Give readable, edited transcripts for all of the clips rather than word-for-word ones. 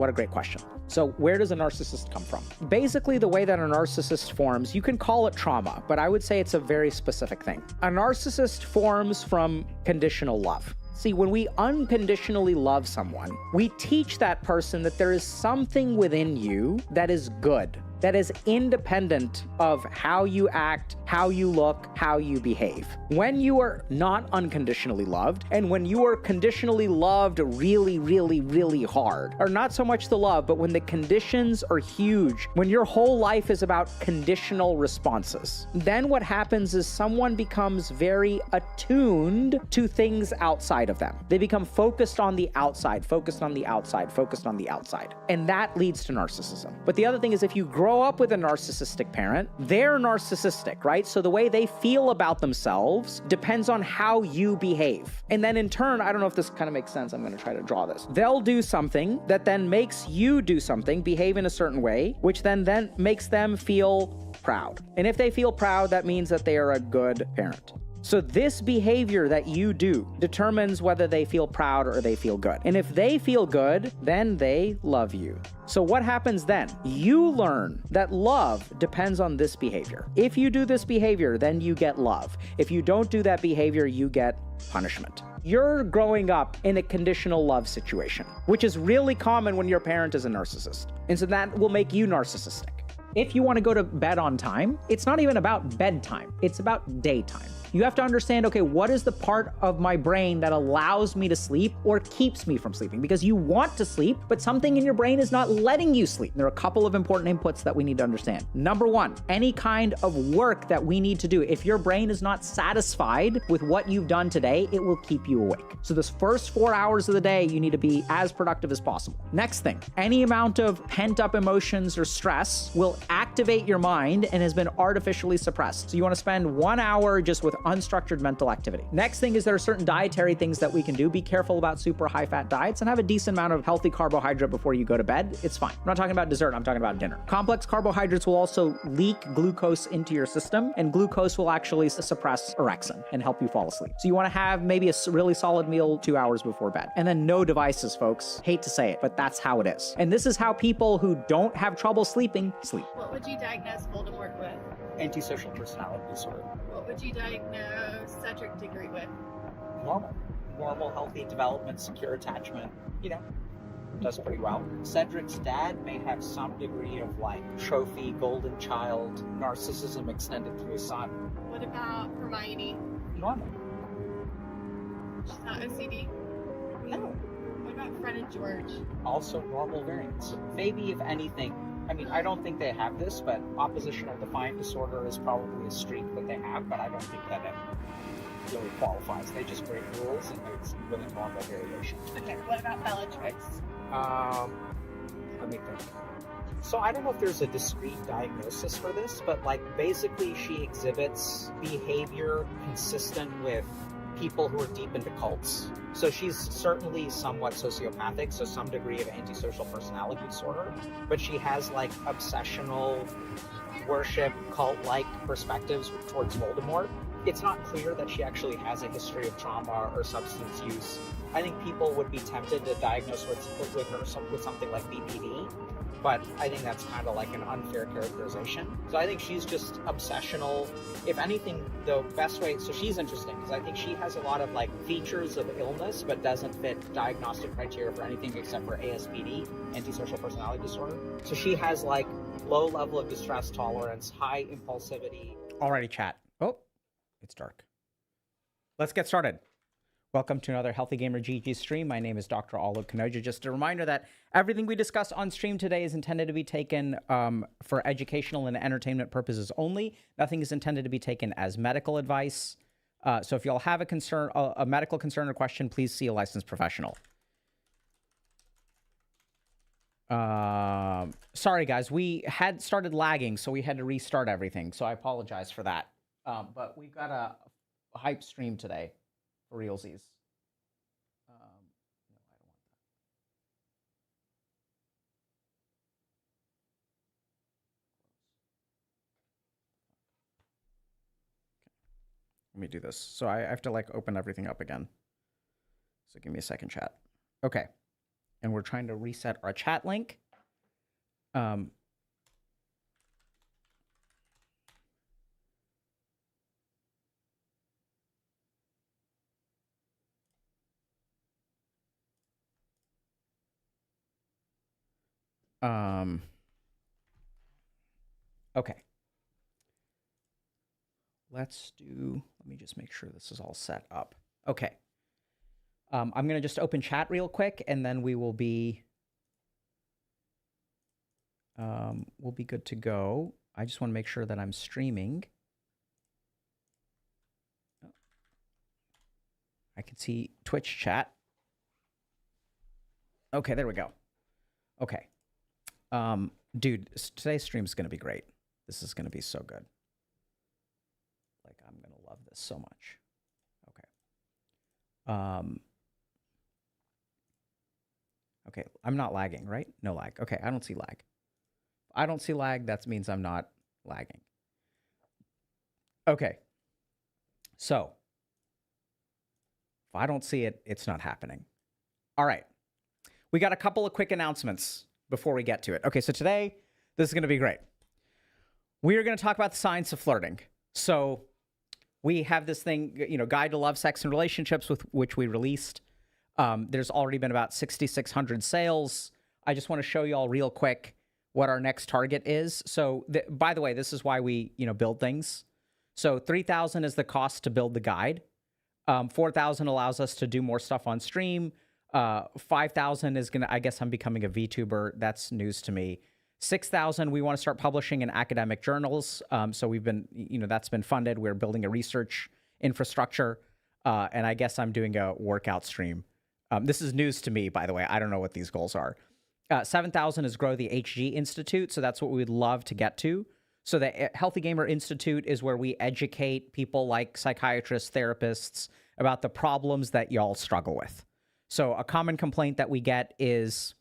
What a great question. So where does a narcissist come from? Basically, the way that a narcissist forms, you can call it trauma, but I would say it's a very specific thing. A narcissist forms from conditional love. See, when we unconditionally love someone, we teach that person that there is something within you that is good, that is independent of how you act, how you look, how you behave. When you are not unconditionally loved, and when you are conditionally loved really, really, really hard, or not so much the love, but when the conditions are huge, when your whole life is about conditional responses, then what happens is someone becomes very attuned to things outside of them. They become focused on the outside, focused on the outside, focused on the outside. And that leads to narcissism. But the other thing is, if you grow up with a narcissistic parent, they're narcissistic, right? So the way they feel about themselves depends on how you behave. And then in turn, I don't know if this kind of makes sense. I'm going to try to draw this. They'll do something that then makes you do something, behave in a certain way, which then makes them feel proud. And if they feel proud, that means that they are a good parent. So this behavior that you do determines whether they feel proud or they feel good. And if they feel good, then they love you. So what happens then? You learn that love depends on this behavior. If you do this behavior, then you get love. If you don't do that behavior, you get punishment. You're growing up in a conditional love situation, which is really common when your parent is a narcissist. And so that will make you narcissistic. If you want to go to bed on time, it's not even about bedtime. It's about daytime. You have to understand, okay, what is the part of my brain that allows me to sleep or keeps me from sleeping? Because you want to sleep, but something in your brain is not letting you sleep. There are a couple of important inputs that we need to understand. Number one, any kind of work that we need to do, if your brain is not satisfied with what you've done today, it will keep you awake. So this first 4 hours of the day, you need to be as productive as possible. Next thing, any amount of pent-up emotions or stress will activate your mind and has been artificially suppressed. So you want to spend 1 hour just with unstructured mental activity. Next thing is there are certain dietary things that we can do. Be careful about super high-fat diets and have a decent amount of healthy carbohydrate before you go to bed. It's fine. I'm not talking about dessert. I'm talking about dinner. Complex carbohydrates will also leak glucose into your system, and glucose will actually suppress orexin and help you fall asleep. So you want to have maybe a really solid meal 2 hours before bed. And then no devices, folks. Hate to say it, but that's how it is. And this is how people who don't have trouble sleeping sleep. What would you diagnose Voldemort with? Antisocial personality disorder. What would you diagnose Cedric Diggory with? Normal, healthy development, secure attachment, does pretty well. Cedric's dad may have some degree of trophy, golden child, narcissism extended to his son. What about Hermione? Normal. She's not OCD? No. What about Fred and George? Also normal variants. Maybe, if anything, I don't think they have this, but oppositional defiant disorder is probably a streak that they have, but I don't think that it really qualifies. They just break rules, and it's really normal variation. Okay, what about Bellatrix? Let me think. So I don't know if there's a discrete diagnosis for this, but basically she exhibits behavior consistent with people who are deep into cults. So she's certainly somewhat sociopathic, so some degree of antisocial personality disorder, but she has obsessional worship, cult-like perspectives towards Voldemort. It's not clear that she actually has a history of trauma or substance use. I think people would be tempted to diagnose with her with something like BPD, but I think that's kind of an unfair characterization. So I think she's just obsessional. If anything, the best way, so she's interesting because I think she has a lot of features of illness, but doesn't fit diagnostic criteria for anything except for ASPD, antisocial personality disorder. So she has low level of distress tolerance, high impulsivity. Alrighty, chat. Oh, it's dark. Let's get started. Welcome to another HealthyGamerGG stream. My name is Dr. Olive Kanoja. Just a reminder that everything we discuss on stream today is intended to be taken for educational and entertainment purposes only. Nothing is intended to be taken as medical advice. So if y'all have a medical concern or question, please see a licensed professional. Sorry, guys. We had started lagging, so we had to restart everything. So I apologize for that. But we've got a hype stream today. For realsies. No, I don't want that. Okay. Let me do this. So I have to open everything up again. So give me a second, chat. Okay. and we're trying to reset our chat link. Um, okay. Let me just make sure this is all set up. Okay. I'm going to just open chat real quick, and then we'll be good to go. I just want to make sure that I'm streaming. I can see Twitch chat. Okay, there we go. Okay. Dude, today's stream is going to be great. This is going to be so good. Like, I'm going to love this so much. Okay. Okay, I'm not lagging, right? No lag. Okay, I don't see lag. If I don't see lag, that means I'm not lagging. Okay. So, if I don't see it, it's not happening. All right. We got a couple of quick announcements before we get to it. Okay, so today, this is going to be great. We are going to talk about the science of flirting. So, we have this thing, Guide to Love, Sex, and Relationships, with which we released. There's already been about 6,600 sales. I just want to show you all real quick what our next target is. So, by the way, this is why we, build things. So, 3,000 is the cost to build the guide. 4,000 allows us to do more stuff on stream. 5,000 is gonna. I guess I'm becoming a VTuber. That's news to me. 6,000, we want to start publishing in academic journals. So we've been, that's been funded. We're building a research infrastructure, and I guess I'm doing a workout stream. This is news to me, by the way. I don't know what these goals are. 7,000 is grow the HG Institute. So that's what we'd love to get to. So the Healthy Gamer Institute is where we educate people like psychiatrists, therapists about the problems that y'all struggle with. So a common complaint that we get is,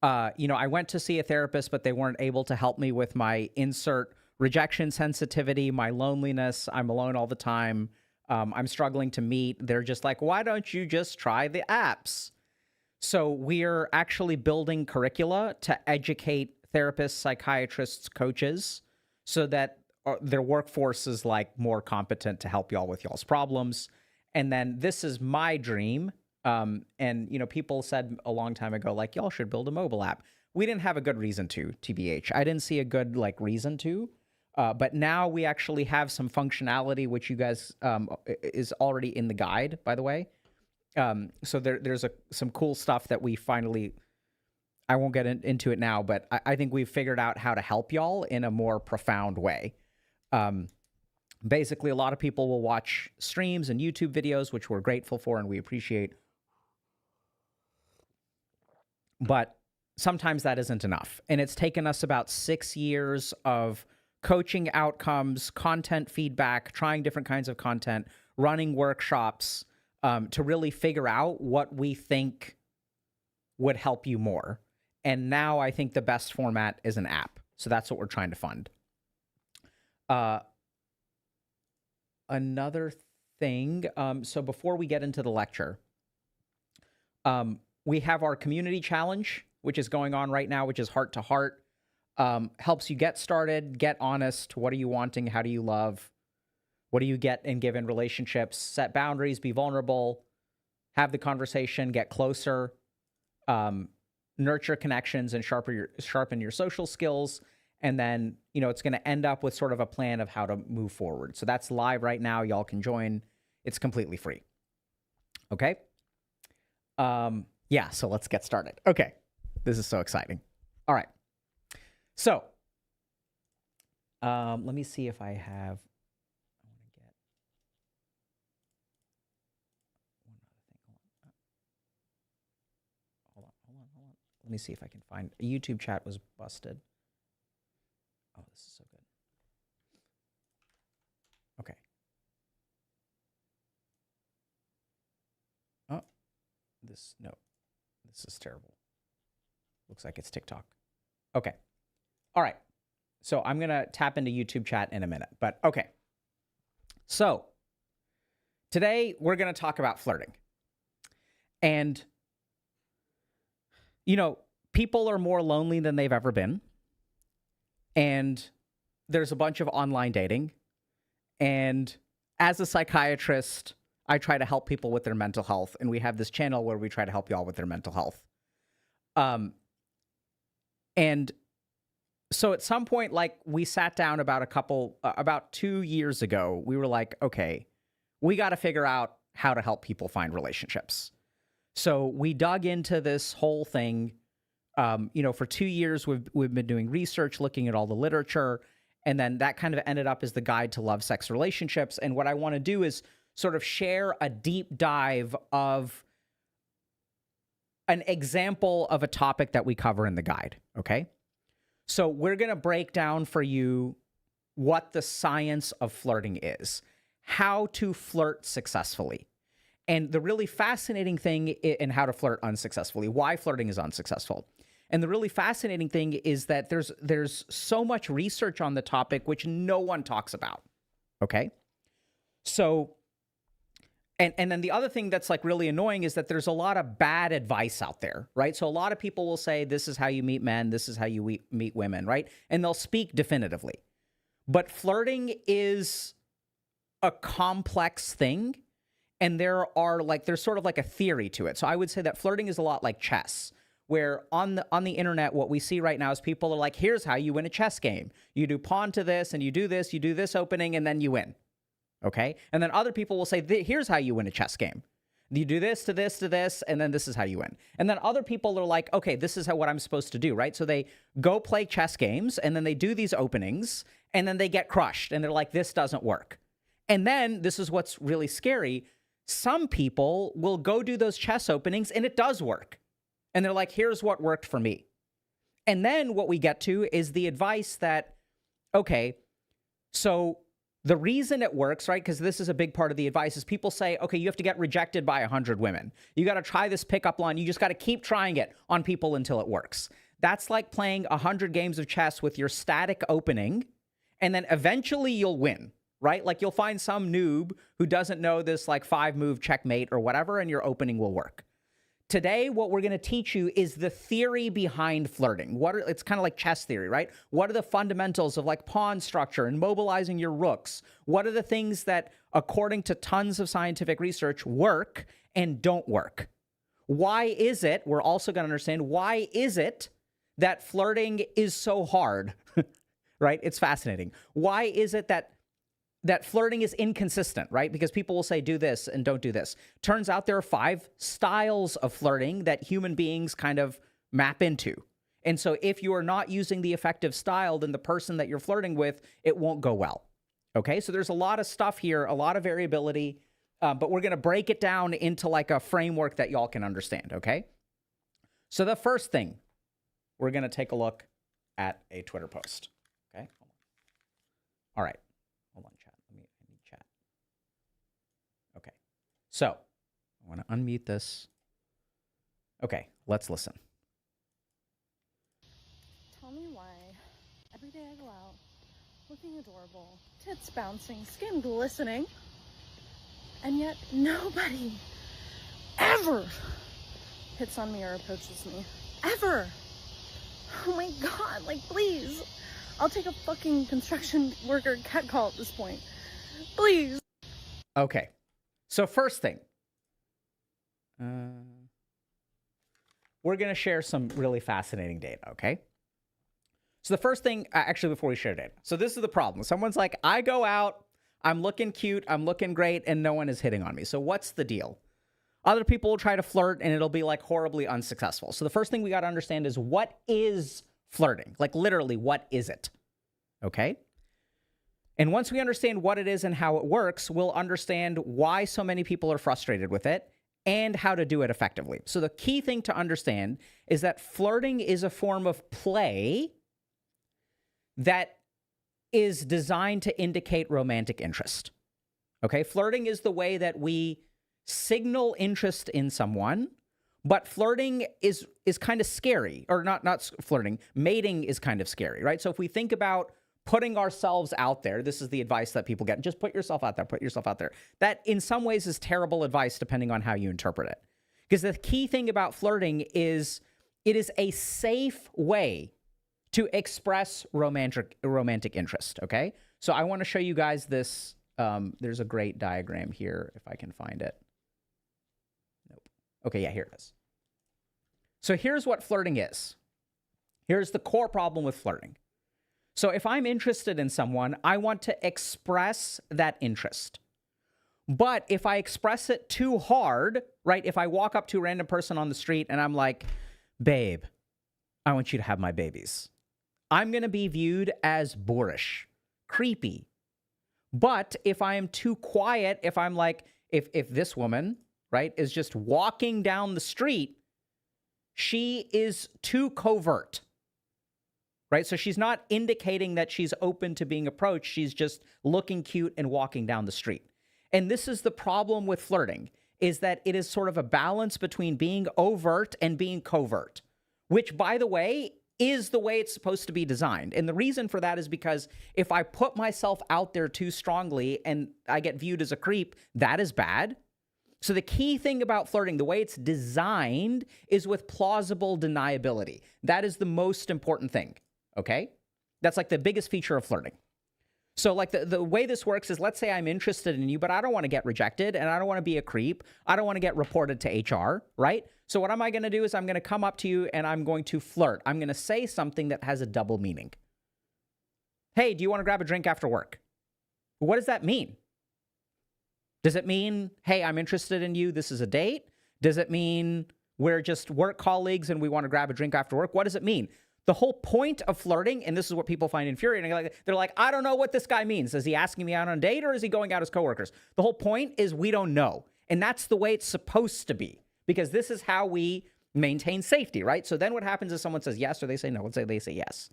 I went to see a therapist, but they weren't able to help me with my insert rejection sensitivity, my loneliness. I'm alone all the time. I'm struggling to meet. They're just like, why don't you just try the apps? So we're actually building curricula to educate therapists, psychiatrists, coaches, so that their workforce is like more competent to help y'all with y'all's problems. And then this is my dream. And people said a long time ago, like, y'all should build a mobile app. We didn't have a good reason to, TBH. I didn't see a good reason to, but now we actually have some functionality, which you guys, is already in the guide, by the way. So there's some cool stuff that we finally, I won't get into it now, but I think we've figured out how to help y'all in a more profound way. Basically, a lot of people will watch streams and YouTube videos, which we're grateful for and we appreciate. But sometimes that isn't enough. And it's taken us about 6 years of coaching outcomes, content feedback, trying different kinds of content, running workshops, to really figure out what we think would help you more. And now I think the best format is an app. So that's what we're trying to fund. Another thing, so before we get into the lecture, we have our community challenge, which is going on right now, which is heart to heart. Helps you get started, get honest. What are you wanting? How do you love? What do you get and give in relationships? Set boundaries, be vulnerable, have the conversation, get closer, nurture connections, and sharpen your social skills. And then, it's going to end up with sort of a plan of how to move forward. So that's live right now. Y'all can join. It's completely free. Okay? Yeah, so let's get started. Okay. This is so exciting. All right. So, let me see if I have... I want to get one other thing. Hold on. Let me see if I can find... YouTube chat was busted. Oh, this is so good. Okay. Oh, this is terrible. Looks like it's TikTok. Okay. All right. So I'm going to tap into YouTube chat in a minute, but okay. So today we're going to talk about flirting. And you know, people are more lonely than they've ever been. And there's a bunch of online dating. And as a psychiatrist, I try to help people with their mental health. And we have this channel where we try to help y'all with their mental health. And so at some point, like, we sat down about 2 years ago, we were like, okay, we got to figure out how to help people find relationships. So we dug into this whole thing. You know, for 2 years, we've been doing research, looking at all the literature, and then that kind of ended up as the guide to love, sex, relationships. And what I want to do is sort of share a deep dive of an example of a topic that we cover in the guide, okay? So we're going to break down for you what the science of flirting is, how to flirt successfully, and the really fascinating thing in how to flirt unsuccessfully, why flirting is unsuccessful. And the really fascinating thing is that there's so much research on the topic which no one talks about, okay? So, and then the other thing that's like really annoying is that there's a lot of bad advice out there, right? So a lot of people will say, this is how you meet men, this is how you meet women, right? And they'll speak definitively. But flirting is a complex thing, and there's sort of like a theory to it. So I would say that flirting is a lot like chess, where on the internet, what we see right now is people are like, here's how you win a chess game. You do pawn to this, and you do this opening, and then you win. Okay? And then other people will say, here's how you win a chess game. You do this to this to this, and then this is how you win. And then other people are like, okay, this is what I'm supposed to do, right? So they go play chess games, and then they do these openings, and then they get crushed, and they're like, this doesn't work. And then, this is what's really scary, some people will go do those chess openings, and it does work. And they're like, here's what worked for me. And then what we get to is the advice that, okay, so the reason it works, right, because this is a big part of the advice, is people say, okay, you have to get rejected by 100 women. You got to try this pickup line. You just got to keep trying it on people until it works. That's like playing 100 games of chess with your static opening, and then eventually you'll win, right? Like you'll find some noob who doesn't know this like 5-move checkmate or whatever, and your opening will work. Today, what we're going to teach you is the theory behind flirting. It's kind of like chess theory, right? What are the fundamentals of like pawn structure and mobilizing your rooks? What are the things that, according to tons of scientific research, work and don't work? Why is it, we're also going to understand, why is it that flirting is so hard, right? It's fascinating. Why is it that flirting is inconsistent, right? Because people will say, do this and don't do this. Turns out there are 5 styles of flirting that human beings kind of map into. And so if you are not using the effective style, then the person that you're flirting with, it won't go well. Okay, so there's a lot of stuff here, a lot of variability, but we're going to break it down into like a framework that y'all can understand, okay? So the first thing, we're going to take a look at a Twitter post, okay? All right. Hold on, chat. I need chat. Okay. So, I want to unmute this. Okay, let's listen. Tell me why every day I go out looking adorable, tits bouncing, skin glistening, and yet nobody ever hits on me or approaches me. Ever! Oh my god, like please. I'll take a fucking construction worker cat call at this point. Please. Okay. So first thing. We're going to share some really fascinating data, okay? So the first thing, actually before we share data. So this is the problem. Someone's like, I go out, I'm looking cute, I'm looking great, and no one is hitting on me. So what's the deal? Other people will try to flirt, and it'll be like horribly unsuccessful. So the first thing we got to understand is, what is flirting? Like literally, what is it? Okay? And once we understand what it is and how it works, we'll understand why so many people are frustrated with it and how to do it effectively. So the key thing to understand is that flirting is a form of play that is designed to indicate romantic interest. Okay? Flirting is the way that we signal interest in someone. But flirting is kind of scary, or not flirting. Mating is kind of scary, right? So if we think about putting ourselves out there, this is the advice that people get. Just put yourself out there, put yourself out there. That in some ways is terrible advice depending on how you interpret it. Because the key thing about flirting is It is a safe way to express romantic interest, okay? So I want to show you guys this. There's a great diagram here, if I can find it. Nope. Okay, yeah, here it is. So here's what flirting is. Here's the core problem with flirting. So if I'm interested in someone, I want to express that interest. But if I express it too hard, right? If I walk up to a random person on the street and I'm like, babe, I want you to have my babies, I'm going to be viewed as boorish, creepy. But if I am too quiet, if I'm like, if this woman, right, is just walking down the street, she is too covert, right? So she's not indicating that she's open to being approached. She's just looking cute and walking down the street. And this is the problem with flirting, is that it is sort of a balance between being overt and being covert, which, by the way, is the way it's supposed to be designed. And the reason for that is because if I put myself out there too strongly and I get viewed as a creep, that is bad. So the key thing about flirting, the way it's designed, is with plausible deniability. That is the most important thing, okay? That's like the biggest feature of flirting. So like the way this works is, let's say I'm interested in you, but I don't want to get rejected and I don't want to be a creep. I don't want to get reported to HR, right? So what am I going to do is I'm going to come up to you and I'm going to flirt. I'm going to say something that has a double meaning. Hey, do you want to grab a drink after work? What does that mean? Does it mean, hey, I'm interested in you, this is a date? Does it mean we're just work colleagues and we want to grab a drink after work? What does it mean? The whole point of flirting, and this is what people find infuriating, they're like, I don't know what this guy means. Is he asking me out on a date or is he going out as coworkers? The whole point is we don't know. And that's the way it's supposed to be, because this is how we maintain safety, right? So then what happens is someone says yes or they say no. Let's say they say yes.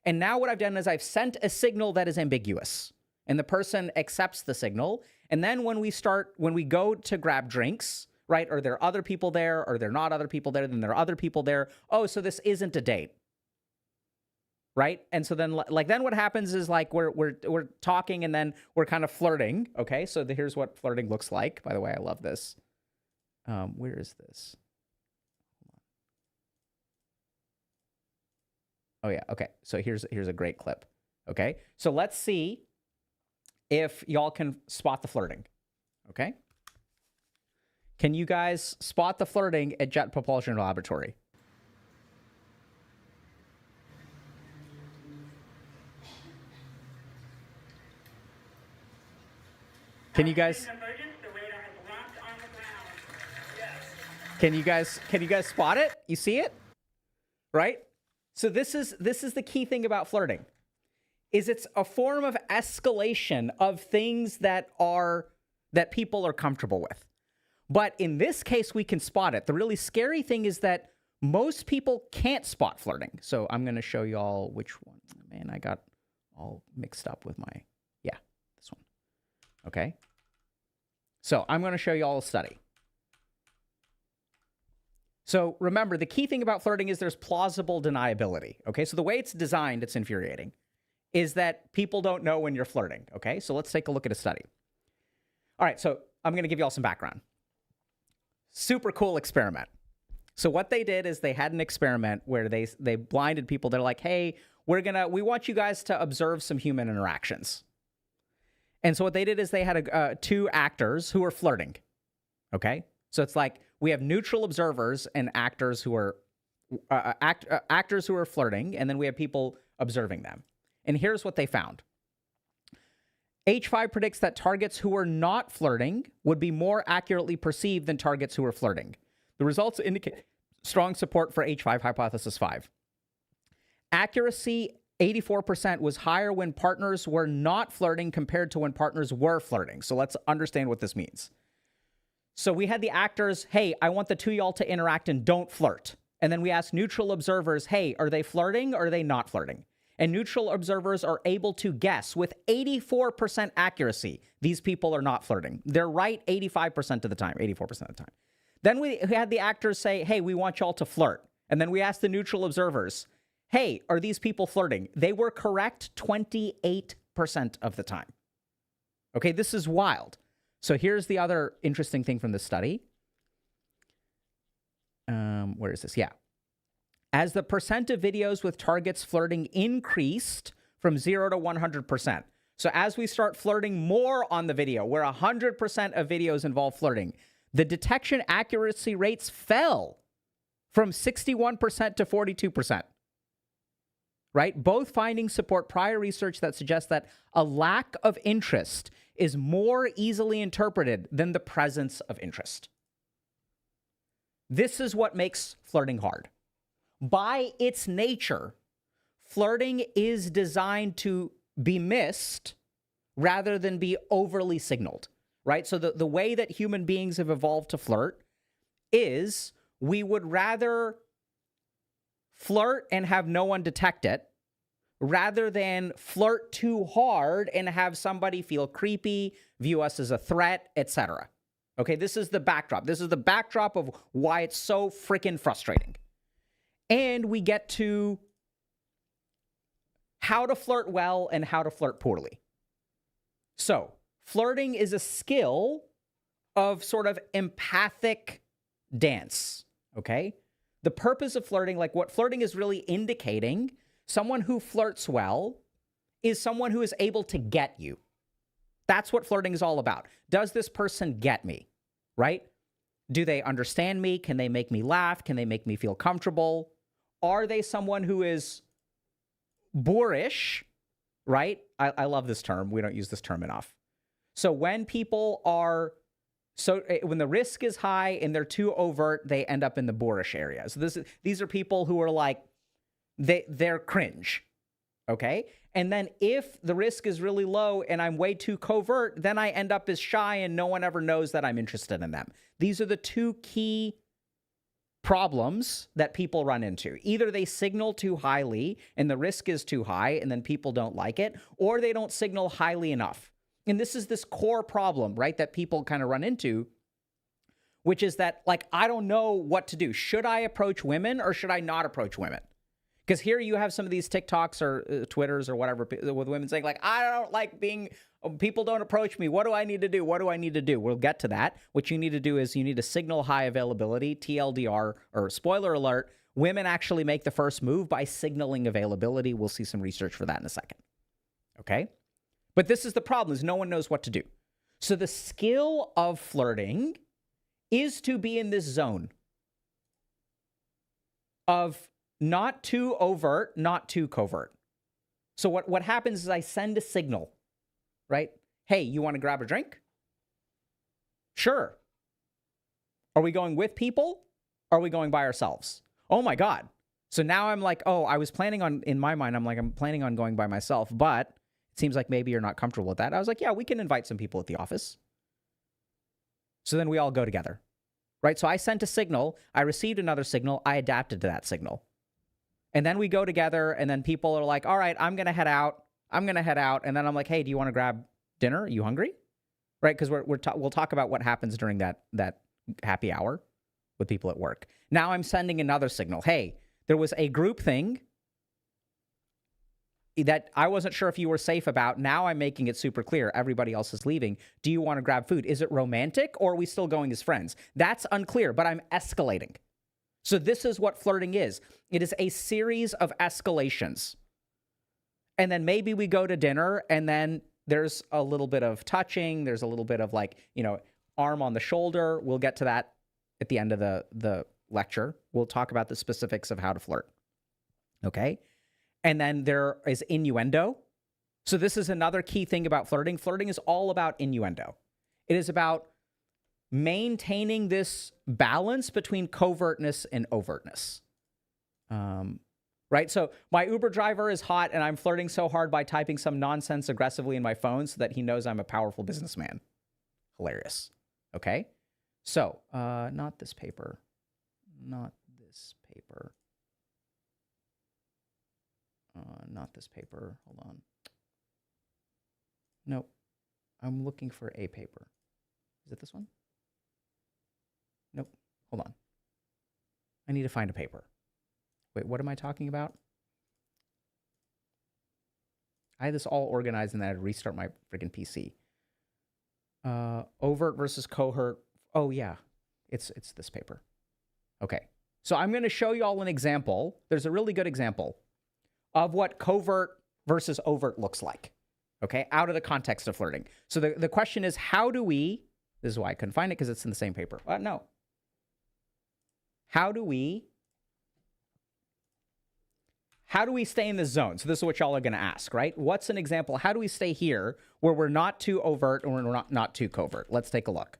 And now what I've done is I've sent a signal that is ambiguous, and the person accepts the signal. And then when we go to grab drinks, right? Are there other people there? Or there not other people there? Then there are other people there. Oh, so this isn't a date. Right? And so then then what happens is like we're talking and then we're kind of flirting. Okay. So here's what flirting looks like. By the way, I love this. Where is this? Oh yeah. Okay. So here's a great clip. Okay. So let's see if y'all can spot the flirting. Okay. Can you guys spot the flirting at Jet Propulsion Laboratory? Can you guys spot it? You see it? Right? So this is the key thing about flirting. Is it's a form of escalation of things that people are comfortable with. But in this case, we can spot it. The really scary thing is that most people can't spot flirting. So I'm going to show you all which one. Man, I got all mixed up with my, yeah, this one. Okay. So I'm going to show you all a study. So remember, the key thing about flirting is there's plausible deniability. Okay. So the way it's designed, it's infuriating, is that people don't know when you're flirting. Okay. So let's take a look at a study. All right. So I'm going to give you all some background. Super cool experiment. So what they did is they had an experiment where they blinded people. They're like, hey, we want you guys to observe some human interactions. And so what they did is they had two actors who were flirting. Okay. So it's like we have neutral observers and actors who are actors who are flirting. And then we have people observing them. And here's what they found. H5 predicts that targets who are not flirting would be more accurately perceived than targets who are flirting. The results indicate strong support for H5 hypothesis 5. Accuracy 84% was higher when partners were not flirting compared to when partners were flirting. So let's understand what this means. So we had the actors, hey, I want the two of y'all to interact and don't flirt. And then we asked neutral observers, hey, are they flirting or are they not flirting? And neutral observers are able to guess with 84% accuracy, these people are not flirting. They're right 85% of the time, 84% of the time. Then we had the actors say, hey, we want y'all to flirt. And then we asked the neutral observers, hey, are these people flirting? They were correct 28% of the time. Okay, this is wild. So here's the other interesting thing from this study. Where is this? Yeah. as the percent of videos with targets flirting increased from 0 to 100%. So as we start flirting more on the video, where 100% of videos involve flirting, the detection accuracy rates fell from 61% to 42%. Right? Both findings support prior research that suggests that a lack of interest is more easily interpreted than the presence of interest. This is what makes flirting hard. By its nature, flirting is designed to be missed rather than be overly signaled, right? So the way that human beings have evolved to flirt is we would rather flirt and have no one detect it rather than flirt too hard and have somebody feel creepy, view us as a threat, etc. Okay, this is the backdrop. This is the backdrop of why it's so freaking frustrating. And we get to how to flirt well and how to flirt poorly. So, flirting is a skill of sort of empathic dance, okay? The purpose of flirting, like what flirting is really indicating, someone who flirts well is someone who is able to get you. That's what flirting is all about. Does this person get me, right? Do they understand me? Can they make me laugh? Can they make me feel comfortable? Are they someone who is boorish, right? I love this term. We don't use this term enough. So when people are, when the risk is high and they're too overt, they end up in the boorish area. So these are people who are like, they're cringe, okay? And then if the risk is really low and I'm way too covert, then I end up as shy and no one ever knows that I'm interested in them. These are the two key problems that people run into. Either they signal too highly and the risk is too high and then people don't like it, or they don't signal highly enough. And this is this core problem, right, that people kind of run into, which is that, like, I don't know what to do. Should I approach women or should I not approach women? Because here you have some of these TikToks or Twitters or whatever with women saying, like, I don't like being, people don't approach me. What do I need to do? What do I need to do? We'll get to that. What you need to do is you need to signal high availability, TLDR, or spoiler alert, women actually make the first move by signaling availability. We'll see some research for that in a second. Okay? But this is the problem, is no one knows what to do. So the skill of flirting is to be in this zone of not too overt, not too covert. So what happens is I send a signal, right? Hey, you want to grab a drink? Sure. Are we going with people? Or are we going by ourselves? Oh my God. So now I'm like, oh, I was planning on, in my mind, I'm planning on going by myself, but it seems like maybe you're not comfortable with that. I was like, yeah, we can invite some people at the office. So then we all go together, right? So I sent a signal, I received another signal, I adapted to that signal. And then we go together, and then people are like, all right, I'm going to head out. And then I'm like, hey, do you want to grab dinner? Are you hungry? Right? Because we'll talk about what happens during that happy hour with people at work. Now I'm sending another signal. Hey, there was a group thing that I wasn't sure if you were safe about. Now I'm making it super clear. Everybody else is leaving. Do you want to grab food? Is it romantic, or are we still going as friends? That's unclear, but I'm escalating. So this is what flirting is. It is a series of escalations. And then maybe we go to dinner, and then there's a little bit of touching. There's a little bit of, like, arm on the shoulder. We'll get to that at the end of the lecture. We'll talk about the specifics of how to flirt. Okay? And then there is innuendo. So this is another key thing about flirting. Flirting is all about innuendo. It is about maintaining this balance between covertness and overtness. Right? So my Uber driver is hot, and I'm flirting so hard by typing some nonsense aggressively in my phone so that he knows I'm a powerful businessman. Hilarious. Okay? So, not this paper. Not this paper. Not this paper. Hold on. Nope. I'm looking for a paper. Is it this one? Nope. Hold on. I need to find a paper. Wait, what am I talking about? I had this all organized and then I had to restart my freaking PC. Overt versus cohort. Oh, yeah. It's this paper. Okay. So I'm going to show you all an example. There's a really good example of what covert versus overt looks like, okay, out of the context of flirting. So the question is, how do we, this is why I couldn't find it because it's in the same paper. No. How do we stay in this zone? So this is what y'all are going to ask, right? What's an example? How do we stay here where we're not too overt or we're not too covert? Let's take a look.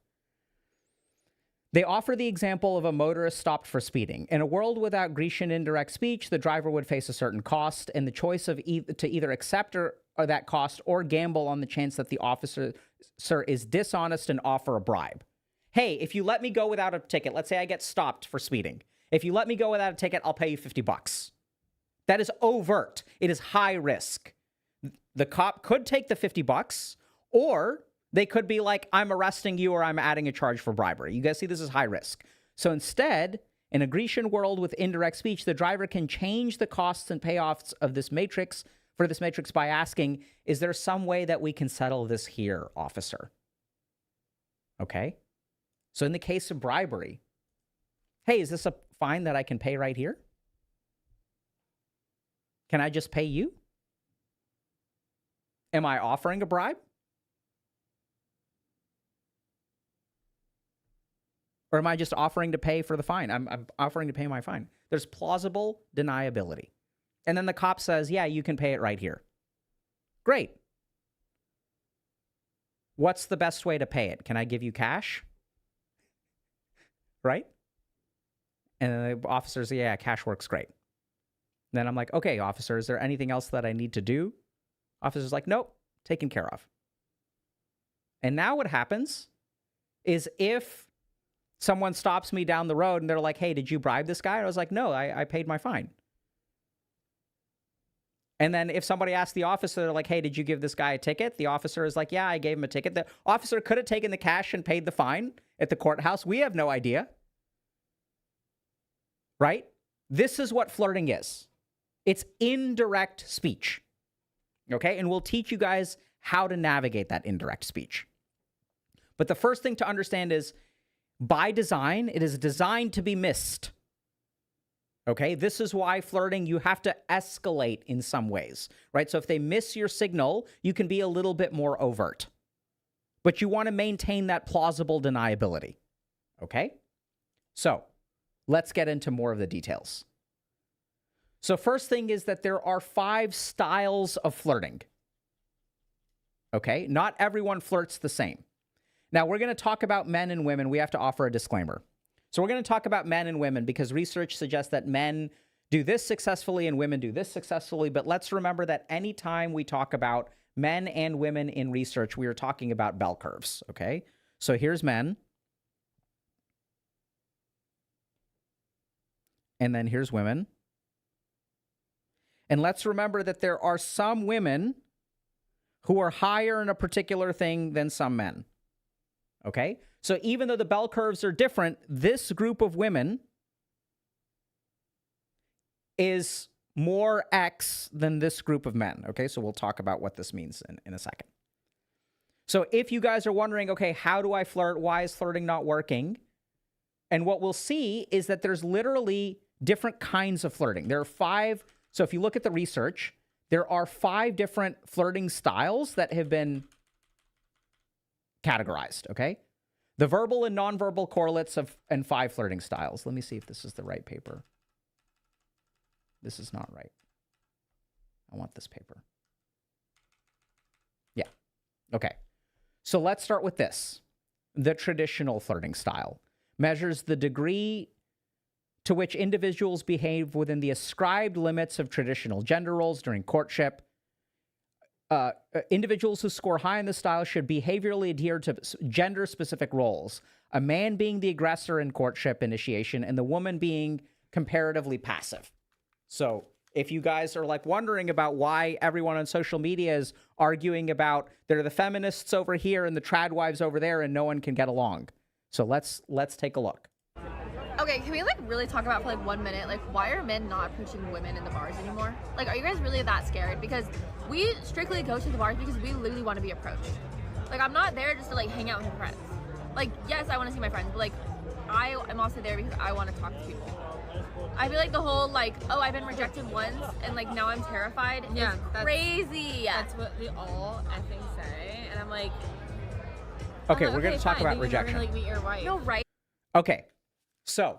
They offer the example of a motorist stopped for speeding. In a world without Grecian indirect speech, the driver would face a certain cost, and the choice of to either accept or that cost or gamble on the chance that the officer is dishonest and offer a bribe. Hey, if you let me go without a ticket, let's say I get stopped for speeding. If you let me go without a ticket, I'll pay you $50. That is overt. It is high risk. The cop could take the $50, or they could be like, I'm arresting you or I'm adding a charge for bribery. You guys see this is high risk. So instead, in a Grecian world with indirect speech, the driver can change the costs and payoffs of this matrix by asking, is there some way that we can settle this here, officer? Okay. So in the case of bribery, hey, is this a fine that I can pay right here? Can I just pay you? Am I offering a bribe? Or am I just offering to pay for the fine? I'm offering to pay my fine. There's plausible deniability. And then the cop says, yeah, you can pay it right here. Great. What's the best way to pay it? Can I give you cash? Right? And then the officer says, yeah, cash works great. Then I'm like, okay, officer, is there anything else that I need to do? Officer's like, nope, taken care of. And now what happens is if someone stops me down the road and they're like, hey, did you bribe this guy? I was like, no, I paid my fine. And then if somebody asks the officer, they're like, hey, did you give this guy a ticket? The officer is like, yeah, I gave him a ticket. The officer could have taken the cash and paid the fine at the courthouse. We have no idea. Right? This is what flirting is. It's indirect speech. Okay? And we'll teach you guys how to navigate that indirect speech. But the first thing to understand is, by design, it is designed to be missed. Okay? This is why flirting, you have to escalate in some ways, right? So if they miss your signal, you can be a little bit more overt. But you want to maintain that plausible deniability. Okay? So, let's get into more of the details. So first thing is that there are 5 styles of flirting. Okay? Not everyone flirts the same. Now, we're going to talk about men and women. We have to offer a disclaimer. So we're going to talk about men and women because research suggests that men do this successfully and women do this successfully. But let's remember that anytime we talk about men and women in research, we are talking about bell curves, okay? So here's men. And then here's women. And let's remember that there are some women who are higher in a particular thing than some men. Okay? So even though the bell curves are different, this group of women is more X than this group of men. Okay? So we'll talk about what this means in a second. So if you guys are wondering, okay, how do I flirt? Why is flirting not working? And what we'll see is that there's literally different kinds of flirting. There are 5. So if you look at the research, there are 5 different flirting styles that have been categorized, okay? The verbal and nonverbal correlates and 5 flirting styles. Let me see if this is the right paper. This is not right. I want this paper. Yeah. Okay. So let's start with this. The traditional flirting style measures the degree to which individuals behave within the ascribed limits of traditional gender roles during courtship. Individuals who score high in this style should behaviorally adhere to gender-specific roles, a man being the aggressor in courtship initiation and the woman being comparatively passive. So if you guys are like wondering about why everyone on social media is arguing about they're the feminists over here and the trad wives over there and no one can get along. So let's take a look. Okay, can we like really talk about for like 1 minute, like why are men not approaching women in the bars anymore? Like, are you guys really that scared? Because we strictly go to the bars because we literally want to be approached. Like, I'm not there just to like hang out with my friends. Like, yes, I want to see my friends, but like I am also there because I want to talk to people. I feel like the whole like, oh, I've been rejected once and like now I'm terrified. Yeah, is that's crazy. That's what they all effing say, and I'm like, Okay, I'm we're like, going to talk fine, about then you're never rejection. gonna, like, meet your wife. No, right? Okay, so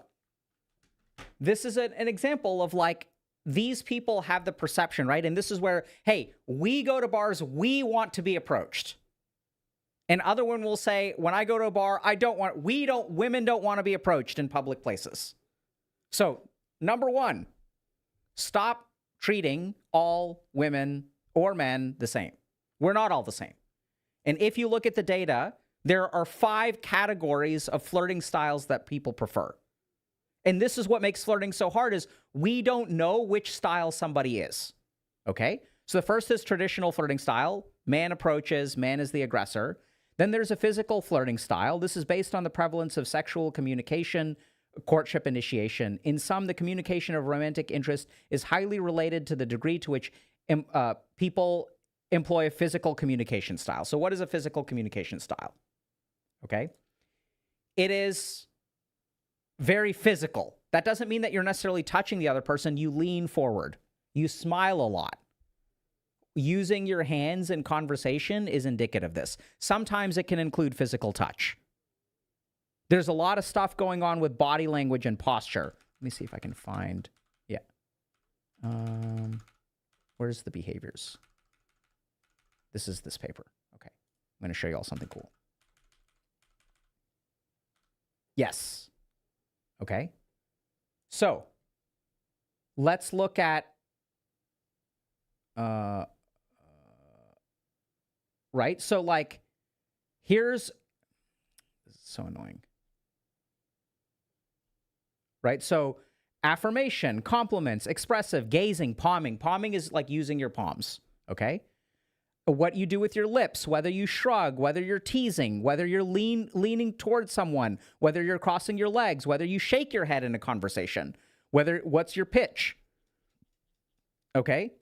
this is an example of like these people have the perception, right? And this is where, hey, we go to bars, we want to be approached. And other one will say, when I go to a bar, women don't want to be approached in public places. So, number one, stop treating all women or men the same. We're not all the same. And if you look at the data, there are 5 categories of flirting styles that people prefer. And this is what makes flirting so hard is we don't know which style somebody is. Okay? So the first is traditional flirting style. Man approaches, man is the aggressor. Then there's a physical flirting style. This is based on the prevalence of sexual communication, courtship initiation. In some, the communication of romantic interest is highly related to the degree to which people employ a physical communication style. So what is a physical communication style? Okay? It is very physical. That doesn't mean that you're necessarily touching the other person. You lean forward. You smile a lot. Using your hands in conversation is indicative of this. Sometimes it can include physical touch. There's a lot of stuff going on with body language and posture. Let me see if I can find, yeah. Where's the behaviors? This is this paper. Okay. I'm going to show you all something cool. Yes. Okay. So, let's look at, right? So, like, this is so annoying. Right? So, affirmation, compliments, expressive, gazing, palming. Palming is like using your palms, okay? What you do with your lips, whether you shrug, whether you're teasing, whether you're leaning towards someone, whether you're crossing your legs, whether you shake your head in a conversation, what's your pitch, okay?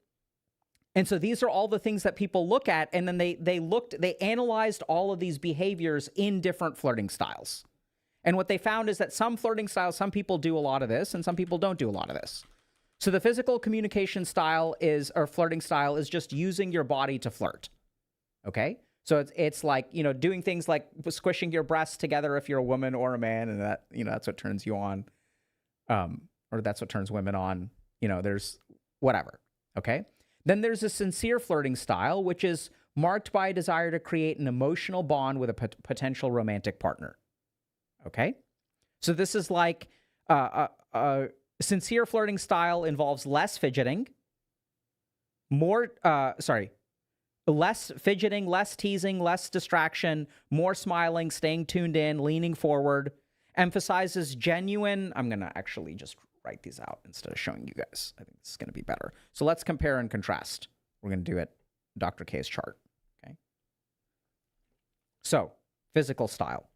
And so these are all the things that people look at, and then they analyzed all of these behaviors in different flirting styles. And what they found is that some flirting styles, some people do a lot of this, and some people don't do a lot of this. So the physical communication style or flirting style is just using your body to flirt. Okay? So it's like, you know, doing things like squishing your breasts together if you're a woman or a man, and that, you know, that's what turns you on. Or that's what turns women on. You know, there's whatever. Okay? Then there's a sincere flirting style, which is marked by a desire to create an emotional bond with a potential romantic partner. Okay? So this is like sincere flirting style involves less fidgeting, less fidgeting, less teasing, less distraction, more smiling, staying tuned in, leaning forward, emphasizes genuine. I'm going to actually just write these out instead of showing you guys. I think this is going to be better. So let's compare and contrast. We're going to do it Dr. K's chart. Okay. So, physical style.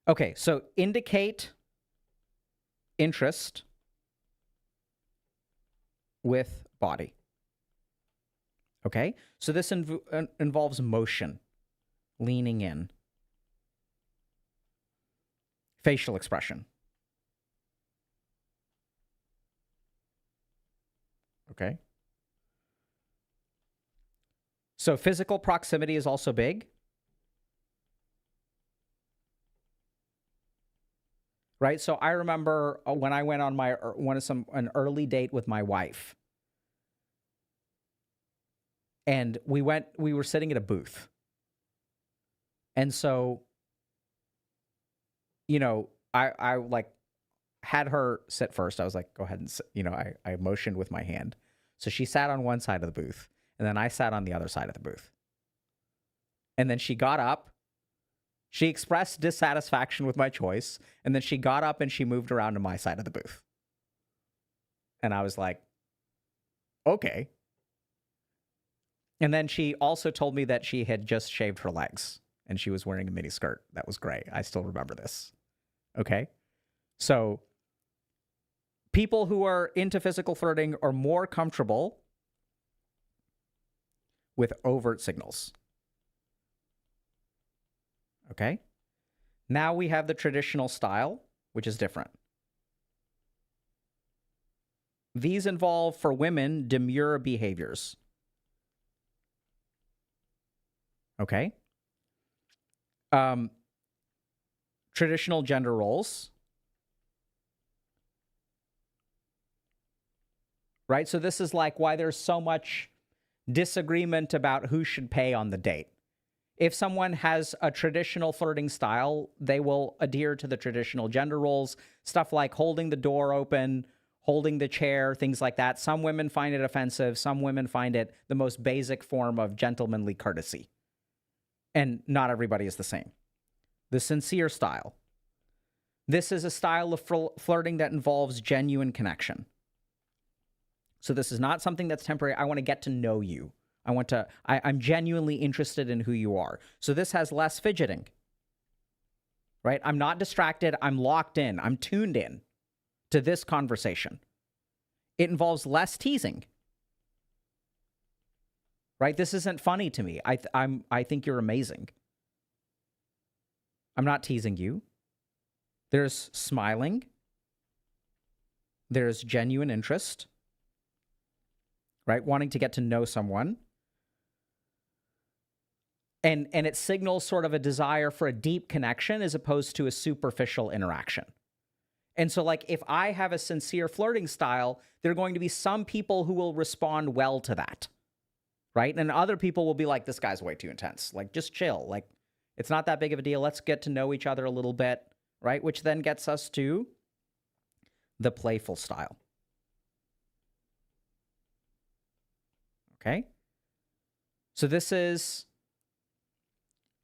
Okay, so indicate interest with body. Okay, so this involves motion, leaning in, facial expression. Okay. So physical proximity is also big. Right? So I remember when I went on an early date with my wife. And we were sitting at a booth. And so, you know, I like had her sit first. I was like, go ahead and sit. You know, I motioned with my hand. So she sat on one side of the booth, and then I sat on the other side of the booth. And then she got up. She expressed dissatisfaction with my choice, and then she got up and she moved around to my side of the booth. And I was like, okay. And then she also told me that she had just shaved her legs, and she was wearing a mini skirt. That was gray. I still remember this. Okay? So, people who are into physical flirting are more comfortable with overt signals. Okay? Now we have the traditional style, which is different. These involve, for women, demure behaviors. Okay? Traditional gender roles. Right? So this is like why there's so much disagreement about who should pay on the date. If someone has a traditional flirting style, they will adhere to the traditional gender roles, stuff like holding the door open, holding the chair, things like that. Some women find it offensive. Some women find it the most basic form of gentlemanly courtesy. And not everybody is the same. The sincere style. This is a style of flirting that involves genuine connection. So this is not something that's temporary. I want to get to know you. I'm genuinely interested in who you are. So this has less fidgeting, right? I'm not distracted. I'm locked in. I'm tuned in to this conversation. It involves less teasing, right? This isn't funny to me. I think you're amazing. I'm not teasing you. There's smiling. There's genuine interest, right? Wanting to get to know someone. And it signals sort of a desire for a deep connection as opposed to a superficial interaction. And so, like, if I have a sincere flirting style, there are going to be some people who will respond well to that, right? And other people will be like, this guy's way too intense. Like, just chill. Like, it's not that big of a deal. Let's get to know each other a little bit, right? Which then gets us to the playful style. Okay? So this is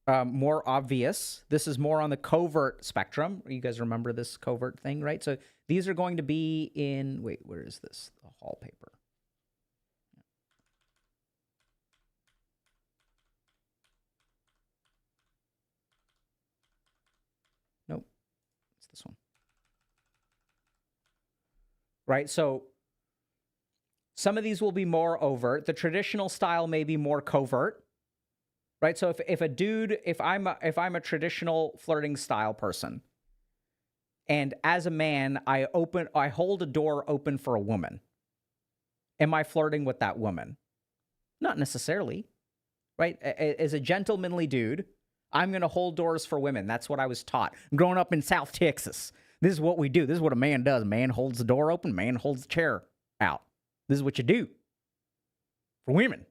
more obvious. This is more on the covert spectrum. You guys remember this covert thing, right? So these are going to be in, wait, where is this? The hall paper. Nope, it's this one. Right, so some of these will be more overt. The traditional style may be more covert. Right, so if I'm a traditional flirting style person, and as a man, I hold a door open for a woman, am I flirting with that woman? Not necessarily, right? As a gentlemanly dude, I'm going to hold doors for women. That's what I was taught. Growing up in South Texas, this is what we do. This is what a man does. A man holds the door open. Man holds the chair out. This is what you do for women.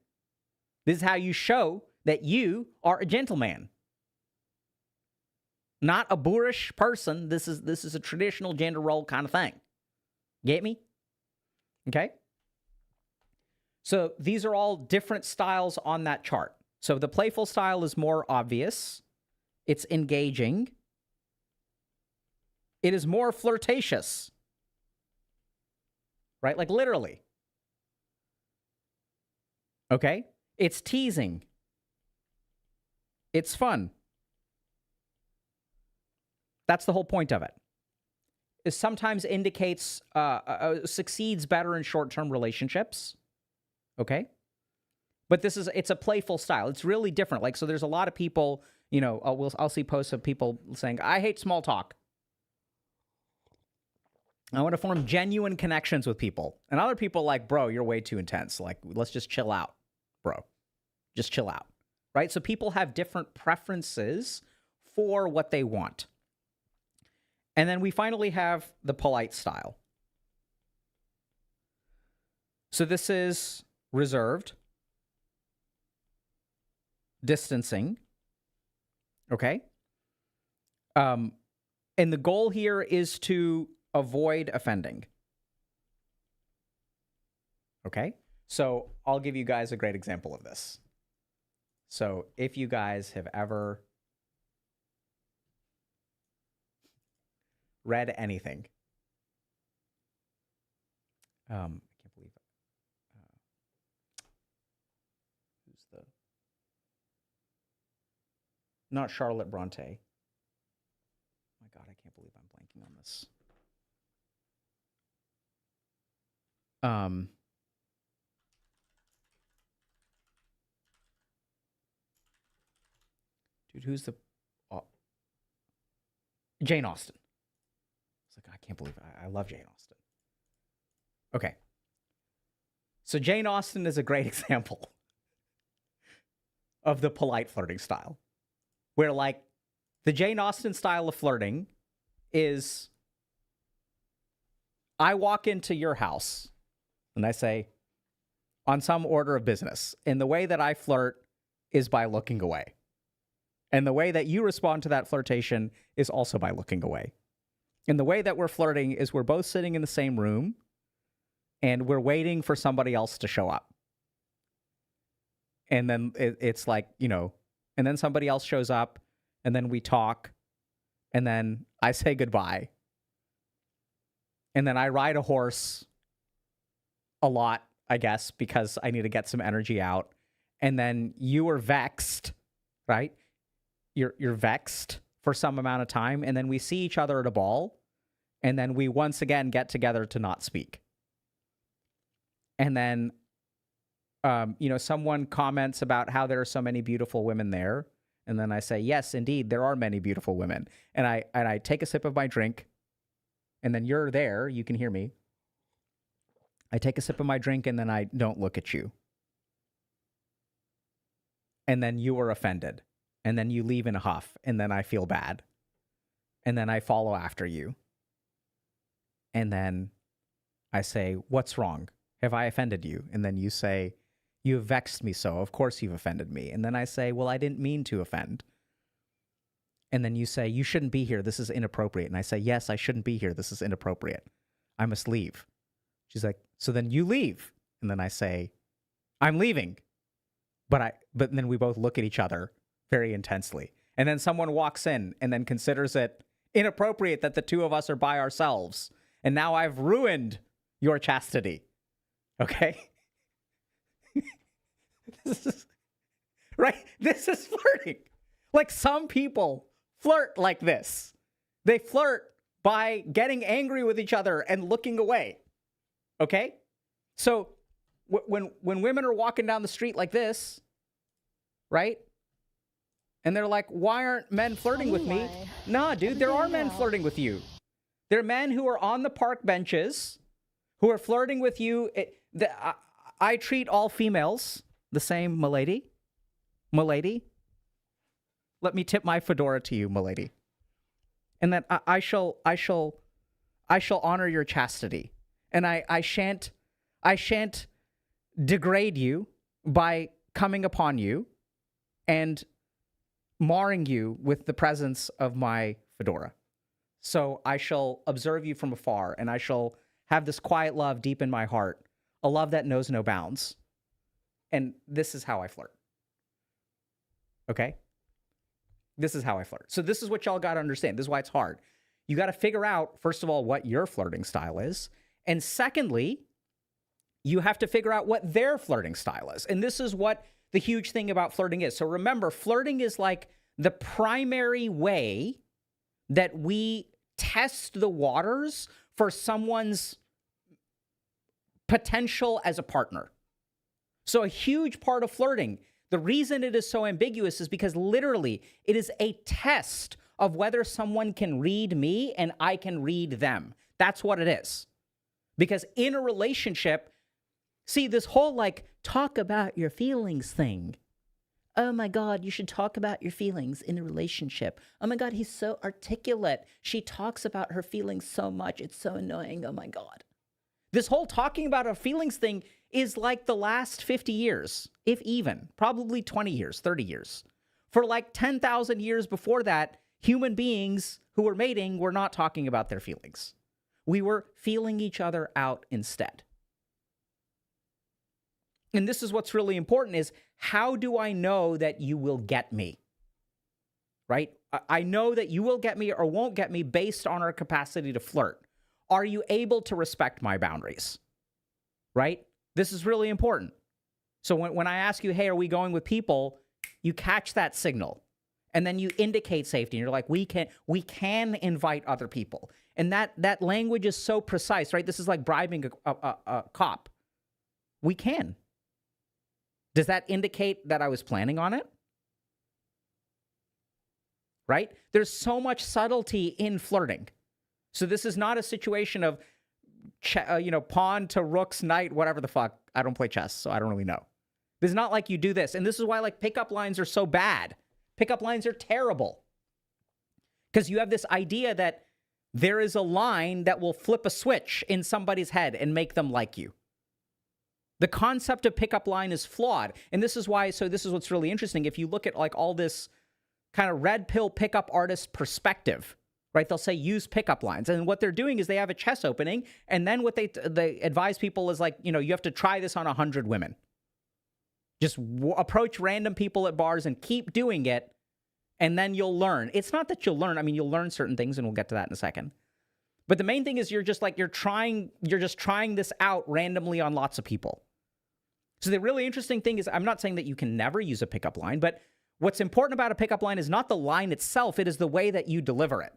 This is how you show that you are a gentleman, not a boorish person. This is a traditional gender role kind of thing. Get me? Okay. So these are all different styles on that chart. So the playful style is more obvious. It's engaging. It is more flirtatious, right? Like literally. Okay. It's teasing. It's fun. That's the whole point of it. It sometimes indicates succeeds better in short-term relationships. Okay? But it's a playful style. It's really different. Like, so there's a lot of people, you know, I'll see posts of people saying, I hate small talk. I want to form genuine connections with people. And other people like, bro, you're way too intense. Like, let's just chill out, bro. Just chill out. Right? So people have different preferences for what they want. And then we finally have the polite style. So this is reserved, distancing, okay? And the goal here is to avoid offending. Okay? So I'll give you guys a great example of this. So if you guys have ever read anything, I can't believe it. Who's the... Not Charlotte Bronte. Oh my God, I can't believe I'm blanking on this. Dude, who's the... Jane Austen. It's like, I can't believe it. I love Jane Austen. Okay. So Jane Austen is a great example of the polite flirting style, where like the Jane Austen style of flirting is I walk into your house and I say, on some order of business. And the way that I flirt is by looking away. And the way that you respond to that flirtation is also by looking away. And the way that we're flirting is we're both sitting in the same room and we're waiting for somebody else to show up. And then it's like, you know, and then somebody else shows up and then we talk and then I say goodbye. And then I ride a horse a lot, I guess, because I need to get some energy out. And then you are vexed, right? You're vexed for some amount of time. And then we see each other at a ball. And then we once again get together to not speak. And then, you know, someone comments about how there are so many beautiful women there. And then I say, yes, indeed, there are many beautiful women. And I take a sip of my drink. And then you're there. You can hear me. I take a sip of my drink and then I don't look at you. And then you are offended. And then you leave in a huff. And then I feel bad. And then I follow after you. And then I say, what's wrong? Have I offended you? And then you say, you have vexed me so. Of course you've offended me. And then I say, well, I didn't mean to offend. And then you say, you shouldn't be here. This is inappropriate. And I say, yes, I shouldn't be here. This is inappropriate. I must leave. She's like, so then you leave. And then I say, I'm leaving. But then we both look at each other very intensely. And then someone walks in and then considers it inappropriate that the two of us are by ourselves. And now I've ruined your chastity. Okay? Right? This is flirting. Like some people flirt like this. They flirt by getting angry with each other and looking away. Okay? So when women are walking down the street like this, right? And they're like, why aren't men flirting with me? Nah, dude, there are men flirting with you. There are men who are on the park benches who are flirting with you. I treat all females the same, milady. Milady. Let me tip my fedora to you, milady. And that I shall honor your chastity. And I shan't degrade you by coming upon you and marring you with the presence of my fedora. So I shall observe you from afar, and I shall have this quiet love deep in my heart, a love that knows no bounds. And this is how I flirt. Okay? This is how I flirt. So this is what y'all got to understand. This is why it's hard. You got to figure out, first of all, what your flirting style is. And secondly, you have to figure out what their flirting style is. And this is what the huge thing about flirting is. So remember, flirting is like the primary way that we test the waters for someone's potential as a partner. So a huge part of flirting, the reason it is so ambiguous is because literally it is a test of whether someone can read me and I can read them. That's what it is. Because in a relationship, see, this whole like talk about your feelings thing. Oh my God, you should talk about your feelings in a relationship. Oh my God, he's so articulate. She talks about her feelings so much. It's so annoying. Oh my God. This whole talking about our feelings thing is like the last 50 years, if even, probably 20 years, 30 years. For like 10,000 years before that, human beings who were mating were not talking about their feelings. We were feeling each other out instead. And this is what's really important is, how do I know that you will get me? Right? I know that you will get me or won't get me based on our capacity to flirt. Are you able to respect my boundaries? Right? This is really important. So when I ask you, hey, are we going with people? You catch that signal. And then you indicate safety. And you're like, we can invite other people. And that language is so precise, right? This is like bribing a cop. We can. Does that indicate that I was planning on it? right? There's so much subtlety in flirting. So this is not a situation of, pawn to rook's knight, whatever the fuck. I don't play chess, so I don't really know. It's not like you do this. And this is why, like, pickup lines are so bad. Pickup lines are terrible. Because you have this idea that there is a line that will flip a switch in somebody's head and make them like you. The concept of pickup line is flawed. And this is why, so this is what's really interesting. If you look at like all this kind of red pill pickup artist perspective, right? They'll say use pickup lines. And what they're doing is they have a chess opening. And then what they advise people is like, you have to try this on 100 women. Just approach random people at bars and keep doing it. And then you'll learn. It's not that you'll learn. I mean, you'll learn certain things, and we'll get to that in a second. But the main thing is you're just trying this out randomly on lots of people. So the really interesting thing is, I'm not saying that you can never use a pickup line, but what's important about a pickup line is not the line itself, it is the way that you deliver it.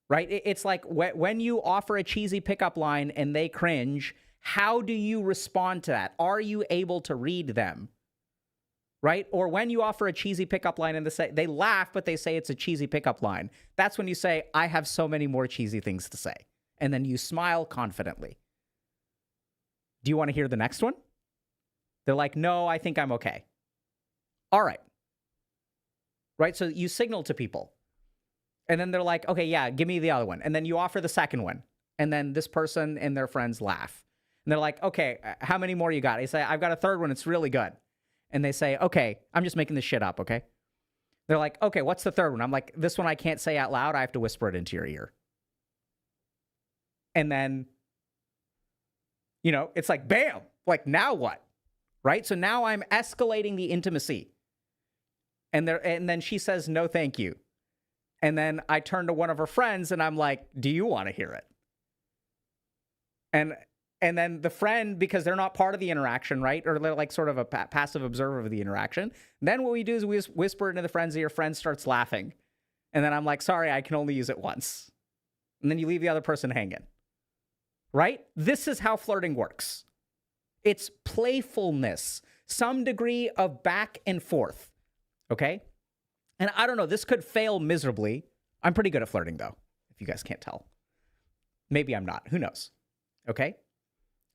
Right? It's like when you offer a cheesy pickup line and they cringe, how do you respond to that? Are you able to read them? Right? Or when you offer a cheesy pickup line and they laugh, but they say it's a cheesy pickup line. That's when you say, I have so many more cheesy things to say. And then you smile confidently. Do you want to hear the next one? They're like, no, I think I'm okay. All right. Right? So you signal to people. And then they're like, okay, yeah, give me the other one. And then you offer the second one. And then this person and their friends laugh. And they're like, okay, how many more you got? They say, I've got a third one. It's really good. And they say, okay, I'm just making this shit up, okay? They're like, okay, what's the third one? I'm like, this one I can't say out loud. I have to whisper it into your ear. And then, it's like, bam, like now what? Right? So now I'm escalating the intimacy. And then she says, no, thank you. And then I turn to one of her friends and I'm like, do you want to hear it? And then the friend, because they're not part of the interaction, right? Or they're like sort of a passive observer of the interaction. Then what we do is we whisper it into the friend's ear. Friend starts laughing. And then I'm like, sorry, I can only use it once. And then you leave the other person hanging. Right? This is how flirting works. It's playfulness, some degree of back and forth. Okay? And I don't know, this could fail miserably. I'm pretty good at flirting, though, if you guys can't tell. Maybe I'm not. Who knows? Okay?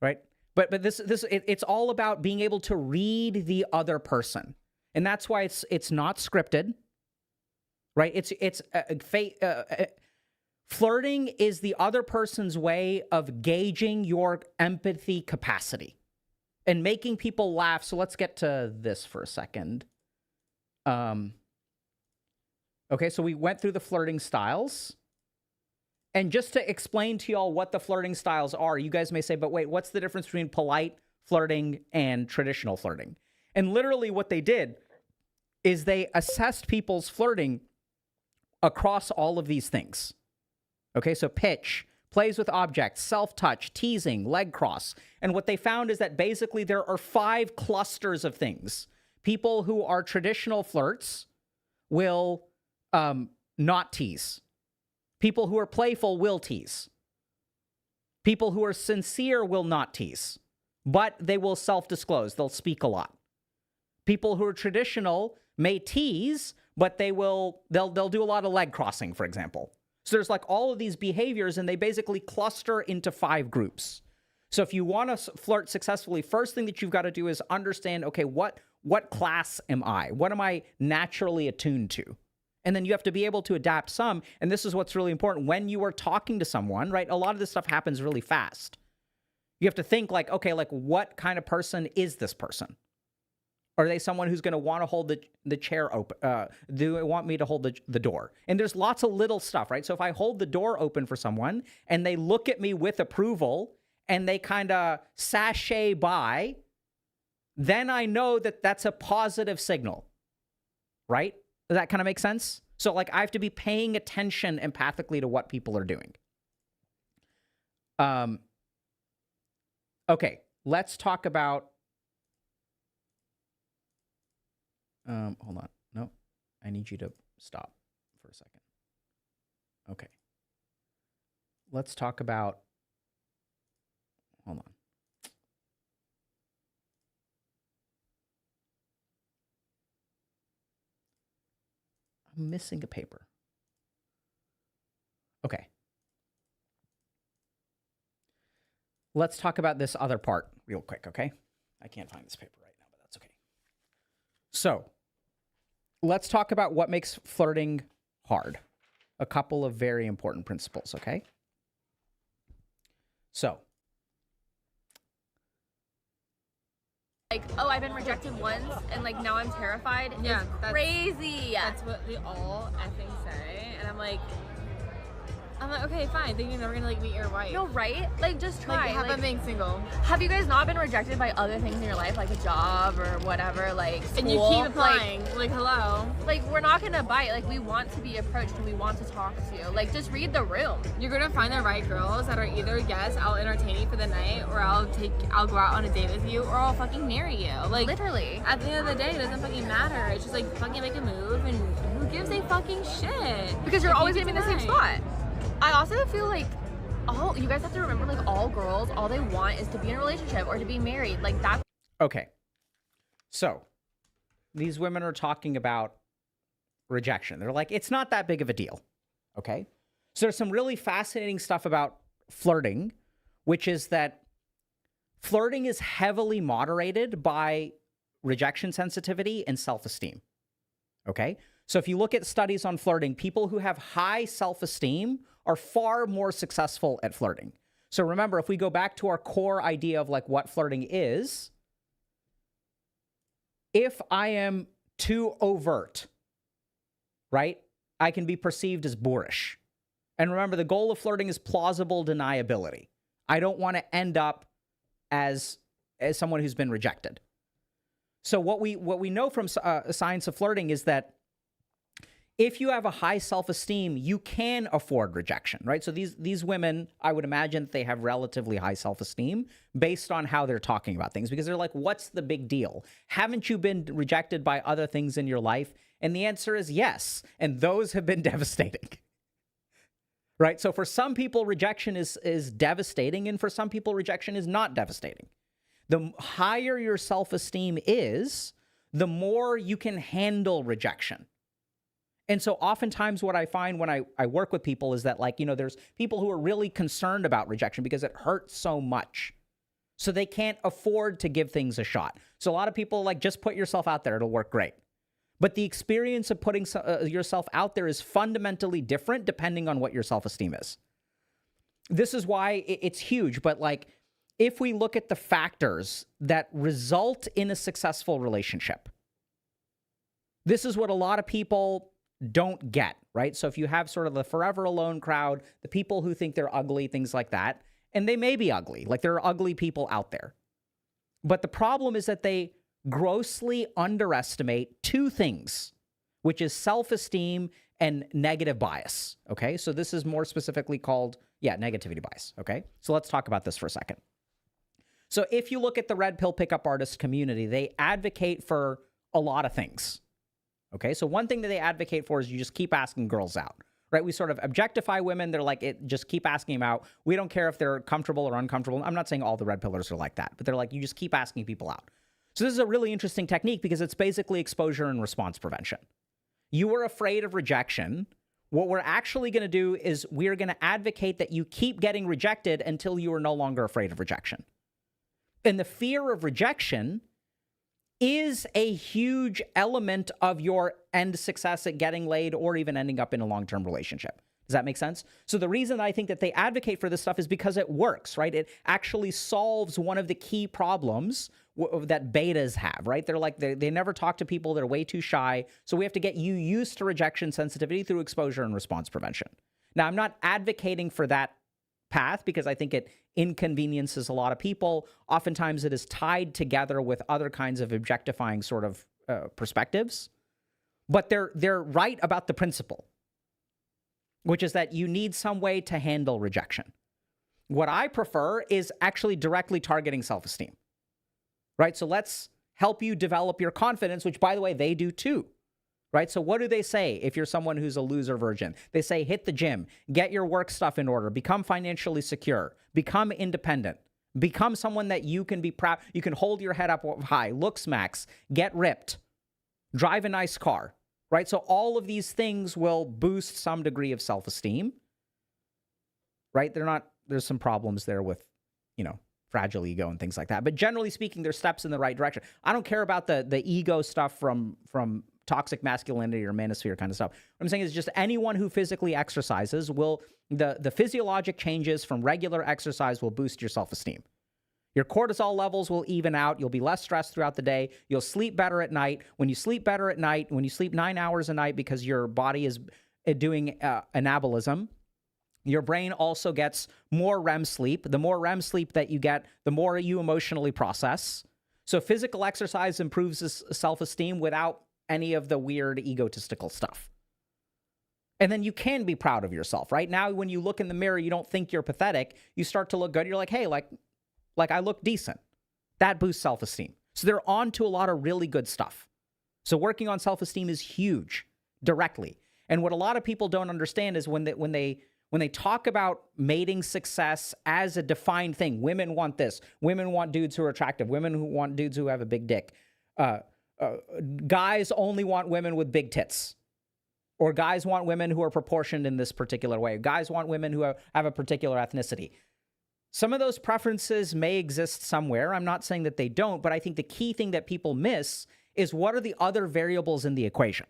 Right? But it's all about being able to read the other person. And that's why it's not scripted. Right? Flirting is the other person's way of gauging your empathy capacity and making people laugh. So let's get to this for a second. Okay, so we went through the flirting styles. And just to explain to y'all what the flirting styles are, you guys may say, but wait, what's the difference between polite flirting and traditional flirting? And literally what they did is they assessed people's flirting across all of these things. Okay, so pitch, plays with objects, self-touch, teasing, leg cross. And what they found is that basically there are 5 clusters of things. People who are traditional flirts will not tease. People who are playful will tease. People who are sincere will not tease, but they will self-disclose. They'll speak a lot. People who are traditional may tease, but they'll do a lot of leg crossing, for example. So there's like all of these behaviors, and they basically cluster into 5 groups. So if you want to flirt successfully, first thing that you've got to do is understand, okay, what class am I? What am I naturally attuned to? And then you have to be able to adapt some. And this is what's really important. When you are talking to someone, right, a lot of this stuff happens really fast. You have to think like, okay, like what kind of person is this person? Are they someone who's going to want to hold the chair open? Do they want me to hold the door? And there's lots of little stuff, right? So if I hold the door open for someone and they look at me with approval and they kind of sashay by, then I know that that's a positive signal, right? Does that kind of make sense? So like I have to be paying attention empathically to what people are doing. Okay, let's talk about hold on. No, I need you to stop for a second. Okay. Let's talk about, hold on. I'm missing a paper. Okay. Let's talk about this other part real quick, okay? I can't find this paper right now, but that's okay. So, let's talk about what makes flirting hard. A couple of very important principles, okay? So, Like, oh, I've been rejected once, and like now I'm terrified. Yeah, It's that's crazy. That's what they all effing say, and I'm like, okay, fine. Then you're never gonna like meet your wife. No, right? Like, just try. Like, have like, them being single, have you guys not been rejected by other things in your life, like a job or whatever, like school? and you keep applying. Like, hello. Like, we're not gonna bite. Like, we want to be approached and we want to talk to you. Like, just read the room. You're gonna find the right girls that are either yes, I'll entertain you for the night, or I'll go out on a date with you, or I'll fucking marry you. Like, Literally. at the end of the day, it doesn't fucking matter. It's just like fucking make a move, and who gives a fucking shit? Because you're Like, always you gonna be in the same tonight. spot. I also feel like you guys have to remember, like, all girls, all they want is to be in a relationship or to be married. Like, that's okay. So, these women are talking about rejection. They're like, it's not that big of a deal. Okay? So, there's some really fascinating stuff about flirting, which is that flirting is heavily moderated by rejection sensitivity and self-esteem. Okay? So, if you look at studies on flirting, people who have high self-esteem are far more successful at flirting. So remember, if we go back to our core idea of like what flirting is, if I am too overt, right, I can be perceived as boorish. And remember, the goal of flirting is plausible deniability. I don't want to end up as someone who's been rejected. So what we know from science of flirting is that if you have a high self-esteem, you can afford rejection, right? So these women, I would imagine that they have relatively high self-esteem based on how they're talking about things, because they're like, what's the big deal? Haven't you been rejected by other things in your life? And the answer is yes. And those have been devastating, right? So for some people, rejection is devastating. And for some people, rejection is not devastating. The higher your self-esteem is, the more you can handle rejection. And so oftentimes what I find when I work with people is that, like, you know, there's people who are really concerned about rejection because it hurts so much. So they can't afford to give things a shot. So a lot of people like, just put yourself out there. It'll work great. But the experience of putting yourself out there is fundamentally different depending on what your self-esteem is. This is why it's huge. But like, if we look at the factors that result in a successful relationship, this is what a lot of people don't get, right? So if you have sort of the forever alone crowd, the people who think they're ugly, things like that, and they may be ugly, like there are ugly people out there. But the problem is that they grossly underestimate two things, which is self-esteem and negative bias, okay? So this is more specifically called, negativity bias, okay? So let's talk about this for a second. So if you look at the red pill pickup artist community, they advocate for a lot of things. Okay, so one thing that they advocate for is you just keep asking girls out, right? We sort of objectify women. They're like, just keep asking them out. We don't care if they're comfortable or uncomfortable. I'm not saying all the red pillars are like that, but they're like, you just keep asking people out. So this is a really interesting technique because it's basically exposure and response prevention. You are afraid of rejection. What we're actually going to do is we're going to advocate that you keep getting rejected until you are no longer afraid of rejection. And the fear of rejection is a huge element of your end success at getting laid or even ending up in a long-term relationship. Does that make sense? So the reason I think that they advocate for this stuff is because it works, right? It actually solves one of the key problems that betas have, right? They're like, they never talk to people. They're way too shy. So we have to get you used to rejection sensitivity through exposure and response prevention. Now, I'm not advocating for that path because I think it inconveniences a lot of people. Oftentimes it is tied together with other kinds of objectifying sort of perspectives, but they're right about the principle, which is that you need some way to handle rejection. What I prefer is actually directly targeting self-esteem, right? So let's help you develop your confidence, which, by the way, they do too. Right? So what do they say if you're someone who's a loser virgin? They say, hit the gym, get your work stuff in order, become financially secure, become independent, become someone that you can be proud, you can hold your head up high, look smacks, get ripped, drive a nice car. right? So all of these things will boost some degree of self-esteem, right? There's some problems there with, fragile ego and things like that. But generally speaking, there's steps in the right direction. I don't care about the ego stuff from toxic masculinity or manosphere kind of stuff. What I'm saying is just anyone who physically exercises the physiologic changes from regular exercise will boost your self-esteem. Your cortisol levels will even out. You'll be less stressed throughout the day. You'll sleep better at night. When you sleep better at night, when you sleep 9 hours a night because your body is doing anabolism, your brain also gets more REM sleep. The more REM sleep that you get, the more you emotionally process. So physical exercise improves self-esteem without any of the weird egotistical stuff. And then you can be proud of yourself, right? Now, when you look in the mirror, you don't think you're pathetic. You start to look good. You're like, hey, like I look decent. That boosts self-esteem. So they're on to a lot of really good stuff. So working on self-esteem is huge directly. And what a lot of people don't understand is when they talk about mating success as a defined thing, women want this. Women want dudes who are attractive. Women who want dudes who have a big dick. Guys only want women with big tits. Or guys want women who are proportioned in this particular way. Guys want women who have a particular ethnicity. Some of those preferences may exist somewhere. I'm not saying that they don't, but I think the key thing that people miss is what are the other variables in the equation?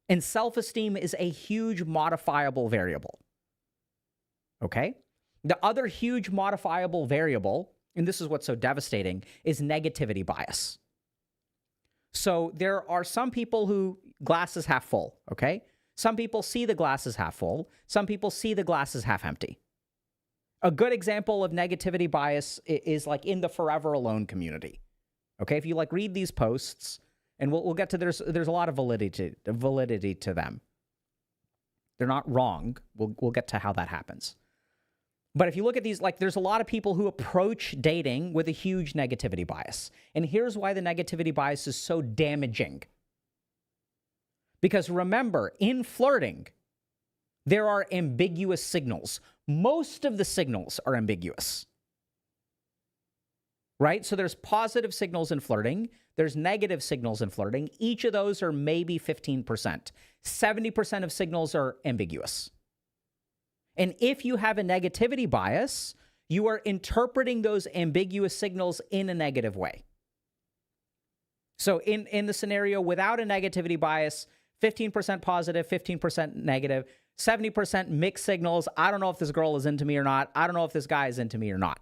And self-esteem is a huge modifiable variable. Okay? The other huge modifiable variable, and this is what's so devastating, is negativity bias. So there are some people who glass is half full, okay? Some people see the glass as half full. Some people see the glass as half empty. A good example of negativity bias is like in the Forever Alone community. Okay, if you like read these posts, and we'll get to there's a lot of validity to them. They're not wrong. We'll get to how that happens. But if you look at these, like there's a lot of people who approach dating with a huge negativity bias. And here's why the negativity bias is so damaging. Because remember, in flirting, there are ambiguous signals. Most of the signals are ambiguous. Right? So there's positive signals in flirting. There's negative signals in flirting. Each of those are maybe 15%. 70% of signals are ambiguous. And if you have a negativity bias, you are interpreting those ambiguous signals in a negative way. So in the scenario without a negativity bias, 15% positive, 15% negative, 70% mixed signals. I don't know if this girl is into me or not. I don't know if this guy is into me or not.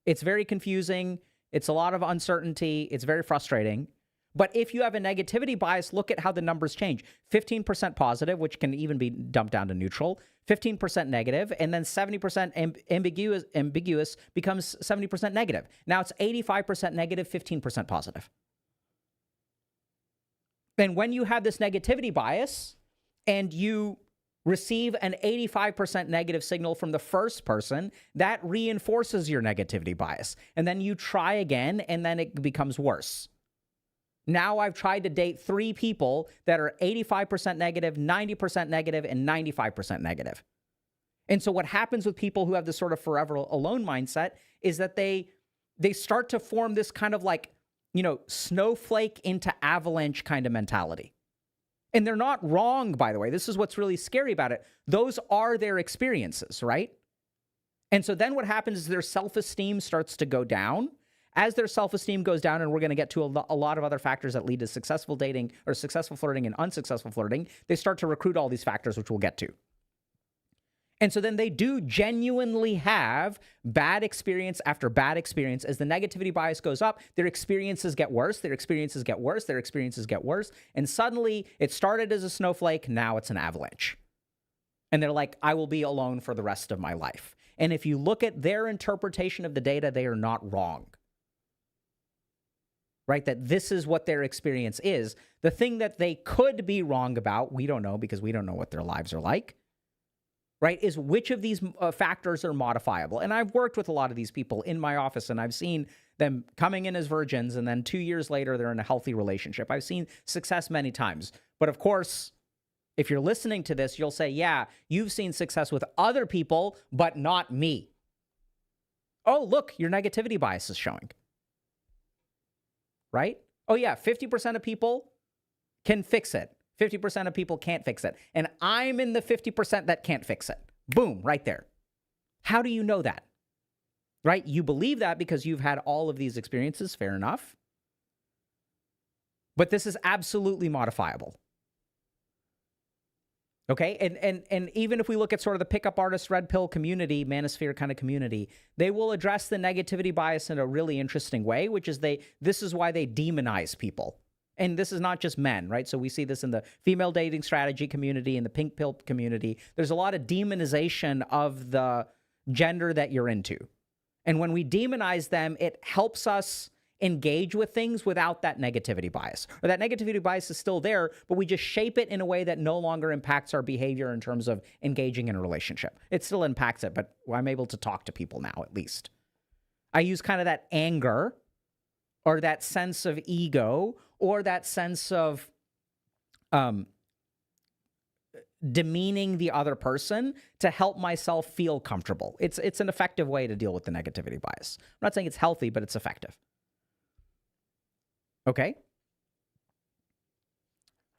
It's very confusing. It's a lot of uncertainty. It's very frustrating. But if you have a negativity bias, look at how the numbers change. 15% positive, which can even be dumped down to neutral, 15% negative, and then 70% ambiguous becomes 70% negative. Now it's 85% negative, 15% positive. Then when you have this negativity bias and you receive an 85% negative signal from the first person, that reinforces your negativity bias. And then you try again, and then it becomes worse. Now I've tried to date 3 people that are 85% negative, 90% negative, and 95% negative. And so what happens with people who have this sort of forever alone mindset is that they start to form this kind of like, snowflake into avalanche kind of mentality. And they're not wrong, by the way. This is what's really scary about it. Those are their experiences, right? And so then what happens is their self-esteem starts to go down. As their self-esteem goes down, and we're going to get to a lot of other factors that lead to successful dating or successful flirting and unsuccessful flirting, they start to recruit all these factors, which we'll get to. And so then they do genuinely have bad experience after bad experience. As the negativity bias goes up, their experiences get worse, their experiences get worse, their experiences get worse. And suddenly it started as a snowflake, now it's an avalanche. And they're like, I will be alone for the rest of my life. And if you look at their interpretation of the data, they are not wrong. Right? That this is what their experience is. The thing that they could be wrong about, we don't know because we don't know what their lives are like. Right, is which of these factors are modifiable. And I've worked with a lot of these people in my office, and I've seen them coming in as virgins, and then 2 years later, they're in a healthy relationship. I've seen success many times. But of course, if you're listening to this, you'll say, yeah, you've seen success with other people, but not me. Oh, look, your negativity bias is showing. Right? Oh, yeah, 50% of people can fix it. 50% of people can't fix it. And I'm in the 50% that can't fix it. Boom, right there. How do you know that? Right? You believe that because you've had all of these experiences, fair enough. But this is absolutely modifiable. Okay, and even if we look at sort of the pickup artist red pill community, manosphere kind of community, they will address the negativity bias in a really interesting way, which is this is why they demonize people. And this is not just men, right? So we see this in the female dating strategy community, in the pink pill community. There's a lot of demonization of the gender that you're into. And when we demonize them, it helps us engage with things without that negativity bias. Or that negativity bias is still there, but we just shape it in a way that no longer impacts our behavior in terms of engaging in a relationship. It still impacts it, but I'm able to talk to people now, at least. I use kind of that anger or that sense of ego or that sense of demeaning the other person to help myself feel comfortable. It's an effective way to deal with the negativity bias. I'm not saying it's healthy, but it's effective. Okay.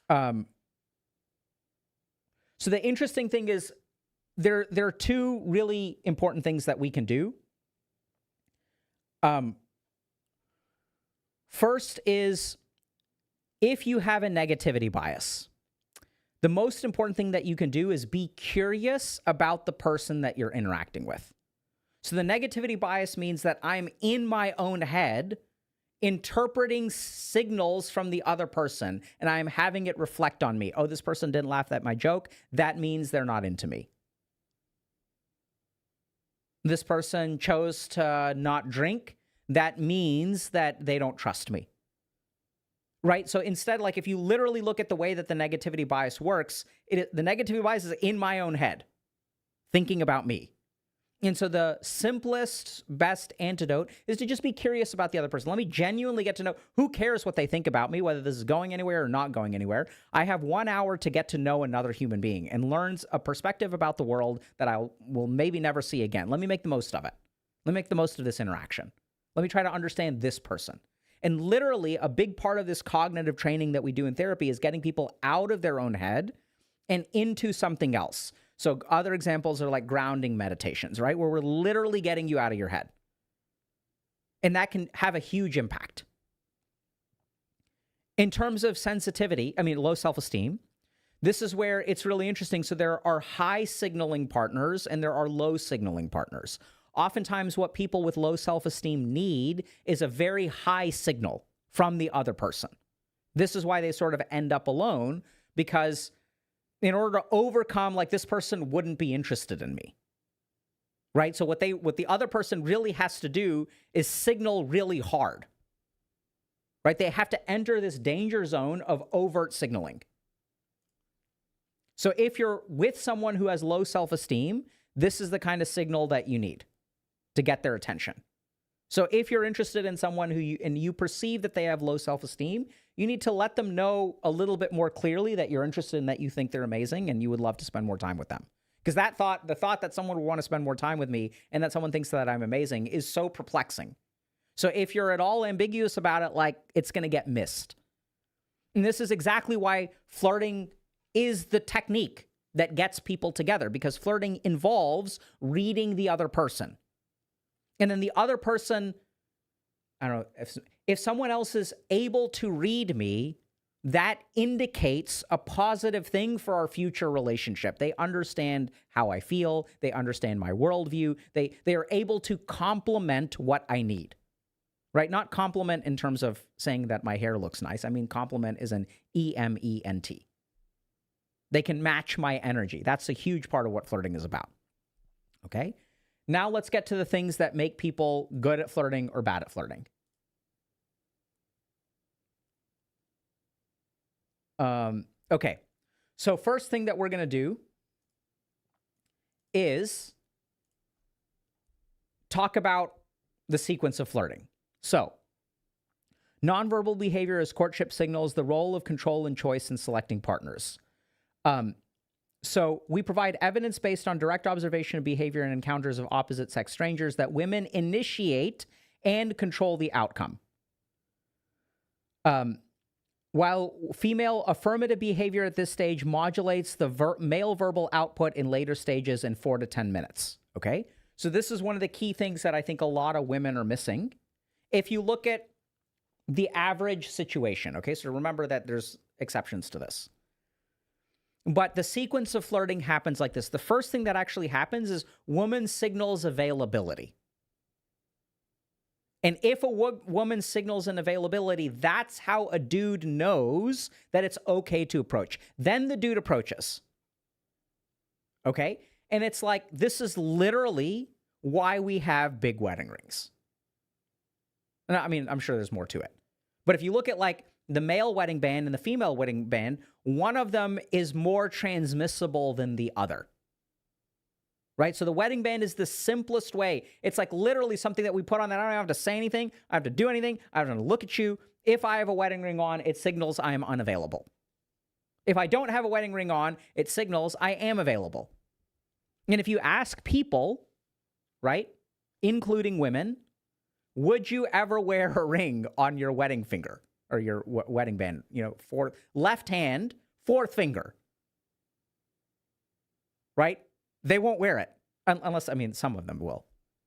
So the interesting thing is there are two really important things that we can do. First is if you have a negativity bias, the most important thing that you can do is be curious about the person that you're interacting with. So the negativity bias means that I'm in my own head interpreting signals from the other person, and I'm having it reflect on me. Oh, this person didn't laugh at my joke. That means they're not into me. This person chose to not drink. That means that they don't trust me. Right? So instead, like if you literally look at the way that the negativity bias works, the negativity bias is in my own head, thinking about me. And so the simplest, best antidote is to just be curious about the other person. Let me genuinely get to know who cares what they think about me, whether this is going anywhere or not going anywhere. I have 1 hour to get to know another human being and learn a perspective about the world that I will maybe never see again. Let me make the most of it. Let me make the most of this interaction. Let me try to understand this person. And literally, a big part of this cognitive training that we do in therapy is getting people out of their own head and into something else. So other examples are like grounding meditations, right? Where we're literally getting you out of your head. And that can have a huge impact. In terms of sensitivity, low self-esteem, this is where it's really interesting. So there are high signaling partners and there are low signaling partners. Oftentimes what people with low self-esteem need is a very high signal from the other person. This is why they sort of end up alone, because in order to overcome, like, this person wouldn't be interested in me, right? So what the other person really has to do is signal really hard, right? They have to enter this danger zone of overt signaling. So if you're with someone who has low self-esteem, this is the kind of signal that you need to get their attention. So if you're interested in someone you perceive that they have low self-esteem, you need to let them know a little bit more clearly that you're interested and that you think they're amazing and you would love to spend more time with them. Because the thought that someone would want to spend more time with me and that someone thinks that I'm amazing is so perplexing. So if you're at all ambiguous about it, like, it's going to get missed. And this is exactly why flirting is the technique that gets people together, because flirting involves reading the other person. And then the other person, I don't know, if someone else is able to read me, that indicates a positive thing for our future relationship. They understand how I feel. They understand my worldview. They are able to complement what I need, right? Not compliment in terms of saying that my hair looks nice. I mean, compliment is an E-M-E-N-T. They can match my energy. That's a huge part of what flirting is about, okay? Now let's get to the things that make people good at flirting or bad at flirting. Okay, so first thing that we're going to do is talk about the sequence of flirting. So, nonverbal behavior as courtship signals, the role of control and choice in selecting partners. So we provide evidence based on direct observation of behavior and encounters of opposite sex strangers that women initiate and control the outcome. While female affirmative behavior at this stage modulates the male verbal output in later stages in 4 to 10 minutes. Okay? So this is one of the key things that I think a lot of women are missing. If you look at the average situation, okay? So remember that there's exceptions to this. But the sequence of flirting happens like this. The first thing that actually happens is woman signals availability. And if a woman signals an availability, that's how a dude knows that it's okay to approach. Then the dude approaches. Okay? And it's like, this is literally why we have big wedding rings. And I mean, I'm sure there's more to it. But if you look at like the male wedding band and the female wedding band, one of them is more transmissible than the other. Right? So the wedding band is the simplest way. It's like literally something that we put on that I don't have to say anything. I have to do anything. I have to look at you. If I have a wedding ring on, it signals I am unavailable. If I don't have a wedding ring on, it signals I am available. And if you ask people, right, including women, would you ever wear a ring on your wedding finger or your wedding band? You know, for left hand, fourth finger. Right? They won't wear it unless, I mean, some of them will.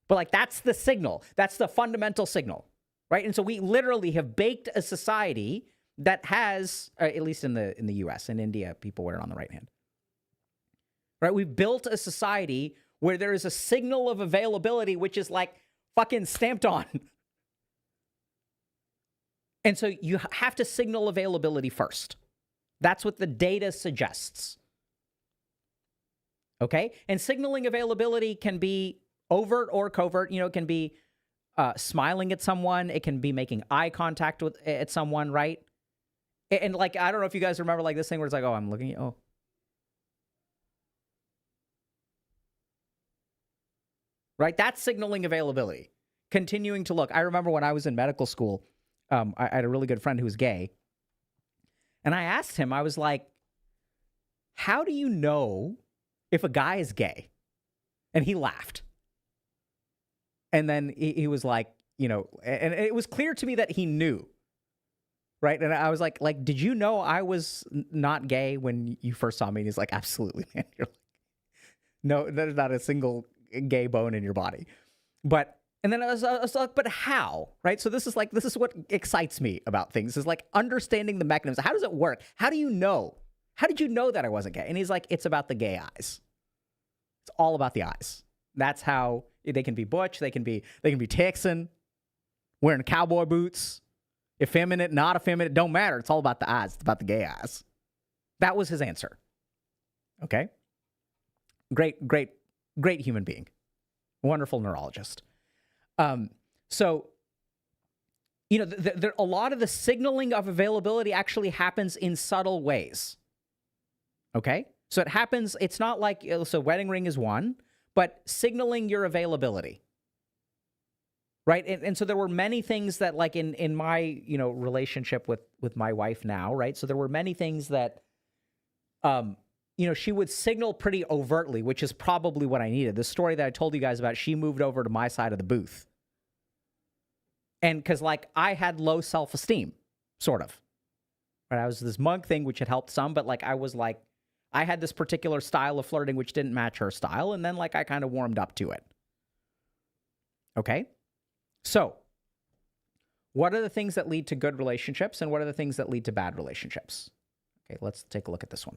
But like, that's the signal. That's the fundamental signal, right? And so we literally have baked a society that has, at least in the US, in India, people wear it on the right hand. Right? We've built a society where there is a signal of availability, which is like fucking stamped on. And so you have to signal availability first. That's what the data suggests. Okay? And signaling availability can be overt or covert. You know, it can be smiling at someone. It can be making eye contact at someone, right? And like, I don't know if you guys remember like this thing where it's like, oh, I'm looking at you. Oh. Right? That's signaling availability. Continuing to look. I remember when I was in medical school, I had a really good friend who was gay. And I asked him, I was like, how do you know if a guy is gay? And he laughed. And then he was like, you know, and it was clear to me that he knew. Right? And I was like, did you know I was not gay when you first saw me? And he's like, absolutely, man. You're like, no, there's not a single gay bone in your body. But, and then I was like, but how? Right? So this is what excites me about things, is like understanding the mechanism. How does it work? How do you know? How did you know that I wasn't gay? And he's like, it's about the gay eyes. It's all about the eyes. That's how they can be butch. They can be Texan, wearing cowboy boots, effeminate, not effeminate, don't matter. It's all about the eyes. It's about the gay eyes. That was his answer. Okay. Great human being. Wonderful neurologist. So, you know, a lot of the signaling of availability actually happens in subtle ways. Okay? So it happens, it's not like, so wedding ring is one, but signaling your availability. Right? And so there were many things that, like in my, you know, relationship with my wife now, right? So there were many things that, you know, she would signal pretty overtly, which is probably what I needed. The story that I told you guys about, she moved over to my side of the booth. And because, like, I had low self-esteem, sort of. Right? I was this monk thing, which had helped some, but, like, I had this particular style of flirting which didn't match her style, and then, like, I kind of warmed up to it. Okay? So, what are the things that lead to good relationships, and what are the things that lead to bad relationships? Okay, let's take a look at this one.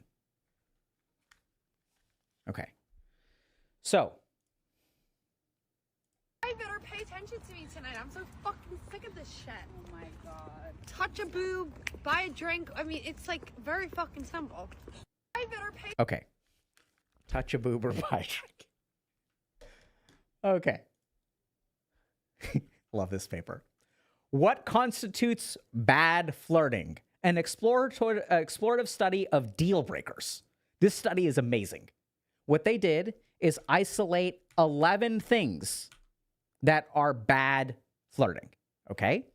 Okay. So. I better pay attention to me tonight. I'm so fucking sick of this shit. Oh my god. Touch a boob, buy a drink. I mean, it's like very fucking simple. I better pay. Okay. Touch a boob or buy a drink. Okay. Love this paper. What constitutes bad flirting? An explorative study of deal breakers. This study is amazing. What they did is isolate 11 things that are bad flirting, okay?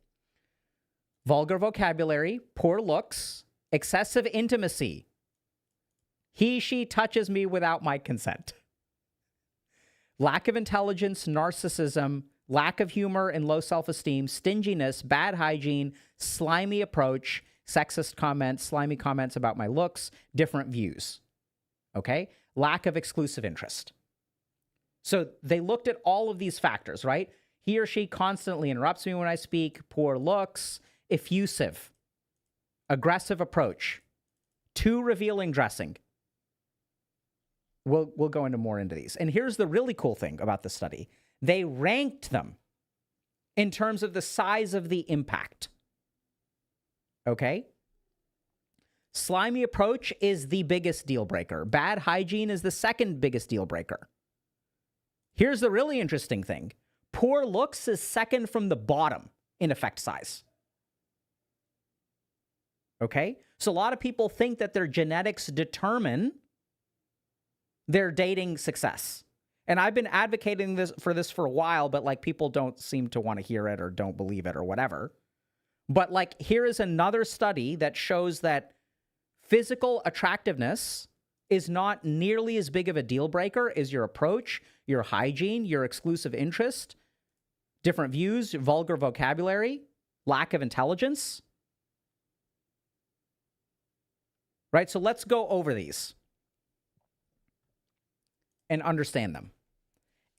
Vulgar vocabulary, poor looks, excessive intimacy. He, she touches me without my consent. Lack of intelligence, narcissism, lack of humor and low self-esteem, stinginess, bad hygiene, slimy approach, sexist comments, slimy comments about my looks, different views. Okay? Lack of exclusive interest. So they looked at all of these factors, right? He or she constantly interrupts me when I speak, poor looks, effusive, aggressive approach, too revealing dressing. We'll go into these. And here's the really cool thing about the study. They ranked them in terms of the size of the impact. Okay? Slimy approach is the biggest deal breaker. Bad hygiene is the second biggest deal breaker. Here's the really interesting thing. Poor looks is second from the bottom in effect size. Okay? So a lot of people think that their genetics determine their dating success. And I've been advocating for this for a while, but like people don't seem to want to hear it or don't believe it or whatever. But like here is another study that shows that physical attractiveness is not nearly as big of a deal breaker as your approach, your hygiene, your exclusive interest, different views, vulgar vocabulary, lack of intelligence. Right? So let's go over these and understand them.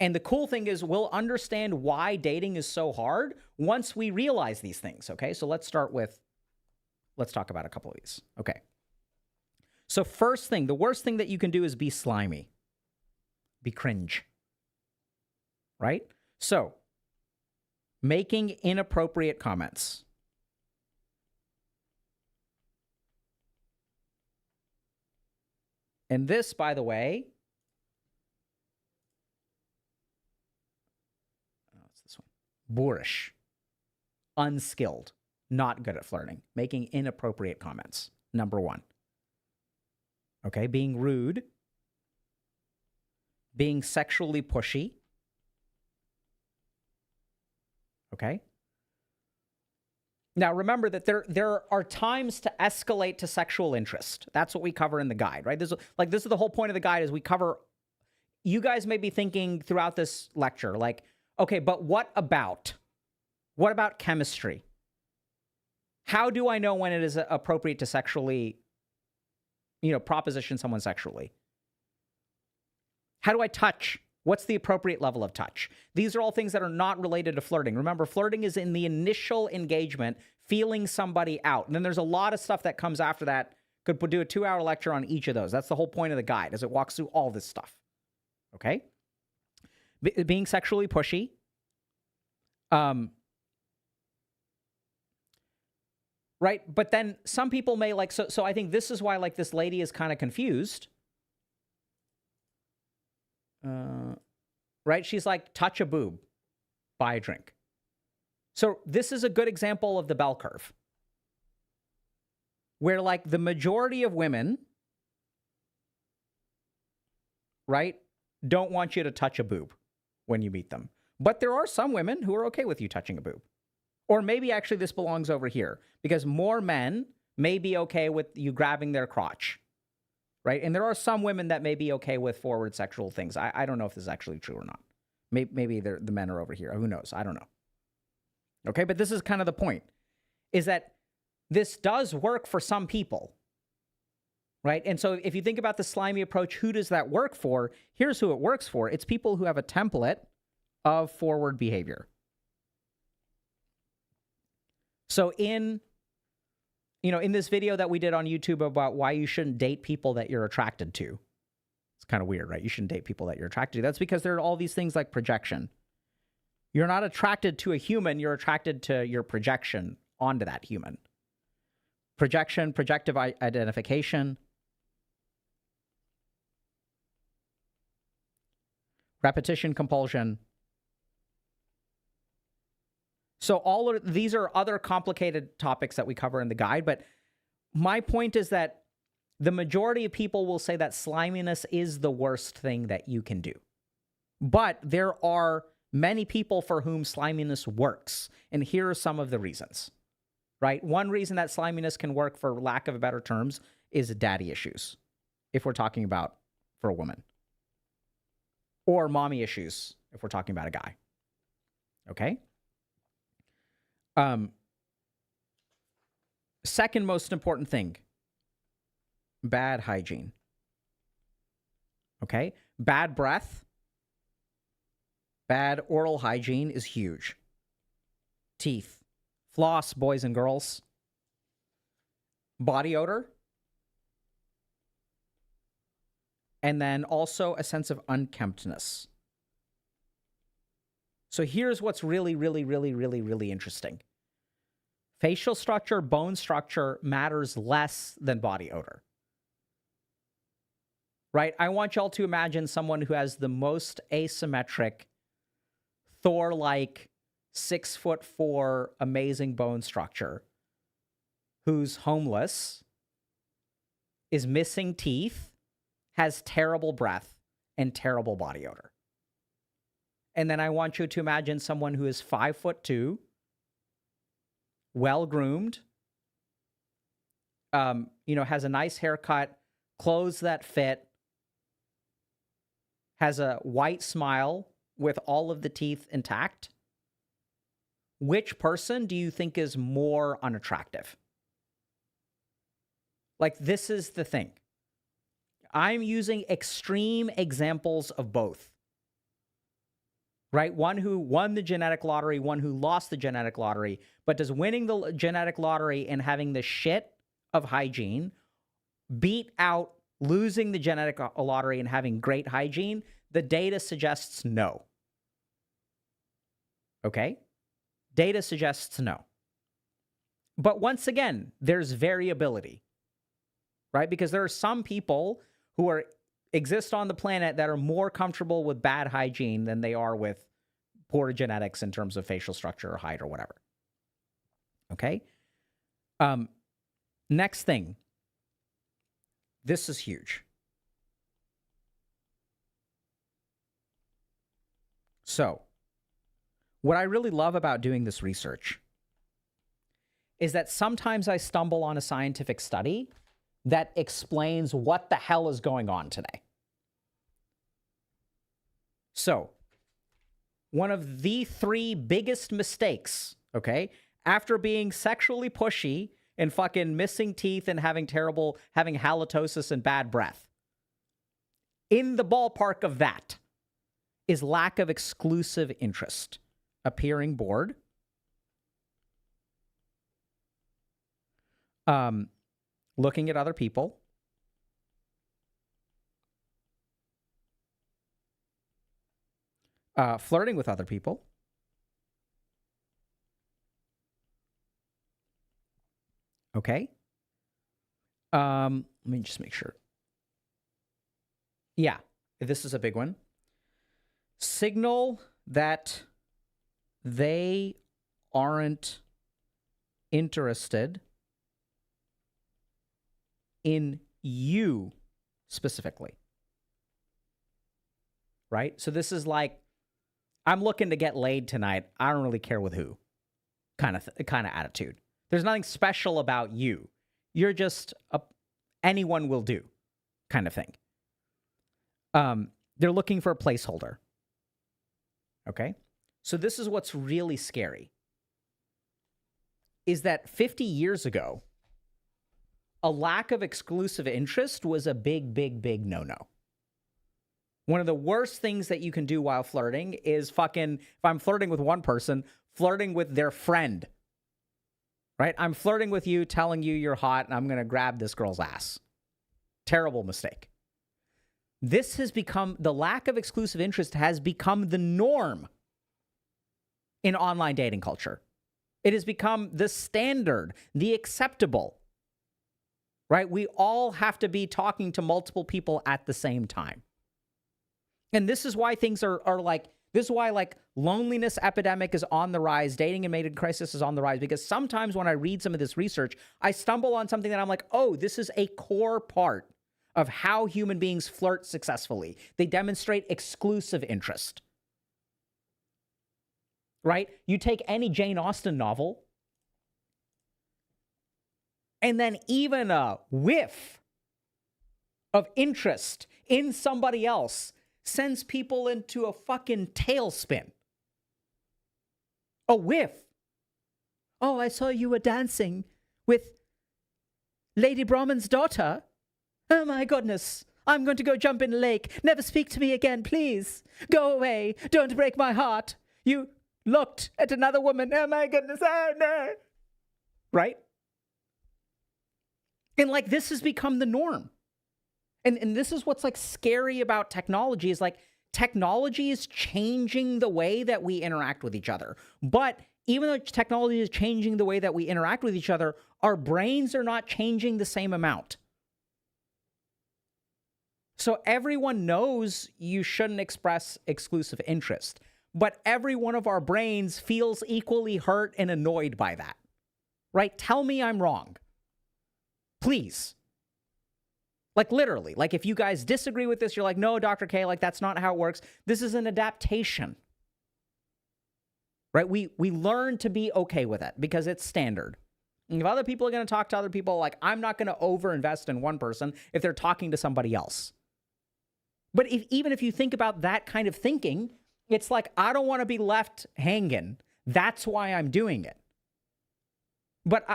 And the cool thing is we'll understand why dating is so hard once we realize these things, okay? So let's talk about a couple of these. Okay. So first thing, the worst thing that you can do is be slimy. Be cringe. Right? So, making inappropriate comments. And this, by the way, what's this one? Boorish, unskilled, not good at flirting, making inappropriate comments. Number one. Okay, being rude, being sexually pushy. Okay. Now remember that there are times to escalate to sexual interest. That's what we cover in the guide, right? This is the whole point of the guide is we cover. You guys may be thinking throughout this lecture, like, okay, but what about chemistry? How do I know when it is appropriate to sexually, proposition someone sexually? How do I touch? What's the appropriate level of touch? These are all things that are not related to flirting. Remember, flirting is in the initial engagement, feeling somebody out. And then there's a lot of stuff that comes after that. Could do a 2-hour lecture on each of those. That's the whole point of the guide, as it walks through all this stuff. Okay? Being sexually pushy. Right? But then some people may so I think this is why this lady is kind of confused. Right? She's like, touch a boob, buy a drink. So this is a good example of the bell curve. Where the majority of women, right, don't want you to touch a boob when you meet them. But there are some women who are okay with you touching a boob. Or maybe actually this belongs over here because more men may be okay with you grabbing their crotch, right? And there are some women that may be okay with forward sexual things. I don't know if this is actually true or not. Maybe the men are over here. Who knows? I don't know. Okay, but this is kind of the point, is that this does work for some people, right? And so if you think about the slimy approach, who does that work for? Here's who it works for. It's people who have a template of forward behavior. So in this video that we did on YouTube about why you shouldn't date people that you're attracted to, it's kind of weird, right? You shouldn't date people that you're attracted to. That's because there are all these things like projection. You're not attracted to a human, you're attracted to your projection onto that human. Projection, projective identification. Repetition compulsion. So all of these are other complicated topics that we cover in the guide, but my point is that the majority of people will say that sliminess is the worst thing that you can do. But there are many people for whom sliminess works, and here are some of the reasons, right? One reason that sliminess can work, for lack of better terms, is daddy issues, if we're talking about for a woman. Or mommy issues, if we're talking about a guy. Okay? Second most important thing, bad hygiene. Okay? Bad breath, bad oral hygiene is huge. Teeth. Floss, boys and girls. Body odor. And then also a sense of unkemptness. So here's what's really, really, really, really, really interesting. Facial structure, bone structure matters less than body odor. Right? I want y'all to imagine someone who has the most asymmetric, Thor-like, 6'4", amazing bone structure, who's homeless, is missing teeth, has terrible breath, and terrible body odor. And then I want you to imagine someone who is 5'2", well-groomed, has a nice haircut, clothes that fit, has a white smile with all of the teeth intact. Which person do you think is more unattractive? Like, this is the thing. I'm using extreme examples of both. Right? One who won the genetic lottery, one who lost the genetic lottery. But does winning the genetic lottery and having the shit of hygiene beat out losing the genetic lottery and having great hygiene? The data suggests no. Okay? Data suggests no. But once again, there's variability, right? Because there are some people who exist on the planet that are more comfortable with bad hygiene than they are with poor genetics in terms of facial structure or height or whatever. Okay? Next thing. This is huge. So, what I really love about doing this research is that sometimes I stumble on a scientific study that explains what the hell is going on today. So, one of the 3 biggest mistakes, okay, after being sexually pushy and fucking missing teeth and having halitosis and bad breath, in the ballpark of that is lack of exclusive interest. Appearing bored. Looking at other people. Flirting with other people. Okay. Let me just make sure. Yeah, this is a big one. Signal that they aren't interested in you specifically. Right? So this is like, I'm looking to get laid tonight. I don't really care with who kind of attitude. There's nothing special about you. You're just anyone will do kind of thing. They're looking for a placeholder. Okay? So this is what's really scary. Is that 50 years ago, a lack of exclusive interest was a big, big, big no-no. One of the worst things that you can do while flirting is if I'm flirting with one person, flirting with their friend. Right? I'm flirting with you, telling you you're hot, and I'm going to grab this girl's ass. Terrible mistake. The lack of exclusive interest has become the norm in online dating culture. It has become the standard, the acceptable, right? We all have to be talking to multiple people at the same time. And this is why things are like, this is why like loneliness epidemic is on the rise, dating and mating crisis is on the rise, because sometimes when I read some of this research, I stumble on something that I'm like, oh, this is a core part of how human beings flirt successfully. They demonstrate exclusive interest. Right? You take any Jane Austen novel, and then even a whiff of interest in somebody else sends people into a fucking tailspin. A whiff. Oh, I saw you were dancing with Lady Brahman's daughter? Oh my goodness. I'm going to go jump in a lake. Never speak to me again, please. Go away. Don't break my heart. You looked at another woman. Oh my goodness. Oh no. Right? And like this has become the norm. And this is what's like scary about technology is like technology is changing the way that we interact with each other. But even though technology is changing the way that we interact with each other, our brains are not changing the same amount. So everyone knows you shouldn't express exclusive interest, but every one of our brains feels equally hurt and annoyed by that. Right? Tell me I'm wrong. Please. Like literally, like if you guys disagree with this, you're like, no, Dr. K, like that's not how it works. This is an adaptation. Right? We learn to be okay with it because it's standard. And if other people are going to talk to other people, like I'm not going to overinvest in one person if they're talking to somebody else. But even if you think about that kind of thinking, it's like, I don't want to be left hanging. That's why I'm doing it. But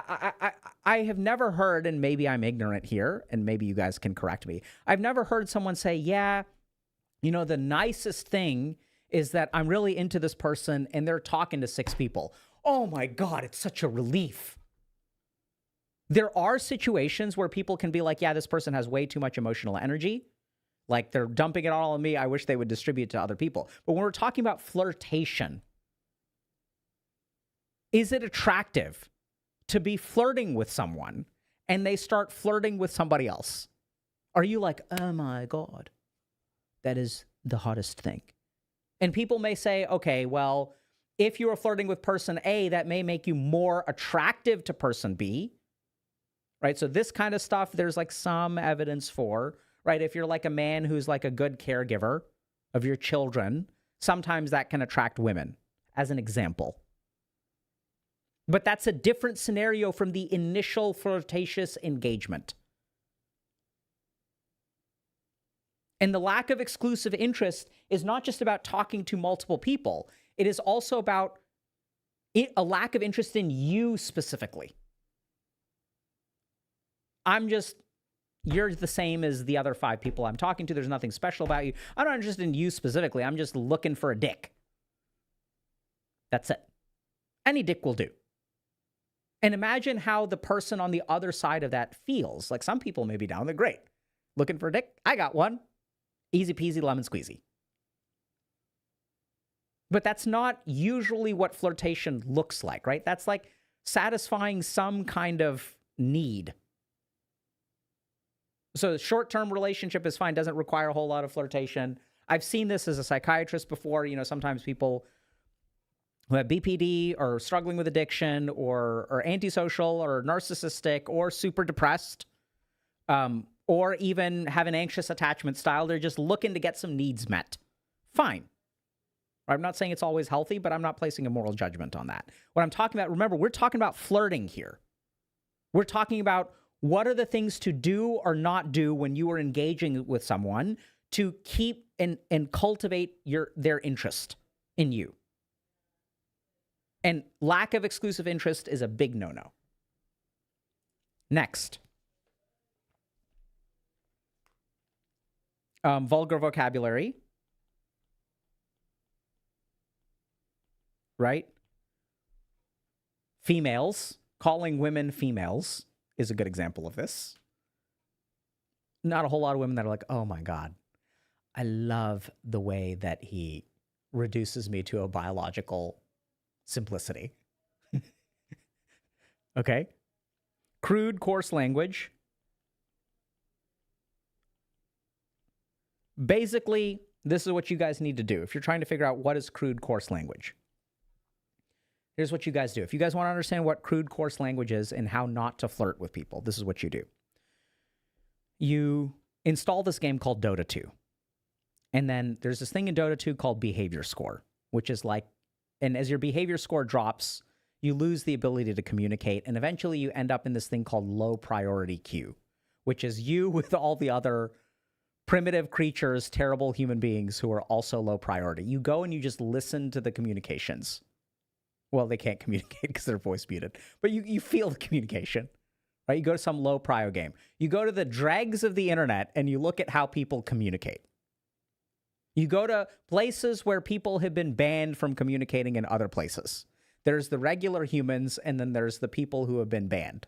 I have never heard, and maybe I'm ignorant here, and maybe you guys can correct me. I've never heard someone say, yeah, you know, the nicest thing is that I'm really into this person and they're talking to 6 people. Oh my God, it's such a relief. There are situations where people can be like, yeah, this person has way too much emotional energy. Like they're dumping it all on me. I wish they would distribute to other people. But when we're talking about flirtation, is it attractive to be flirting with someone and they start flirting with somebody else? Are you like, oh my God, that is the hottest thing? And people may say, okay, well, if you are flirting with person A, that may make you more attractive to person B, right? So this kind of stuff, there's like some evidence for, right? If you're like a man who's like a good caregiver of your children, sometimes that can attract women, as an example. But that's a different scenario from the initial flirtatious engagement. And the lack of exclusive interest is not just about talking to multiple people. It is also about a lack of interest in you specifically. You're the same as the other 5 people I'm talking to. There's nothing special about you. I'm not interested in you specifically. I'm just looking for a dick. That's it. Any dick will do. And imagine how the person on the other side of that feels. Like some people may be down there, great. Looking for a dick? I got one. Easy peasy, lemon squeezy. But that's not usually what flirtation looks like, right? That's like satisfying some kind of need. So short-term relationship is fine, doesn't require a whole lot of flirtation. I've seen this as a psychiatrist before. You know, sometimes people who have BPD or struggling with addiction or antisocial or narcissistic or super depressed or even have an anxious attachment style, they're just looking to get some needs met. Fine. I'm not saying it's always healthy, but I'm not placing a moral judgment on that. What I'm talking about, remember, we're talking about flirting here. We're talking about what are the things to do or not do when you are engaging with someone to keep and cultivate their interest in you. And lack of exclusive interest is a big no-no. Next. Vulgar vocabulary. Right? Females. Calling women females is a good example of this. Not a whole lot of women that are like, oh my God, I love the way that he reduces me to a biological simplicity. Okay? Crude, coarse language. Basically, this is what you guys need to do. If you're trying to figure out what is crude, coarse language, here's what you guys do. If you guys want to understand what crude, coarse language is and how not to flirt with people, this is what you do. You install this game called Dota 2. And then there's this thing in Dota 2 called behavior score, which is like, and as your behavior score drops, you lose the ability to communicate. And eventually you end up in this thing called low priority queue, which is you with all the other primitive creatures, terrible human beings who are also low priority. You go and you just listen to the communications. Well, they can't communicate because they're voice muted, but you feel the communication, right? You go to some low prio game. You go to the dregs of the internet and you look at how people communicate. You go to places where people have been banned from communicating in other places. There's the regular humans, and then there's the people who have been banned.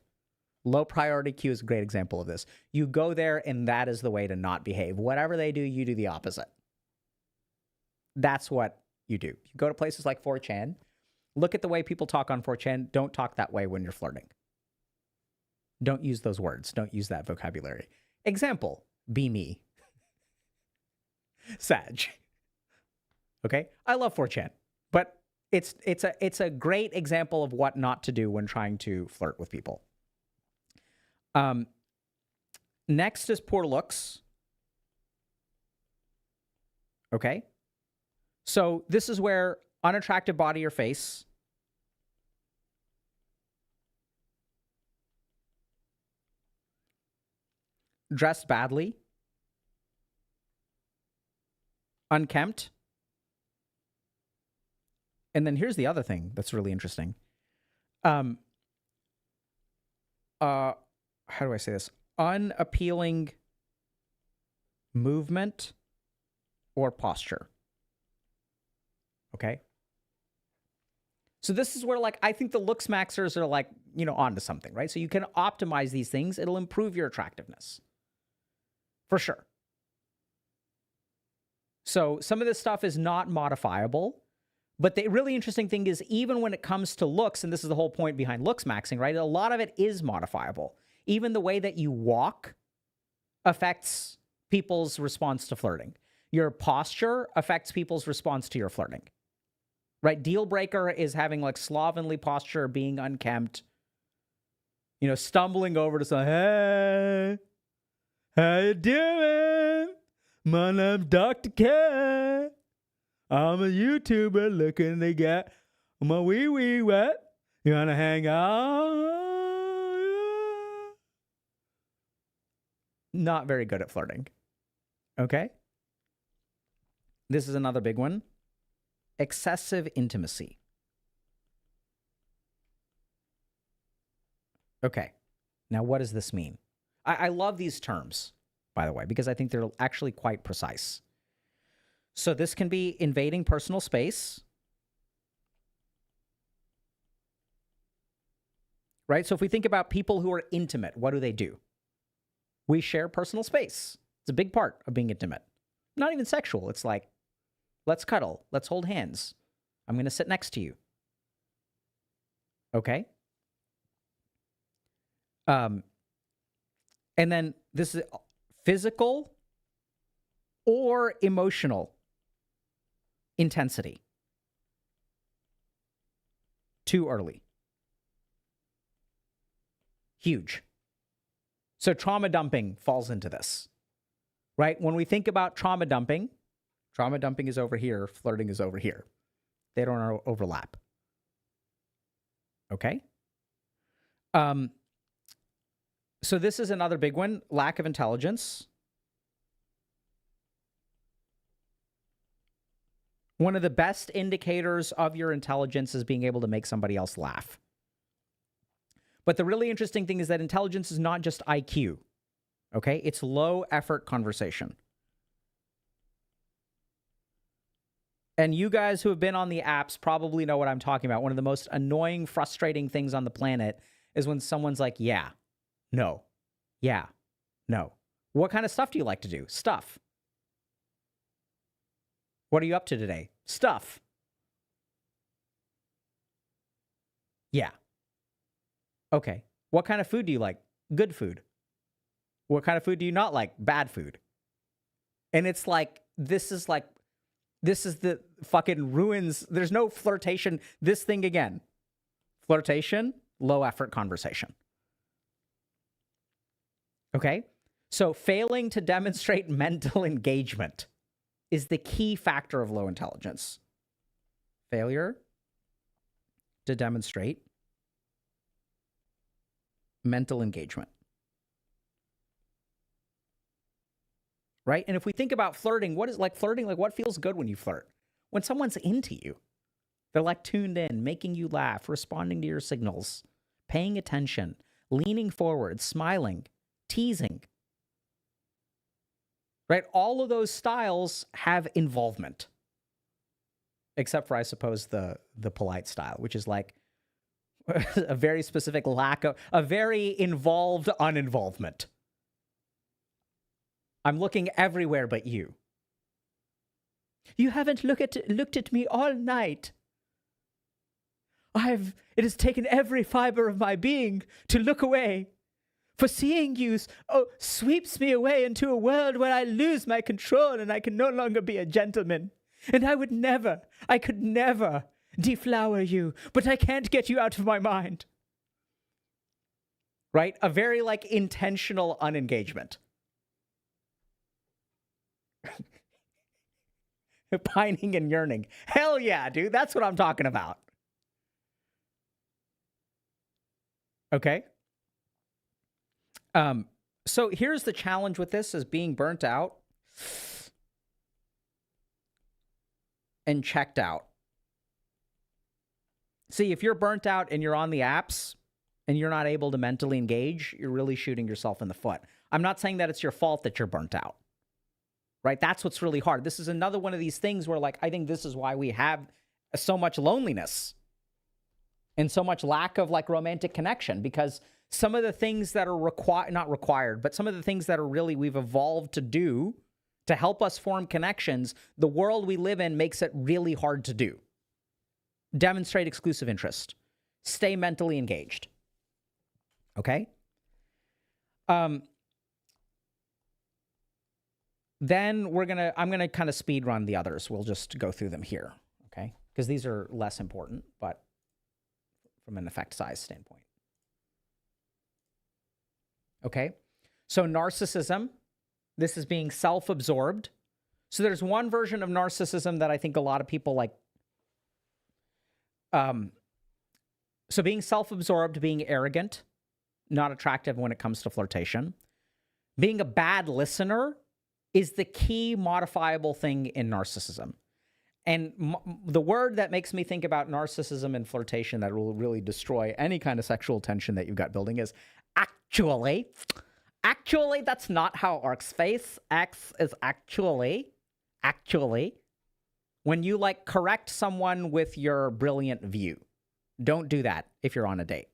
Low priority queue is a great example of this. You go there, and that is the way to not behave. Whatever they do, you do the opposite. That's what you do. You go to places like 4chan. Look at the way people talk on 4chan. Don't talk that way when you're flirting. Don't use those words. Don't use that vocabulary. Example, be me. Sag. Okay? I love 4chan, but it's a great example of what not to do when trying to flirt with people. Next is poor looks. Okay? So this is where unattractive body or face, dressed badly, unkempt. And then here's the other thing that's really interesting. How do I say this? Unappealing movement or posture. Okay? So this is where, like, I think the looks maxers are, like, you know, onto something, right? So you can optimize these things. It'll improve your attractiveness. For sure. So some of this stuff is not modifiable. But the really interesting thing is, even when it comes to looks, and this is the whole point behind looks maxing, right? A lot of it is modifiable. Even the way that you walk affects people's response to flirting. Your posture affects people's response to your flirting. Right? Deal breaker is having, like, slovenly posture, being unkempt, you know, stumbling over to say, hey, how you doing? My name's Dr. K. I'm a YouTuber looking to get my wee wet. You wanna hang out? Not very good at flirting. Okay? This is another big one. Excessive intimacy. Okay. Now, what does this mean? I love these terms, by the way, because I think they're actually quite precise. So this can be invading personal space. Right? So if we think about people who are intimate, what do? We share personal space. It's a big part of being intimate. Not even sexual. It's like, let's cuddle. Let's hold hands. I'm going to sit next to you. Okay? And then this is physical or emotional intensity. Too early. Huge. So trauma dumping falls into this, right? When we think about trauma dumping is over here, flirting is over here. They don't overlap. Okay? So this is another big one, lack of intelligence. One of the best indicators of your intelligence is being able to make somebody else laugh. But the really interesting thing is that intelligence is not just IQ, okay? It's low effort conversation. And you guys who have been on the apps probably know what I'm talking about. One of the most annoying, frustrating things on the planet is when someone's like, yeah, no, yeah, no. What kind of stuff do you like to do? Stuff. What are you up to today? Stuff. Yeah. Okay. What kind of food do you like? Good food. What kind of food do you not like? Bad food. And it's like, this is the fucking ruins. There's no flirtation. This thing again. Flirtation, low effort conversation. Okay? So failing to demonstrate mental engagement is the key factor of low intelligence. Failure to demonstrate mental engagement. Right? And if we think about flirting, what is like flirting? Like, what feels good when you flirt? When someone's into you. They're like tuned in, making you laugh, responding to your signals, paying attention, leaning forward, smiling, teasing. Right? All of those styles have involvement. Except for, I suppose, the polite style, which is like a very specific lack of, a very involved uninvolvement. I'm looking everywhere but you. You haven't looked at me all night. It has taken every fiber of my being to look away. For seeing you sweeps me away into a world where I lose my control and I can no longer be a gentleman. And I could never deflower you, but I can't get you out of my mind. Right? A very like intentional unengagement. Pining and yearning. Hell yeah, dude. That's what I'm talking about. Okay. So here's the challenge with this is being burnt out and checked out. See, if you're burnt out and you're on the apps and you're not able to mentally engage, you're really shooting yourself in the foot. I'm not saying that it's your fault that you're burnt out. Right? That's what's really hard. This is another one of these things where, like, I think this is why we have so much loneliness and so much lack of, like, romantic connection, because some of the things that are not required, but some of the things that are really we've evolved to do to help us form connections, the world we live in makes it really hard to do. Demonstrate exclusive interest. Stay mentally engaged. Okay? Then I'm gonna kind of speed run the others. We'll just go through them here, okay? Because these are less important, but from an effect size standpoint. Okay, so narcissism. This is being self-absorbed. So there's one version of narcissism that I think a lot of people like. So being self-absorbed, being arrogant, not attractive when it comes to flirtation. Being a bad listener is the key modifiable thing in narcissism. And the word that makes me think about narcissism and flirtation that will really destroy any kind of sexual tension that you've got building is actually. Actually, that's not how it works. Face X is actually. When you like correct someone with your brilliant view. Don't do that if you're on a date.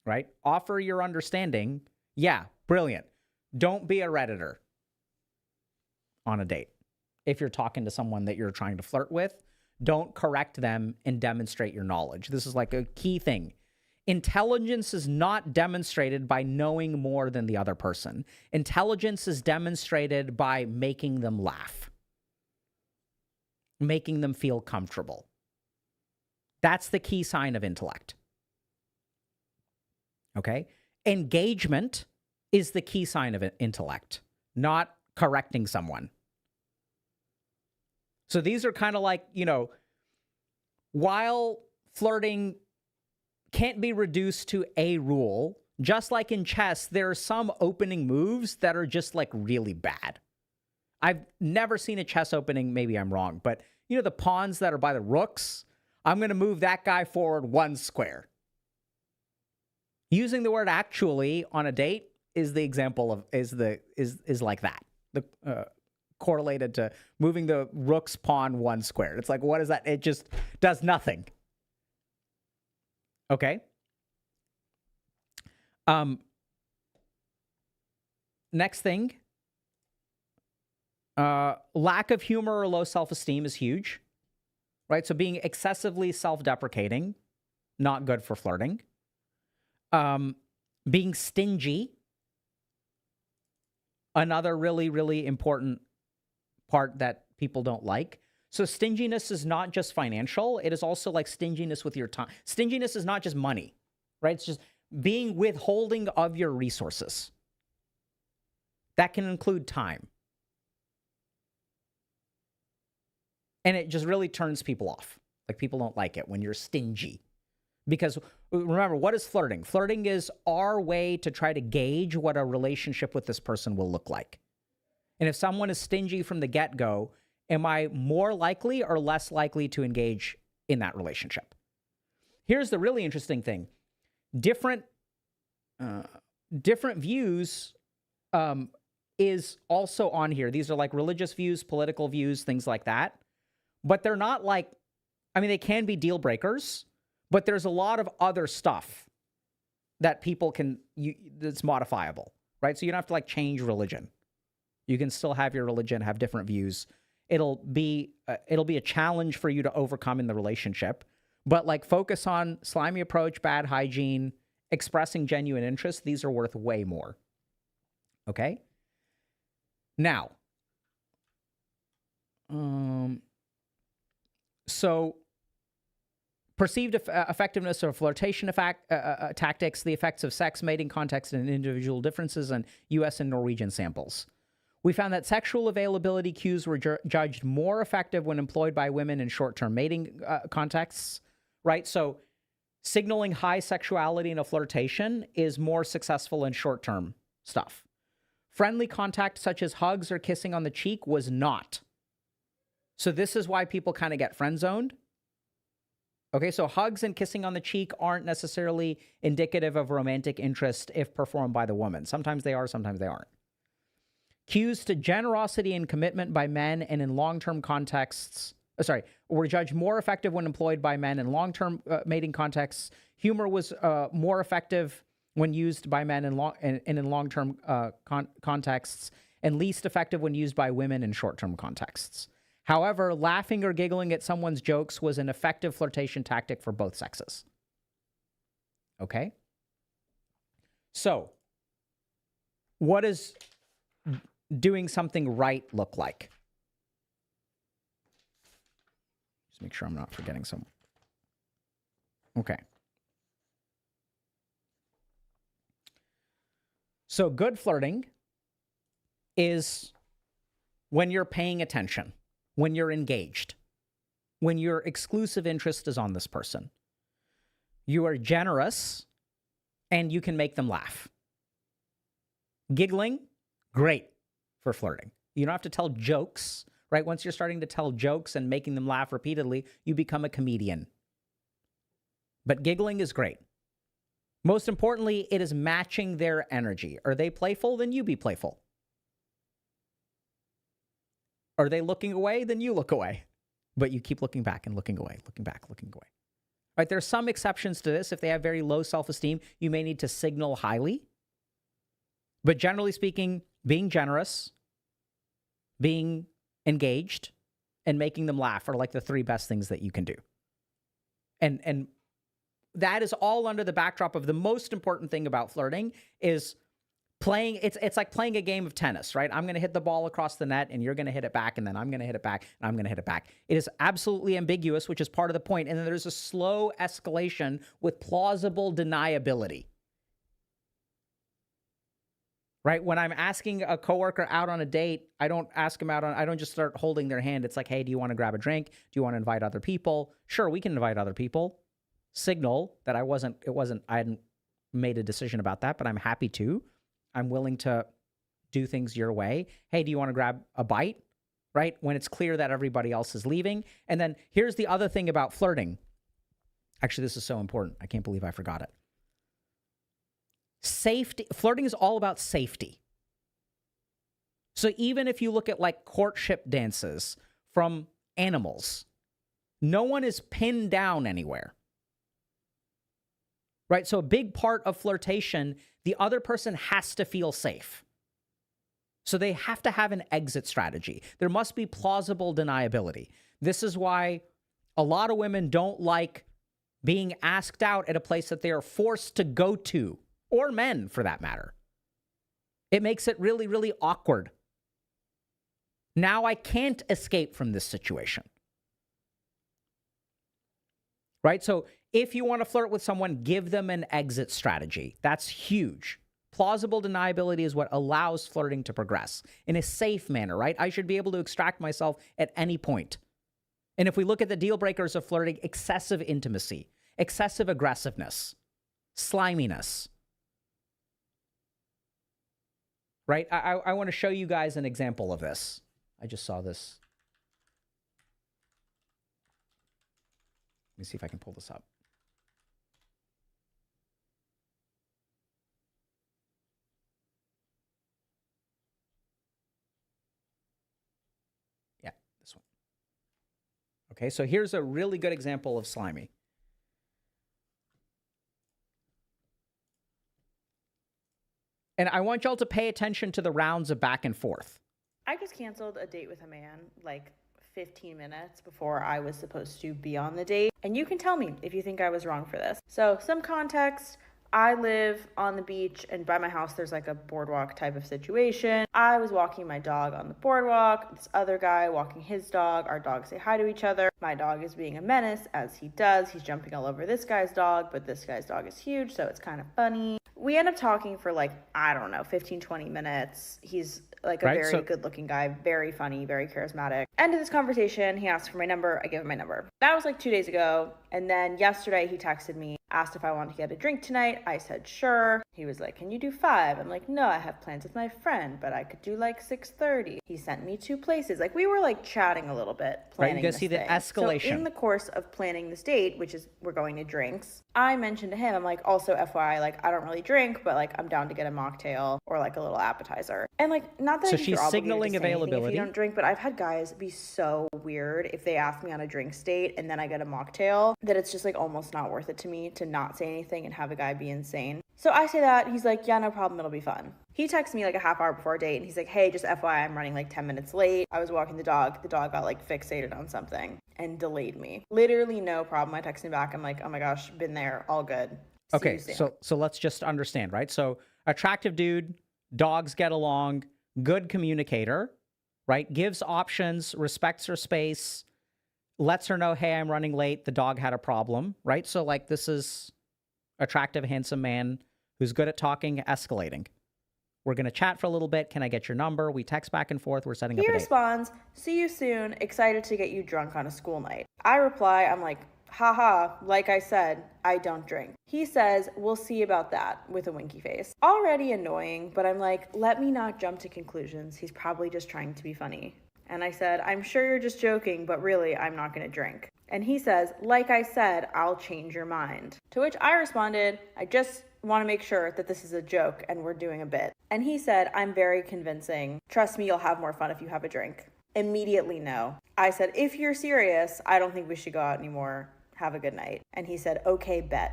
Right? Offer your understanding. Yeah, brilliant. Don't be a Redditor on a date. If you're talking to someone that you're trying to flirt with, don't correct them and demonstrate your knowledge. This is like a key thing. Intelligence is not demonstrated by knowing more than the other person. Intelligence is demonstrated by making them laugh, making them feel comfortable. That's the key sign of intellect. Okay? Engagement is the key sign of intellect, not correcting someone. So these are kind of like, you know, while flirting can't be reduced to a rule, just like in chess, there are some opening moves that are just like really bad. I've never seen a chess opening, maybe I'm wrong, but you know, the pawns that are by the rooks, I'm going to move that guy forward 1 square. Using the word actually on a date is the example of, is like that. The correlated to moving the rook's pawn 1 square. It's like, what is that? It just does nothing. Okay. Next thing. Lack of humor or low self-esteem is huge. Right? So being excessively self-deprecating, not good for flirting. Being stingy. Another really, really important part that people don't like. So stinginess is not just financial. It is also like stinginess with your time. Stinginess is not just money, right? It's just being withholding of your resources. That can include time. And it just really turns people off. Like people don't like it when you're stingy. Because remember, what is flirting? Flirting is our way to try to gauge what a relationship with this person will look like. And if someone is stingy from the get-go, am I more likely or less likely to engage in that relationship? Here's the really interesting thing. different different views is also on here. These are like religious views, political views, things like that. But they're not like, I mean, they can be deal breakers, but there's a lot of other stuff that people can, that's modifiable, right? So you don't have to like change religion. You can still have your religion, have different views. It'll be a challenge for you to overcome in the relationship, but like focus on slimy approach, bad hygiene, expressing genuine interest. These are worth way more. Okay. Now, so perceived effectiveness of flirtation tactics, the effects of sex, mating context, and individual differences in U.S. and Norwegian samples. We found that sexual availability cues were judged more effective when employed by women in short-term mating contexts, right? So signaling high sexuality in a flirtation is more successful in short-term stuff. Friendly contact such as hugs or kissing on the cheek was not. So this is why people kind of get friend-zoned. Okay, so hugs and kissing on the cheek aren't necessarily indicative of romantic interest if performed by the woman. Sometimes they are, sometimes they aren't. Cues to generosity and commitment by men and in long-term contexts, were judged more effective when employed by men in long-term mating contexts. Humor was more effective when used by men in long-term contexts, and least effective when used by women in short-term contexts. However, laughing or giggling at someone's jokes was an effective flirtation tactic for both sexes. Okay? So, what does doing something right look like? Just make sure I'm not forgetting some. Okay. So good flirting is when you're paying attention, when you're engaged, when your exclusive interest is on this person. You are generous and you can make them laugh. Giggling, great for flirting. You don't have to tell jokes, right? Once you're starting to tell jokes and making them laugh repeatedly, you become a comedian. But giggling is great. Most importantly, it is matching their energy. Are they playful? Then you be playful. Are they looking away? Then you look away. But you keep looking back and looking away, looking back, looking away. Right? There are some exceptions to this. If they have very low self-esteem, you may need to signal highly. But generally speaking, being generous, being engaged, and making them laugh are like the three best things that you can do. And that is all under the backdrop of the most important thing about flirting is playing. It's like playing a game of tennis, right? I'm going to hit the ball across the net and you're going to hit it back, and then I'm going to hit it back and I'm going to hit it back. It is absolutely ambiguous, which is part of the point. And then there's a slow escalation with plausible deniability. Right? When I'm asking a coworker out on a date, I don't just start holding their hand. It's like, hey, do you want to grab a drink? Do you want to invite other people? Sure, we can invite other people. Signal that I hadn't made a decision about that, but I'm happy to. I'm willing to do things your way. Hey, do you want to grab a bite? Right? When it's clear that everybody else is leaving. And then here's the other thing about flirting. Actually, this is so important. I can't believe I forgot it. Safety. Flirting is all about safety. So even if you look at like courtship dances from animals, no one is pinned down anywhere. Right? So a big part of flirtation, the other person has to feel safe. So they have to have an exit strategy. There must be plausible deniability. This is why a lot of women don't like being asked out at a place that they are forced to go to, or men for that matter. It makes it really, really awkward. Now I can't escape from this situation. Right? So if you want to flirt with someone, give them an exit strategy. That's huge. Plausible deniability is what allows flirting to progress in a safe manner, right? I should be able to extract myself at any point. And if we look at the deal breakers of flirting, excessive intimacy, excessive aggressiveness, sliminess, right? I want to show you guys an example of this. I just saw this. Let me see if I can pull this up. Okay, so here's a really good example of slimy. And I want y'all to pay attention to the rounds of back and forth. I just canceled a date with a man like 15 minutes before I was supposed to be on the date. And you can tell me if you think I was wrong for this. So some context, I live on the beach and by my house there's like a boardwalk type of situation. I was walking my dog on the boardwalk, this other guy walking his dog, our dogs say hi to each other. My dog is being a menace as he does. He's jumping all over this guy's dog, but this guy's dog is huge, so it's kind of funny. We end up talking for like, I don't know, 15, 20 minutes. He's like a very good looking guy, very funny, very charismatic. End of this conversation, he asked for my number, I give him my number. That was like 2 days ago. And then yesterday he texted me, asked if I wanted to get a drink tonight. I said, sure. He was like, can you do 5? I'm like, no, I have plans with my friend, but I could do like 6:30. He sent me 2 places. Like we were like chatting a little bit, planning you guys see the escalation. So in the course of planning this date, which is we're going to drinks, I mentioned to him, I'm like, also FYI, like I don't really drink, but like I'm down to get a mocktail or like a little appetizer. And like, not that So I think she's you're obligated signaling to say anything availability. if you don't drink, but I've had guys be so weird if they ask me on a drinks date and then I get a mocktail that it's just like almost not worth it to me to not say anything and have a guy be insane. So I say that, he's like, yeah, no problem, it'll be fun. He texts me like a half hour before a date and he's like, hey, just FYI, I'm running like 10 minutes late. I was walking the dog got like fixated on something and delayed me. Literally no problem. I text him back, I'm like, oh my gosh, been there, all good. See Okay, you soon. so let's just understand, right? So attractive dude, dogs get along, good communicator, right? Gives options, respects her space, lets her know, hey, I'm running late, the dog had a problem, right? So like this is attractive, handsome man who's good at talking, escalating. We're going to chat for a little bit. Can I get your number? We text back and forth. We're setting up a He date. responds, see you soon, excited to get you drunk on a school night. I reply, I'm like, haha, like I said, I don't drink. He says, we'll see about that, with a winky face. Already annoying, but I'm like, let me not jump to conclusions. He's probably just trying to be funny. And I said, I'm sure you're just joking, but really, I'm not going to drink. And he says, like I said, I'll change your mind. To which I responded, I just want to make sure that this is a joke and we're doing a bit. And he said, I'm very convincing. Trust me, you'll have more fun if you have a drink. Immediately no. I said, if you're serious, I don't think we should go out anymore. Have a good night. And he said, okay, bet.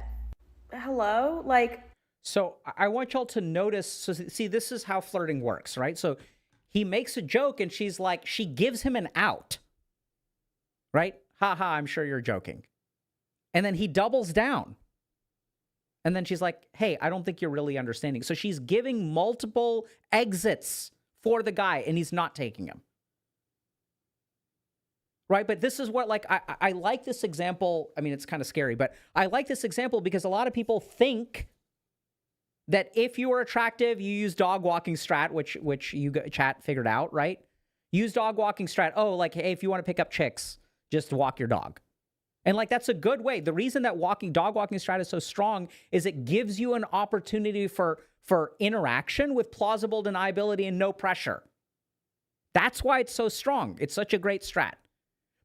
Hello? Like, so I want y'all to notice, so see, this is how flirting works, right? So he makes a joke and she's like, she gives him an out, right? Haha, I'm sure you're joking. And then he doubles down. And then she's like, hey, I don't think you're really understanding. So she's giving multiple exits for the guy and he's not taking them. Right? But this is what, like, I like this example. I mean, it's kind of scary, but I like this example because a lot of people think that if you are attractive, you use dog walking strat, which you chat figured out, right? Use dog walking strat. Oh, like, hey, if you want to pick up chicks, just walk your dog. And like, that's a good way. The reason that dog walking strat is so strong is it gives you an opportunity for interaction with plausible deniability and no pressure. That's why it's so strong. It's such a great strat.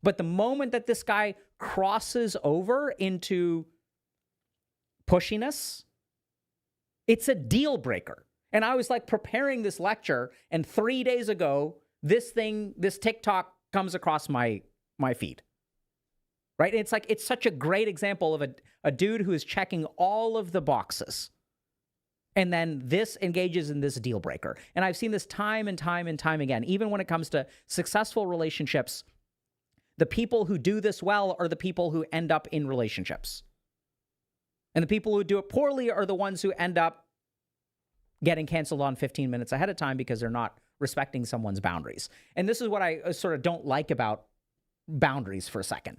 But the moment that this guy crosses over into pushiness, it's a deal breaker. And I was like preparing this lecture, and 3 days ago, this TikTok comes across my feed. Right? And it's like, it's such a great example of a dude who is checking all of the boxes. And then this engages in this deal breaker. And I've seen this time and time and time again. Even when it comes to successful relationships, the people who do this well are the people who end up in relationships. And the people who do it poorly are the ones who end up getting canceled on 15 minutes ahead of time because they're not respecting someone's boundaries. And this is what I sort of don't like about boundaries for a second.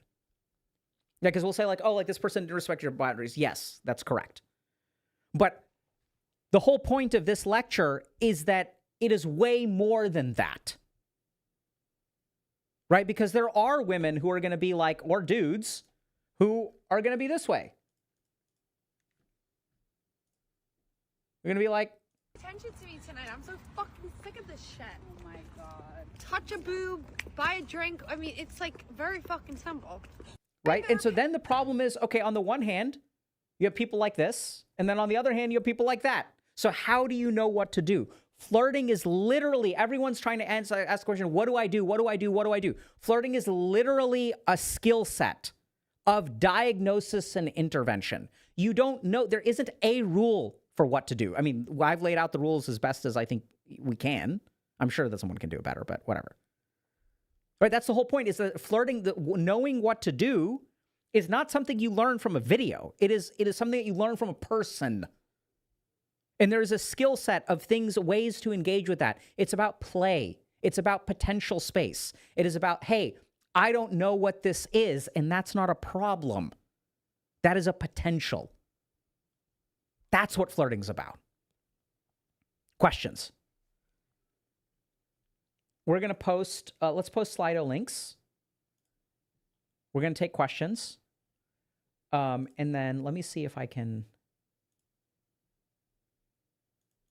Yeah, because we'll say like, oh, like this person didn't respect your boundaries. Yes, that's correct. But the whole point of this lecture is that it is way more than that. Right? Because there are women who are going to be like, or dudes who are going to be this way. They're going to be like, Attention to me tonight. I'm so fucking sick of this shit. oh my God. Touch a boob, buy a drink. I mean, it's like very fucking simple. right? And so then the problem is, okay, on the one hand, you have people like this, and then on the other hand, you have people like that. So how do you know what to do? Flirting is literally, everyone's trying to ask the question, what do I do? What do I do? What do I do? Flirting is literally a skill set of diagnosis and intervention. You don't know, there isn't a rule for what to do. I mean, I've laid out the rules as best as I think we can. I'm sure that someone can do it better, but whatever. Right? That's the whole point, is that flirting, knowing what to do is not something you learn from a video. It is something that you learn from a person. And there's a skill set of things, ways to engage with that. It's about play. It's about potential space. It is about, hey, I don't know what this is, and that's not a problem. That is a potential. That's what flirting's about. Questions? We're going to post, let's post Slido links. We're going to take questions. And then let me see if I can...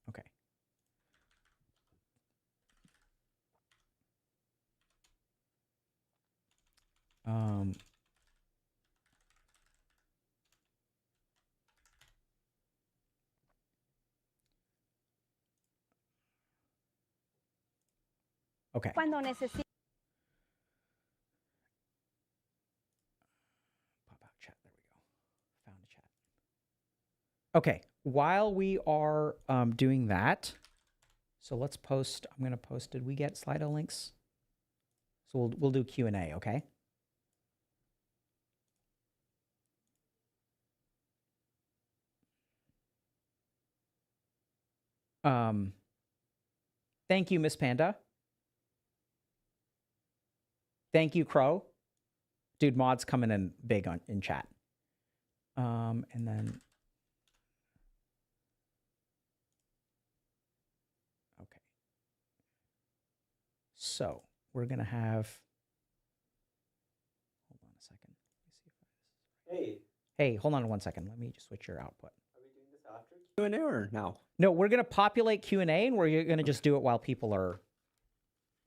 Okay. Okay. Pop out chat. There we go. Found a chat. Okay. While we are doing that, so let's post. I'm going to post. Did we get Slido links? So we'll do Q&A. Okay. Thank you, Miss Panda. Thank you, Crow. Dude, mods coming in big in chat. And then... Okay. So, we're going to have... Hold on a second. Let me see if Hey, hold on one second. Let me just switch your output. Are we doing this after Q&A or now? No, we're going to populate Q&A, and we're going to just do it while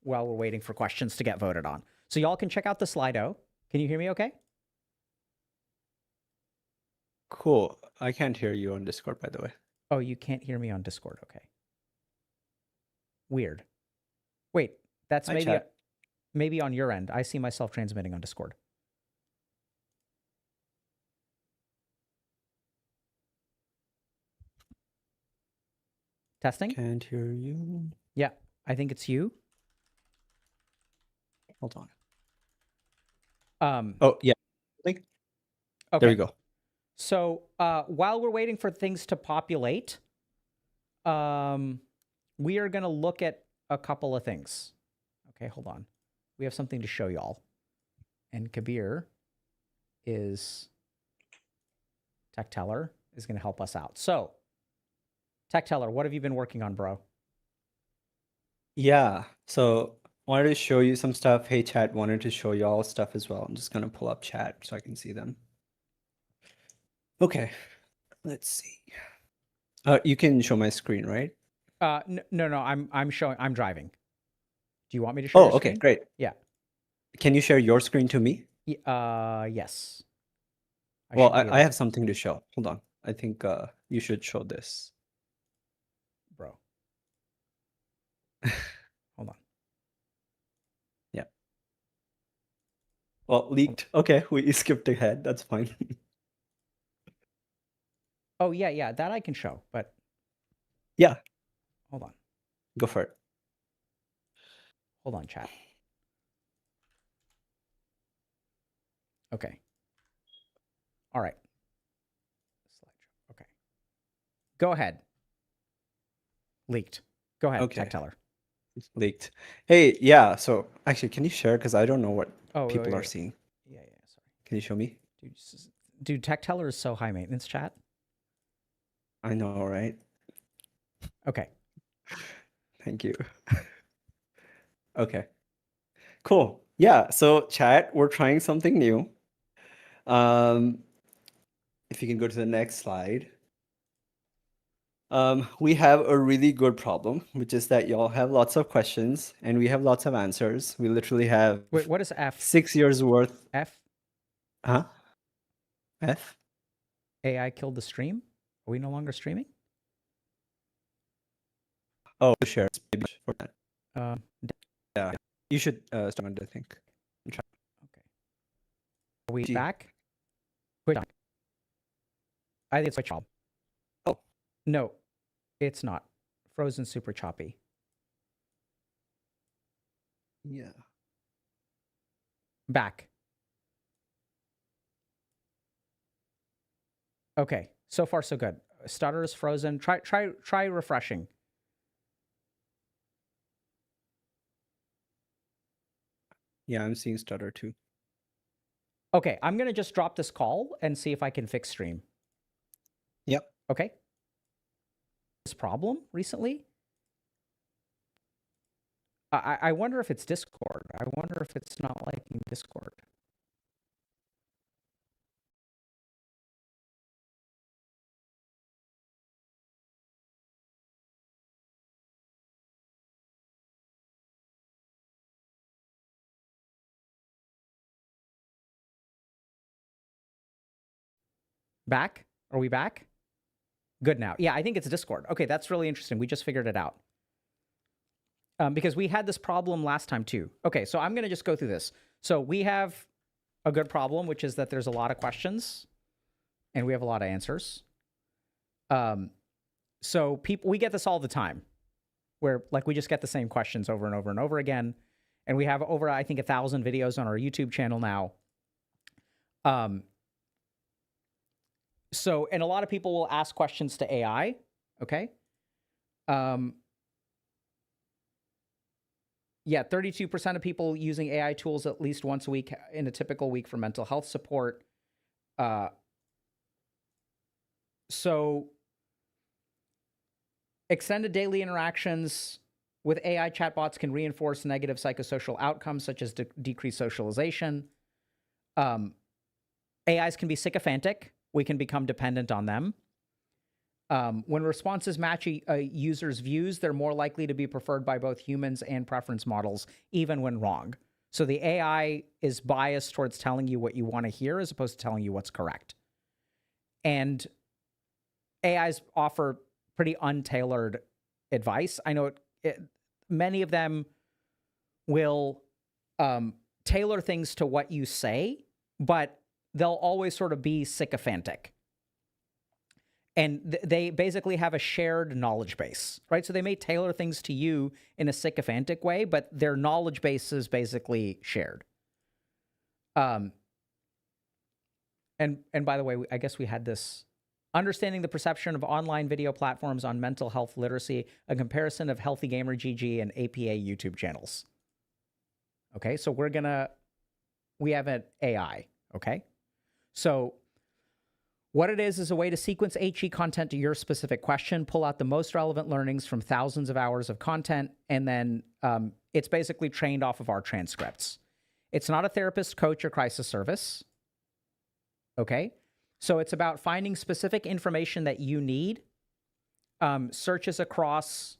while we're waiting for questions to get voted on. So y'all can check out the Slido. Can you hear me okay? Cool. I can't hear you on Discord, by the way. Oh, you can't hear me on Discord. Okay. Weird. Wait, that's maybe on your end. I see myself transmitting on Discord. Testing? Can't hear you. Yeah, I think it's you. Hold on. Oh, yeah. Okay. There we go. So while we're waiting for things to populate, we are going to look at a couple of things. Okay, hold on. We have something to show y'all. And Kabir is... Tech Teller is going to help us out. So, Tech Teller, what have you been working on, bro? Yeah. So wanted to show you some stuff. Hey, chat, wanted to show y'all stuff as well. I'm just going to pull up chat so I can see them. Okay. Let's see. You can show my screen, right? No. I'm driving. Do you want me to show your okay, screen? great. Yeah. Can you share your screen to me? Yes. I have something to show. Hold on. I think you should show this. Bro. Hold on. Yeah. Well, leaked. Okay, we skipped ahead. That's fine. Oh, yeah, that I can show, but... Yeah. Hold on. Go for it. Hold on, chat. Okay. All right. Okay. Go ahead. Leaked. Go ahead, Okay. Tech Teller. Leaked. Hey, yeah, so actually, can you share? Because I don't know what people are seeing. Yeah, sorry. Can you show me? Dude, Tech Teller is so high maintenance, chat. I know, right? Okay. Thank you. Okay. Cool. Yeah, so chat, we're trying something new. If you can go to the next slide. We have a really good problem, which is that y'all have lots of questions and we have lots of answers. We literally have... Wait, what is F? 6 years worth. F? Huh? F? AI killed the stream? Are we no longer streaming? Oh, share maybe for that. Um, Yeah, you should start. I think. okay. Are we Gee. back? Quick. I think it's my job. Oh. No, it's not. Frozen super choppy. Yeah. Back. Okay. So far, so good. Stutter is frozen. Try refreshing. Yeah, I'm seeing stutter too. Okay, I'm gonna just drop this call and see if I can fix stream. Yep. Okay. This problem recently? I wonder if it's Discord. I wonder if it's not liking Discord. Back? Are we back? Good now. Yeah, I think it's Discord. Okay, that's really interesting. We just figured it out. Because we had this problem last time too. Okay, so I'm going to just go through this. So we have a good problem, which is that there's a lot of questions and we have a lot of answers. So we get this all the time where like we just get the same questions over and over and over again. And we have over, I think, 1,000 videos on our YouTube channel now. So, and a lot of people will ask questions to AI. Okay. Yeah, 32% of people using AI tools at least once a week in a typical week for mental health support. So extended daily interactions with AI chatbots can reinforce negative psychosocial outcomes such as decreased socialization. AIs can be sycophantic. We can become dependent on them. When responses match a user's views, they're more likely to be preferred by both humans and preference models, even when wrong. So the AI is biased towards telling you what you want to hear as opposed to telling you what's correct. And AIs offer pretty untailored advice. I know many of them will tailor things to what you say, but they'll always sort of be sycophantic. And they basically have a shared knowledge base, right? So they may tailor things to you in a sycophantic way, but their knowledge base is basically shared. And by the way, I guess we had this understanding the perception of online video platforms on mental health literacy, a comparison of HealthyGamerGG and APA YouTube channels. Okay, so we have an AI, okay? So what it is a way to sequence HE content to your specific question, pull out the most relevant learnings from thousands of hours of content, and then it's basically trained off of our transcripts. It's not a therapist, coach, or crisis service. Okay? So it's about finding specific information that you need. Searches across...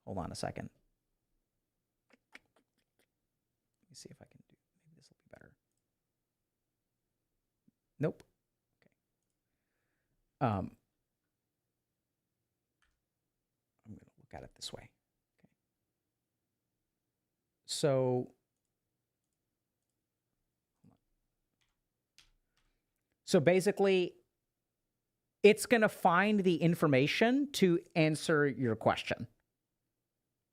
Hold on a second. Let me see if I can do... Maybe this will be better. Nope. I'm going to look at it this way. Okay. So basically, it's going to find the information to answer your question.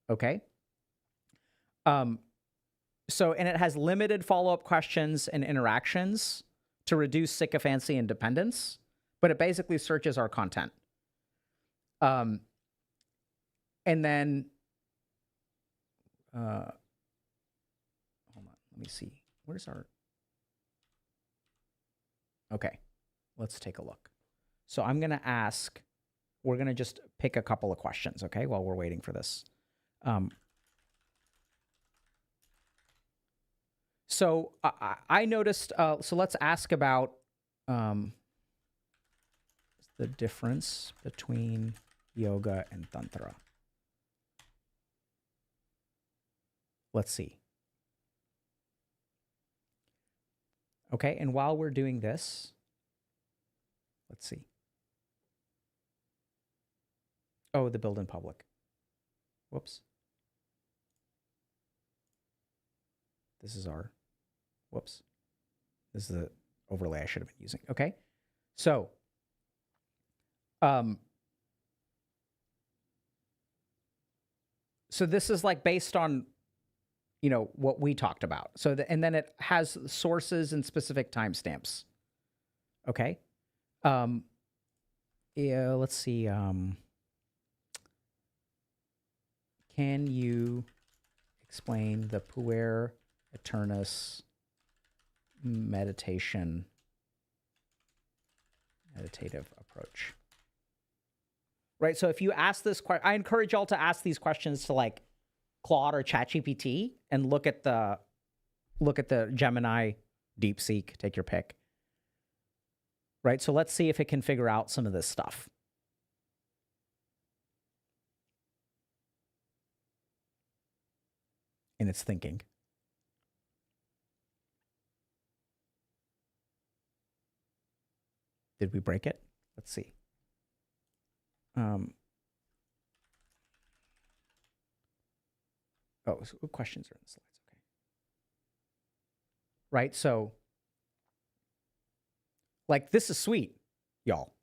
Okay? And it has limited follow-up questions and interactions to reduce sycophancy and dependence. But it basically searches our content. And then, hold on, let me see. Where's our... Okay, let's take a look. So I'm going to ask, we're going to just pick a couple of questions, okay, while we're waiting for this. So I noticed, so let's ask about... the difference between yoga and tantra. Let's see. Okay, and while we're doing this, let's see. Oh, the build in public. Whoops. This is our, whoops. This is the overlay I should have been using. Okay. So, so this is like based on, you know, what we talked about. So, and then it has sources and specific timestamps. Okay. Yeah, let's see. Can you explain the Puer Eternus meditative approach? Right. So if you ask this question, I encourage y'all to ask these questions to like Claude or ChatGPT and look at the Gemini, DeepSeek, take your pick. Right. So let's see if it can figure out some of this stuff. In its thinking. Did we break it? Let's see. Oh, so questions are in the slides. Okay. Right. So, like, this is sweet, y'all.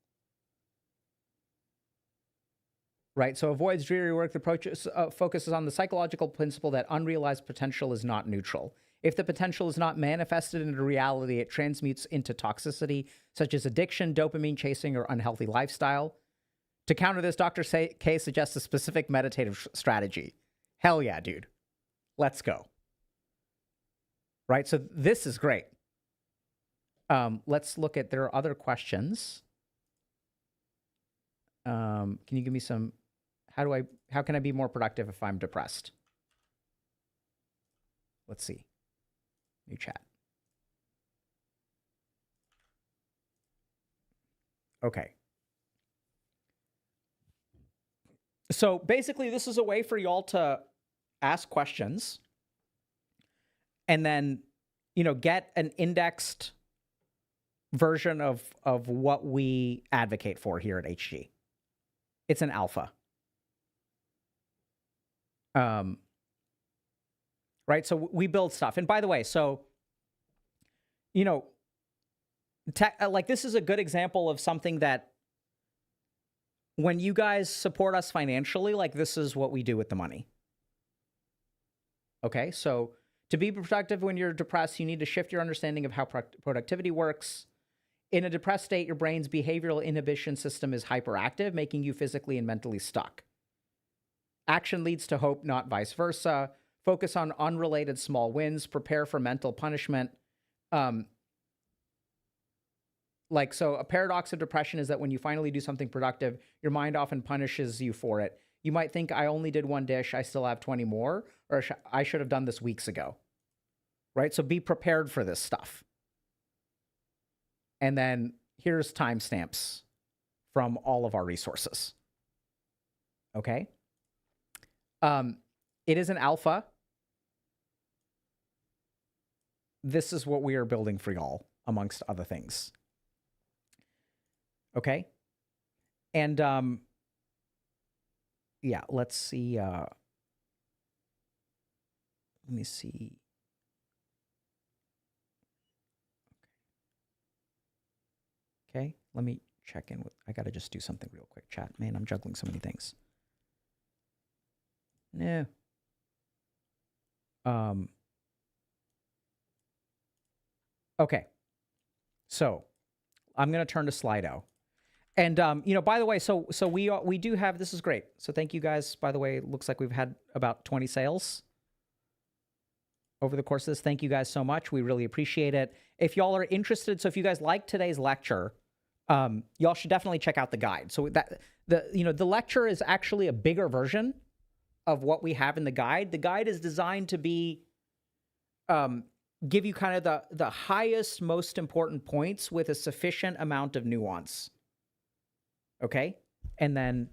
Right. So avoids dreary work. The approach focuses on the psychological principle that unrealized potential is not neutral. If the potential is not manifested into reality, it transmutes into toxicity, such as addiction, dopamine chasing, or unhealthy lifestyle. To counter this, Dr. K suggests a specific meditative strategy. Hell yeah, dude. Let's go. Right. So this is great. Let's look at, there are other questions. Can you give me some, how can I be more productive if I'm depressed? Let's see. New chat. Okay. So basically this is a way for y'all to ask questions and then, you know, get an indexed version of what we advocate for here at HG. It's an alpha. Right? So we build stuff. And by the way, so, you know, like this is a good example of something that when you guys support us financially, like this is what we do with the money. Okay? So to be productive when you're depressed, you need to shift your understanding of how productivity works. In a depressed state, your brain's behavioral inhibition system is hyperactive, making you physically and mentally stuck. Action leads to hope, not vice versa. Focus on unrelated small wins. Prepare for mental punishment. So a paradox of depression is that when you finally do something productive, your mind often punishes you for it. You might think, I only did one dish, I still have 20 more, or I should have done this weeks ago. Right? So be prepared for this stuff. And then here's timestamps from all of our resources. Okay? It is an alpha. This is what we are building for y'all, amongst other things. Okay? And, yeah, let's see. Let me see. Okay, let me check in with, I gotta just do something real quick, chat. Man, I'm juggling so many things. No. Okay. So I'm gonna turn to Slido. And you know, by the way, so we do have, this is great. So thank you guys, by the way. It looks like we've had about 20 sales over the course of this. Thank you guys so much. We really appreciate it. If y'all are interested, so if you guys like today's lecture, y'all should definitely check out the guide. So that the lecture is actually a bigger version of what we have in the guide. The guide is designed to be give you kind of the highest, most important points with a sufficient amount of nuance. Okay? And then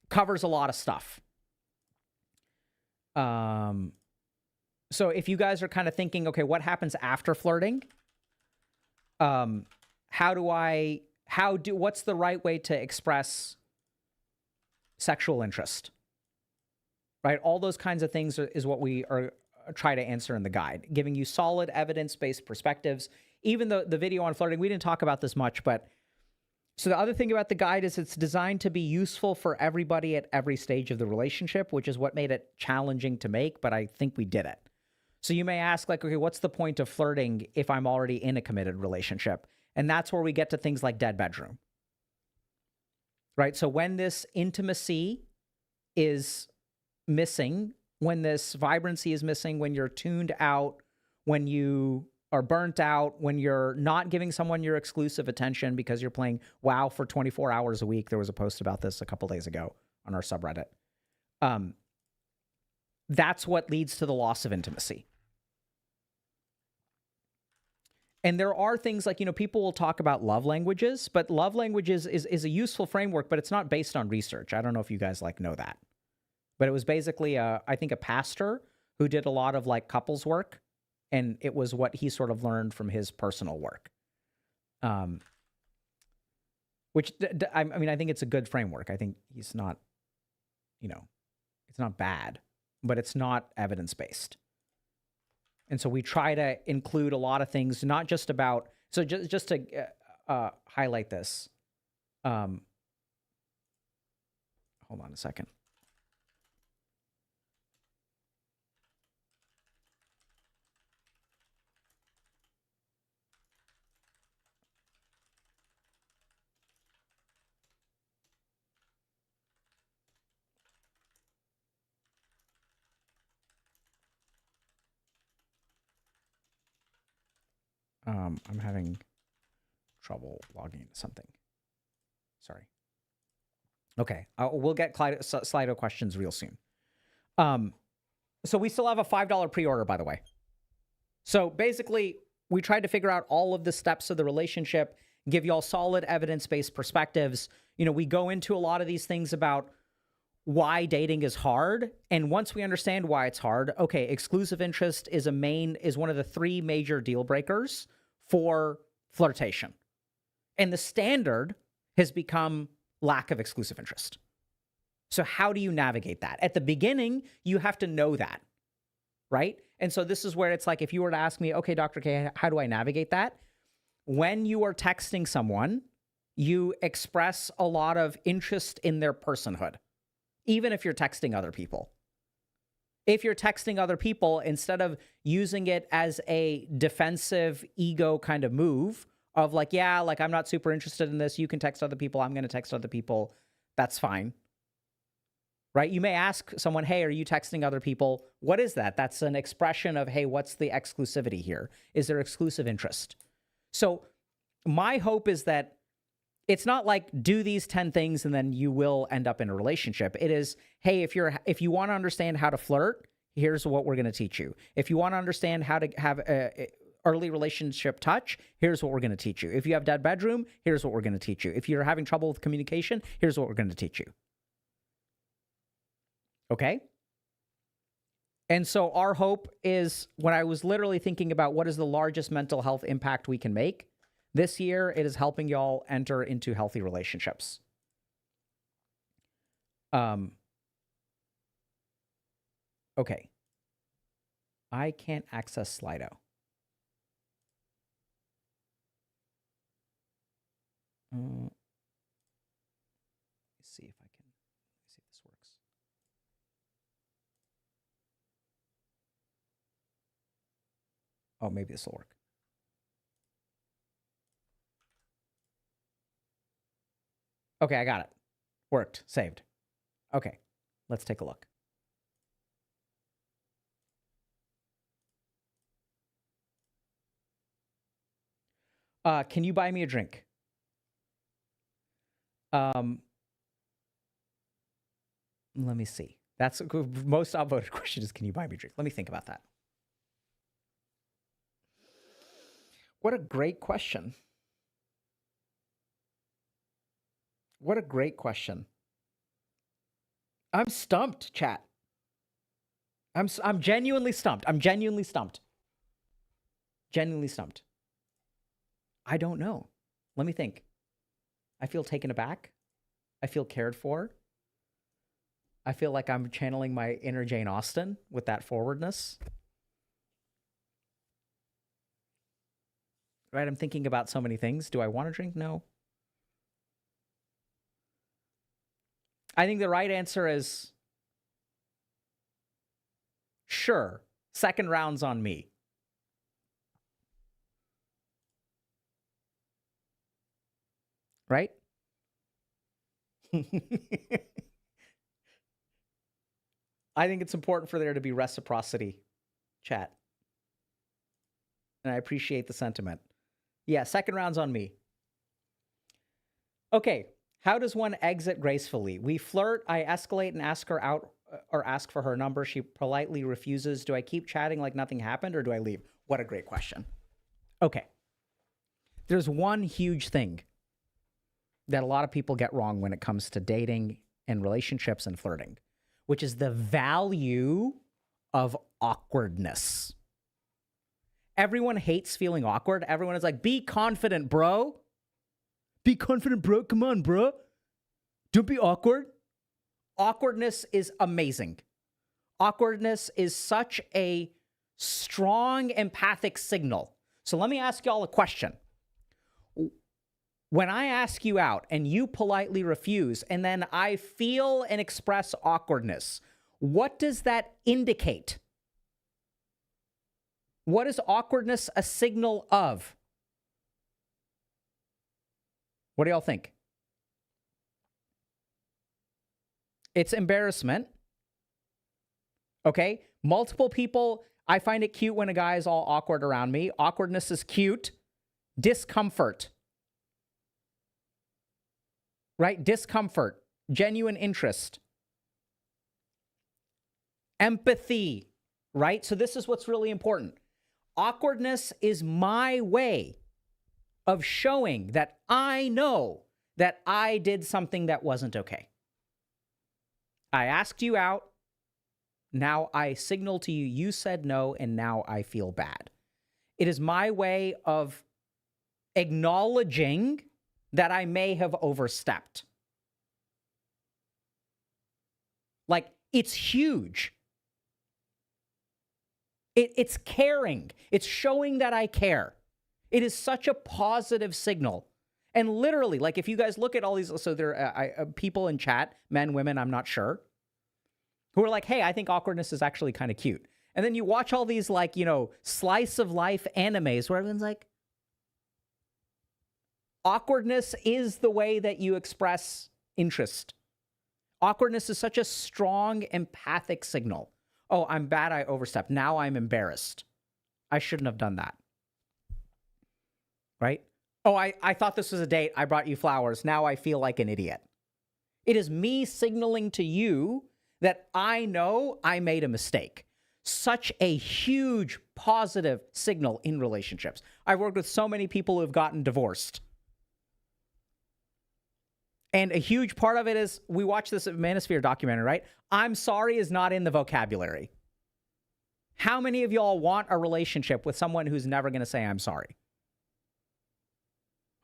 covers a lot of stuff. So if you guys are kind of thinking, okay, what happens after flirting? What's the right way to express sexual interest? right? All those kinds of things is what we are try to answer in the guide, giving you solid evidence-based perspectives. Even the video on flirting, we didn't talk about this much, but so the other thing about the guide is it's designed to be useful for everybody at every stage of the relationship, which is what made it challenging to make, but I think we did it. So you may ask, like, okay, what's the point of flirting if I'm already in a committed relationship? And that's where we get to things like dead bedroom, right? So when this intimacy is missing, when this vibrancy is missing, when you're tuned out, when you are burnt out, when you're not giving someone your exclusive attention because you're playing WoW for 24 hours a week. There was a post about this a couple days ago on our subreddit. That's what leads to the loss of intimacy. And there are things like, people will talk about love languages, but love languages is a useful framework, but it's not based on research. I don't know if you guys know that. But it was basically, I think, a pastor who did a lot of couples work. And it was what he sort of learned from his personal work. Which, I mean, I think it's a good framework. I think he's not, it's not bad, but it's not evidence-based. And so we try to include a lot of things, not just about, so just to highlight this. Hold on a second. I'm having trouble logging into something. Sorry. Okay, we'll get Slido questions real soon. So we still have a $5 pre-order, by the way. So basically, we tried to figure out all of the steps of the relationship, give you all solid evidence-based perspectives. We go into a lot of these things about why dating is hard. And once we understand why it's hard, okay, exclusive interest is one of the 3 major deal breakers for flirtation. And the standard has become lack of exclusive interest. So how do you navigate that? At the beginning, you have to know that, right? And so this is where it's like, if you were to ask me, okay, Dr. K, how do I navigate that? When you are texting someone, you express a lot of interest in their personhood, even if you're texting other people. If you're texting other people, instead of using it as a defensive ego kind of move of I'm not super interested in this, you can text other people, I'm going to text other people, that's fine. Right? You may ask someone, hey, are you texting other people? What is that? That's an expression of, hey, what's the exclusivity here? Is there exclusive interest? So my hope is that it's not like do these 10 things and then you will end up in a relationship. It is, hey, if you want to understand how to flirt, here's what we're going to teach you. If you want to understand how to have a early relationship touch, here's what we're going to teach you. If you have dead bedroom, here's what we're going to teach you. If you're having trouble with communication, here's what we're going to teach you. Okay? And so our hope is, when I was literally thinking about what is the largest mental health impact we can make, this year, it is helping y'all enter into healthy relationships. Okay. I can't access Slido. Let's see if I can. Let's see if this works. Oh, maybe this will work. Okay, I got it. Worked. Saved. Okay, let's take a look. Can you buy me a drink? Let me see. That's most upvoted question is, can you buy me a drink? Let me think about that. What a great question. What a great question. I'm stumped, chat. I'm genuinely stumped. I'm genuinely stumped. Genuinely stumped. I don't know. Let me think. I feel taken aback. I feel cared for. I feel like I'm channeling my inner Jane Austen with that forwardness. Right? I'm thinking about so many things. Do I want to drink? No. I think the right answer is sure. Second round's on me. Right? I think it's important for there to be reciprocity, chat. And I appreciate the sentiment. Yeah, second round's on me. Okay, how does one exit gracefully? We flirt, I escalate and ask her out or ask for her number. She politely refuses. Do I keep chatting like nothing happened or do I leave? What a great question. Okay. There's one huge thing that a lot of people get wrong when it comes to dating and relationships and flirting, which is the value of awkwardness. Everyone hates feeling awkward. Everyone is like, be confident, bro. Be confident, bro. Come on, bro. Don't be awkward. Awkwardness is amazing. Awkwardness is such a strong empathic signal. So let me ask y'all a question. When I ask you out and you politely refuse, and then I feel and express awkwardness, what does that indicate? What is awkwardness a signal of? What do y'all think? It's embarrassment. Okay? Multiple people, I find it cute when a guy is all awkward around me. Awkwardness is cute. Discomfort. Right? Discomfort. Genuine interest. Empathy. Right? So this is what's really important. Awkwardness is my way of showing that I know that I did something that wasn't okay. I asked you out. Now I signal to you, you said no, and now I feel bad. It is my way of acknowledging that I may have overstepped. Like, it's huge. It's caring. It's showing that I care. It is such a positive signal. And literally, like if you guys look at all these, so there are people in chat, men, women, I'm not sure, who are like, hey, I think awkwardness is actually kind of cute. And then you watch all these like, you know, slice of life animes where everyone's like, awkwardness is the way that you express interest. Awkwardness is such a strong empathic signal. Oh, I'm bad, I overstepped. Now I'm embarrassed. I shouldn't have done that. Right? Oh, I thought this was a date. I brought you flowers. Now I feel like an idiot. It is me signaling to you that I know I made a mistake. Such a huge positive signal in relationships. I've worked with so many people who have gotten divorced. And a huge part of it is, we watch this Manosphere documentary, right? I'm sorry is not in the vocabulary. How many of y'all want a relationship with someone who's never going to say I'm sorry?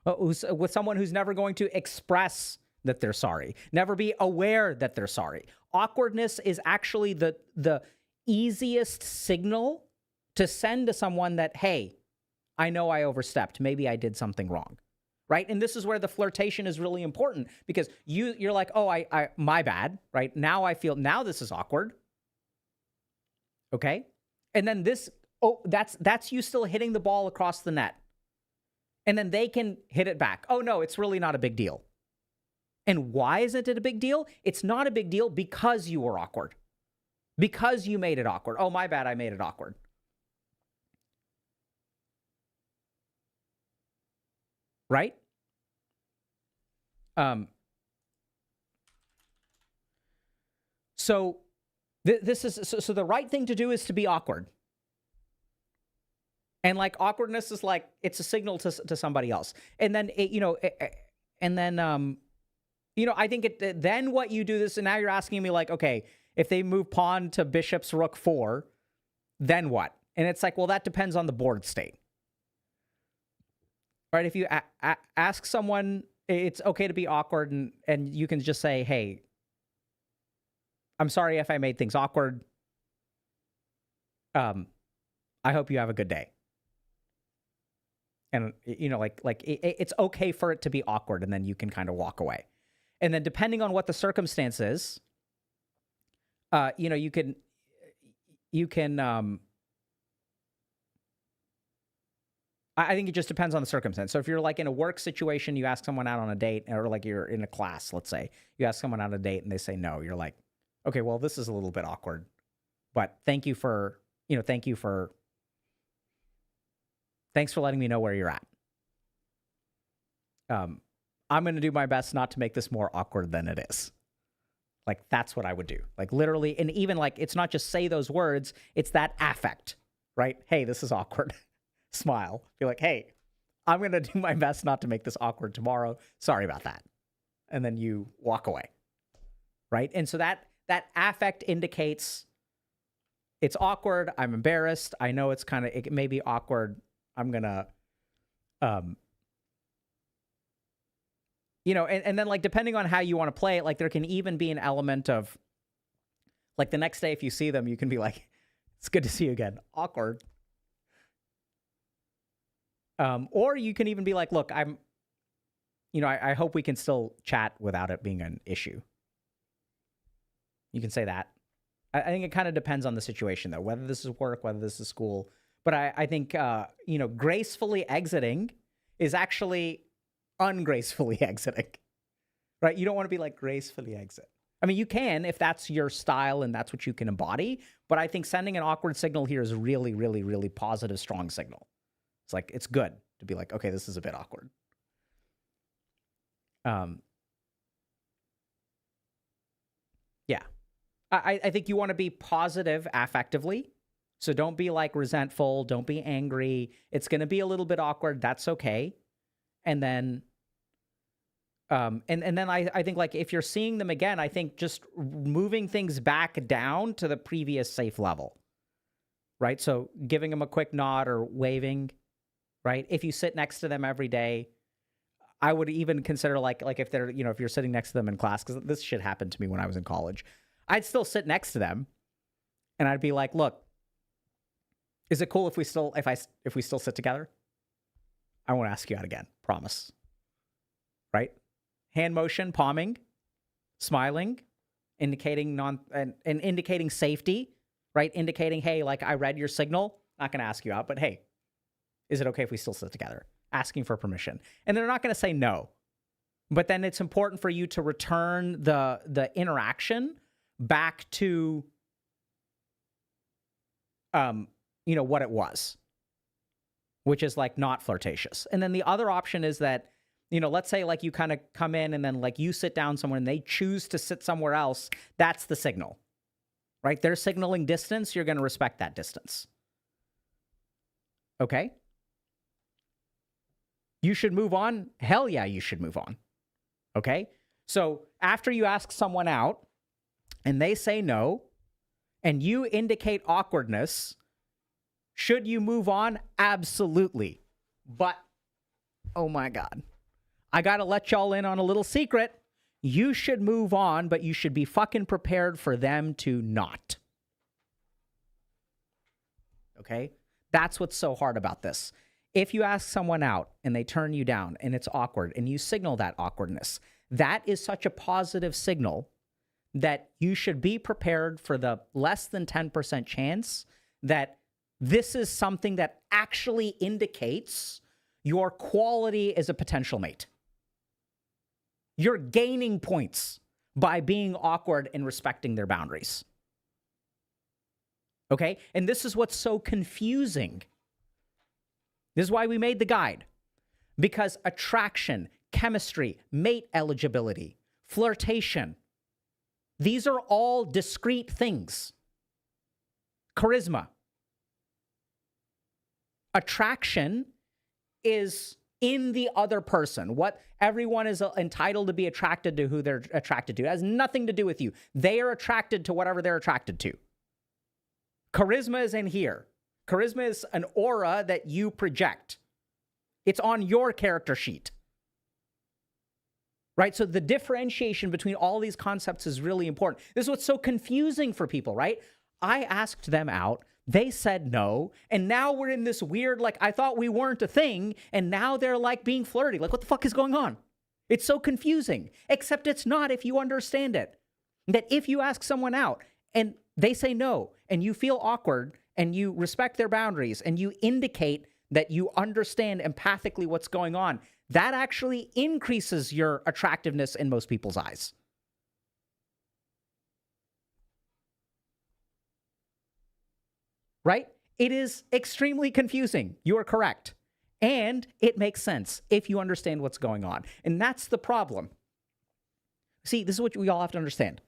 With someone who's never going to express that they're sorry, never be aware that they're sorry. Awkwardness is actually the easiest signal to send to someone that, hey, I know I overstepped. Maybe I did something wrong. Right? And this is where the flirtation is really important, because you're like, oh, I my bad, right? Now this is awkward. Okay? And then that's you still hitting the ball across the net. And then they can hit it back. Oh no, it's really not a big deal. And why isn't it a big deal? It's not a big deal because you were awkward. Because you made it awkward. Oh, my bad, I made it awkward. Right? So the right thing to do is to be awkward. And like awkwardness is like, it's a signal to somebody else. And then I think then what you do this, and now you're asking me like, okay, if they move pawn to bishop's rook 4, then what? And it's like, well, that depends on the board state. Right? If you ask someone, it's okay to be awkward, and you can just say, hey, I'm sorry if I made things awkward. I hope you have a good day. And, you know, it's okay for it to be awkward, and then you can kind of walk away. And then depending on what the circumstance is, you know, you can, I think it just depends on the circumstance. So if you're like in a work situation, you ask someone out on a date, or like you're in a class, let's say, you ask someone out on a date and they say no, you're like, okay, well, this is a little bit awkward, but thanks for letting me know where you're at. I'm going to do my best not to make this more awkward than it is. Like, that's what I would do. Like, literally, and even like, it's not just say those words, it's that affect, right? Hey, this is awkward. Smile. Be like, hey, I'm going to do my best not to make this awkward tomorrow. Sorry about that. And then you walk away, right? And so that affect indicates it's awkward. I'm embarrassed. I know it may be awkward. I'm going to, you know, and then like, depending on how you want to play it, like there can even be an element of like the next day, if you see them, you can be like, it's good to see you again. Awkward. Or you can even be like, look, I hope we can still chat without it being an issue. You can say that. I think it kind of depends on the situation though, whether this is work, whether this is school. But I think, you know, gracefully exiting is actually ungracefully exiting, right? You don't want to be like gracefully exit. I mean, you can if that's your style and that's what you can embody. But I think sending an awkward signal here is really, really, really positive, strong signal. It's like, it's good to be like, okay, this is a bit awkward. Yeah. I think you want to be positive affectively. So don't be like resentful. Don't be angry. It's going to be a little bit awkward. That's okay. And then, and then I think like if you're seeing them again, I think just moving things back down to the previous safe level, right? So giving them a quick nod or waving, right? If you sit next to them every day, I would even consider like if they're, you know, if you're sitting next to them in class, because this shit happened to me when I was in college, I'd still sit next to them and I'd be like, look, is it cool if we still sit together? I won't ask you out again. Promise. Right? Hand motion, palming, smiling, indicating indicating safety, right? Indicating, hey, like I read your signal. Not going to ask you out, but hey, is it okay if we still sit together? Asking for permission. And they're not going to say no. But then it's important for you to return the interaction back to you know, what it was, which is like not flirtatious. And then the other option is that, you know, let's say like you kind of come in and then like you sit down somewhere and they choose to sit somewhere else. That's the signal, right? They're signaling distance. You're going to respect that distance. Okay. You should move on. Hell yeah, you should move on. Okay. So after you ask someone out and they say no, and you indicate awkwardness, should you move on? Absolutely. But, oh my God, I got to let y'all in on a little secret. You should move on, but you should be fucking prepared for them to not. Okay? That's what's so hard about this. If you ask someone out and they turn you down and it's awkward and you signal that awkwardness, that is such a positive signal that you should be prepared for the less than 10% chance that this is something that actually indicates your quality as a potential mate. You're gaining points by being awkward and respecting their boundaries. Okay? And this is what's so confusing. This is why we made the guide. Because attraction, chemistry, mate eligibility, flirtation, these are all discrete things. Charisma. Attraction is in the other person. What everyone is entitled to be attracted to who they're attracted to. It has nothing to do with you. They are attracted to whatever they're attracted to. Charisma is in here. Charisma is an aura that you project. It's on your character sheet. right? So the differentiation between all these concepts is really important. This is what's so confusing for people, right? I asked them out. They said no. And now we're in this weird, like, I thought we weren't a thing. And now they're like being flirty. Like, what the fuck is going on? It's so confusing, except it's not if you understand it. That if you ask someone out and they say no, and you feel awkward and you respect their boundaries and you indicate that you understand empathically what's going on, that actually increases your attractiveness in most people's eyes. Right? It is extremely confusing. You are correct. And it makes sense if you understand what's going on. And that's the problem. See, this is what we all have to understand.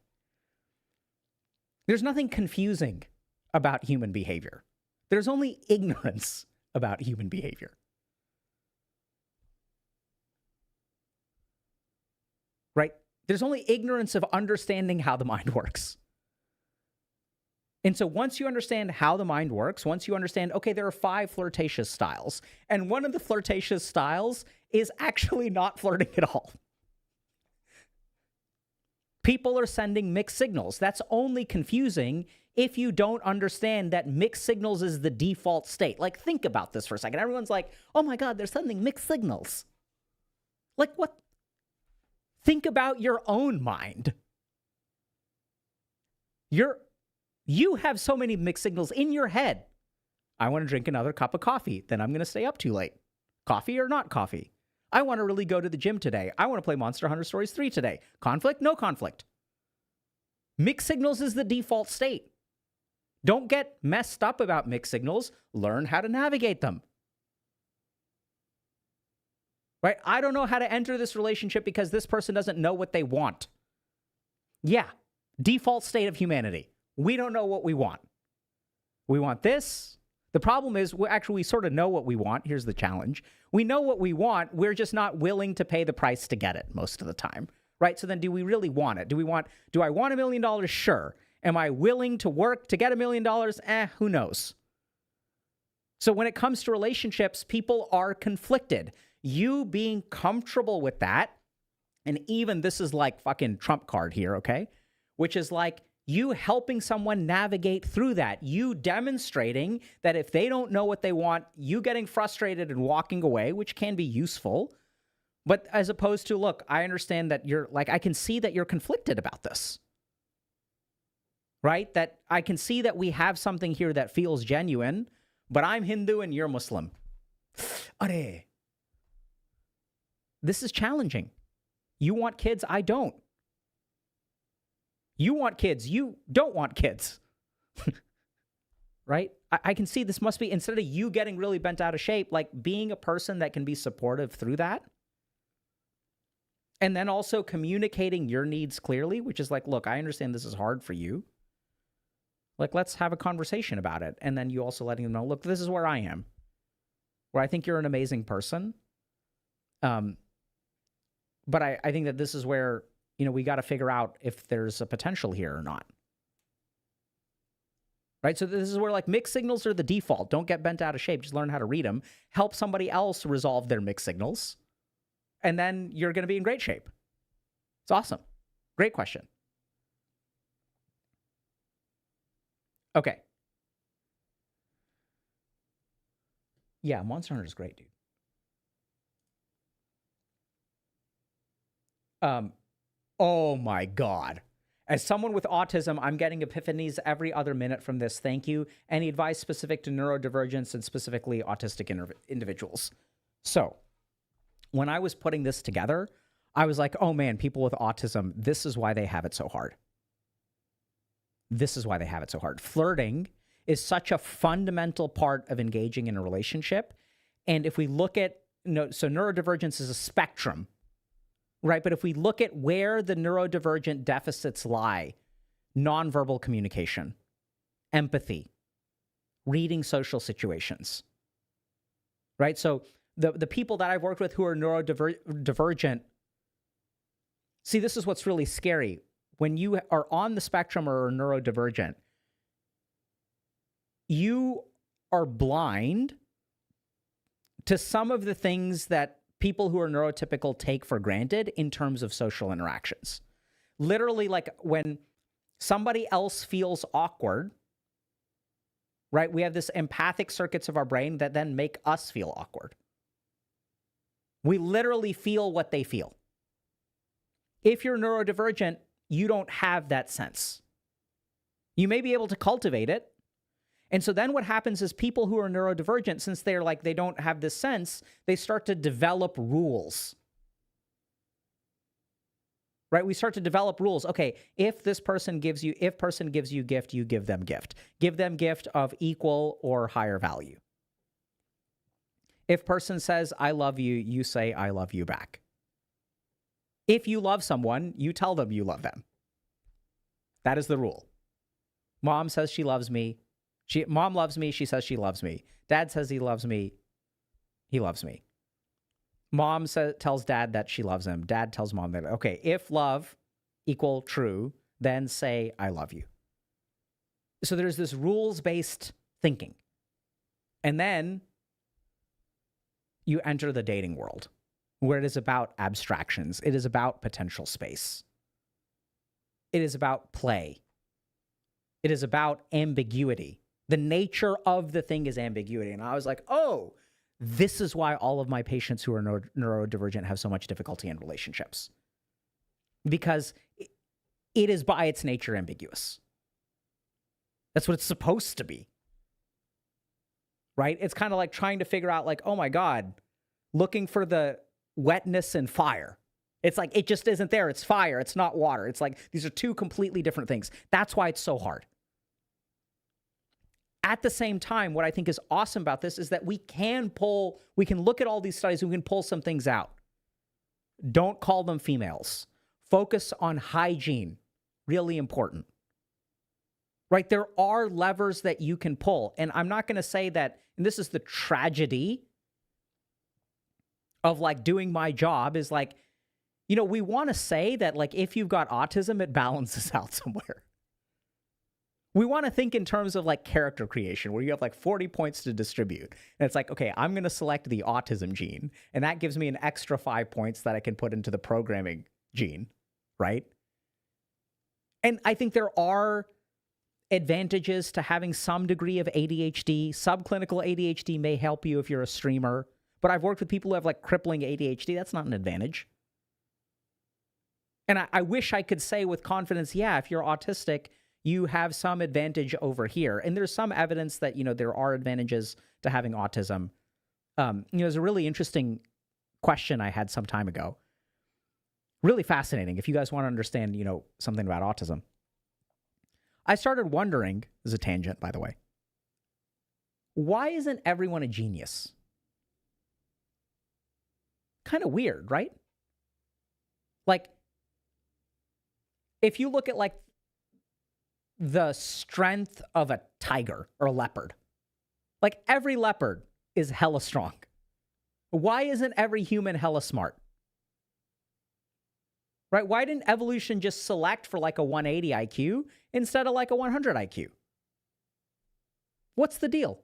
There's nothing confusing about human behavior. There's only ignorance about human behavior. Right? There's only ignorance of understanding how the mind works. And so once you understand how the mind works, once you understand, okay, there are 5 flirtatious styles, and one of the flirtatious styles is actually not flirting at all. People are sending mixed signals. That's only confusing if you don't understand that mixed signals is the default state. Like, think about this for a second. Everyone's like, oh my God, they're sending mixed signals. Like, what? Think about your own mind. You have so many mixed signals in your head. I want to drink another cup of coffee. Then I'm going to stay up too late. Coffee or not coffee? I want to really go to the gym today. I want to play Monster Hunter Stories 3 today. Conflict? No conflict. Mixed signals is the default state. Don't get messed up about mixed signals. Learn how to navigate them. Right? I don't know how to enter this relationship because this person doesn't know what they want. Yeah. Default state of humanity. We don't know what we want. We want this. The problem is, we sort of know what we want. Here's the challenge. We know what we want. We're just not willing to pay the price to get it most of the time, right? So then do we really want it? Do I want $1 million? Sure. Am I willing to work to get $1 million? Who knows? So when it comes to relationships, people are conflicted. You being comfortable with that, and even this is like fucking trump card here, okay? Which is like, you helping someone navigate through that. You demonstrating that if they don't know what they want, you getting frustrated and walking away, which can be useful. But as opposed to, look, I understand that I can see that you're conflicted about this. Right? That I can see that we have something here that feels genuine, but I'm Hindu and you're Muslim. Arre. This is challenging. You want kids, I don't. You want kids, you don't want kids. Right? I can see this must be, instead of you getting really bent out of shape, like being a person that can be supportive through that. And then also communicating your needs clearly, which is like, look, I understand this is hard for you. Like, let's have a conversation about it. And then you also letting them know, look, this is where I am. Where I think you're an amazing person. But I think that this is where, we got to figure out if there's a potential here or not. Right? So this is where like mixed signals are the default. Don't get bent out of shape. Just learn how to read them. Help somebody else resolve their mixed signals. And then you're going to be in great shape. It's awesome. Great question. Okay. Yeah, Monster Hunter is great, dude. Oh my God. As someone with autism, I'm getting epiphanies every other minute from this. Thank you. Any advice specific to neurodivergence and specifically autistic individuals? So, when I was putting this together, I was like, oh man, people with autism, this is why they have it so hard. This is why they have it so hard. Flirting is such a fundamental part of engaging in a relationship. And if we look at, so neurodivergence is a spectrum. Right, but if we look at where the neurodivergent deficits lie, nonverbal communication, empathy, reading social situations, right? So the people that I've worked with who are neurodivergent, see, this is what's really scary. When you are on the spectrum or are neurodivergent, you are blind to some of the things that people who are neurotypical take for granted in terms of social interactions. Literally, like when somebody else feels awkward, right? We have this empathic circuits of our brain that then make us feel awkward. We literally feel what they feel. If you're neurodivergent, you don't have that sense. You may be able to cultivate it. And so then what happens is people who are neurodivergent, since they're like, they don't have this sense, they start to develop rules. Right? We start to develop rules. Okay, if person gives you gift, you give them gift. Give them gift of equal or higher value. If person says, I love you, you say, I love you back. If you love someone, you tell them you love them. That is the rule. Mom says she loves me. Mom loves me, she says she loves me. Dad says he loves me, he loves me. Mom tells dad that she loves him. Dad tells mom that, okay, if love equal true, then say, I love you. So there's this rules-based thinking. And then you enter the dating world, where it is about abstractions. It is about potential space. It is about play. It is about ambiguity. The nature of the thing is ambiguity. And I was like, oh, this is why all of my patients who are neurodivergent have so much difficulty in relationships. Because it is by its nature ambiguous. That's what it's supposed to be. Right? It's kind of like trying to figure out, like, oh my God, looking for the wetness and fire. It's like, it just isn't there. It's fire. It's not water. It's like, these are two completely different things. That's why it's so hard. At the same time, what I think is awesome about this is that we can look at all these studies, we can pull some things out. Don't call them females. Focus on hygiene. Really important. Right? There are levers that you can pull. And I'm not going to say that, and this is the tragedy of like doing my job, is like, you know, we want to say that like if you've got autism, it balances out somewhere. We want to think in terms of like character creation, where you have like 40 points to distribute. And it's like, okay, I'm going to select the autism gene, and that gives me an extra 5 points that I can put into the programming gene, right? And I think there are advantages to having some degree of ADHD. Subclinical ADHD may help you if you're a streamer, but I've worked with people who have like crippling ADHD. That's not an advantage. And I wish I could say with confidence, yeah, if you're autistic, you have some advantage over here. And there's some evidence that, you know, there are advantages to having autism. You know, there's a really interesting question I had some time ago. Really fascinating. If you guys want to understand, you know, something about autism. I started wondering, this is a tangent, by the way, why isn't everyone a genius? Kind of weird, right? Like, if you look at like the strength of a tiger or a leopard, like every leopard is hella strong. Why isn't every human hella smart? Right? Why didn't evolution just select for like a 180 IQ instead of like a 100 IQ? What's the deal?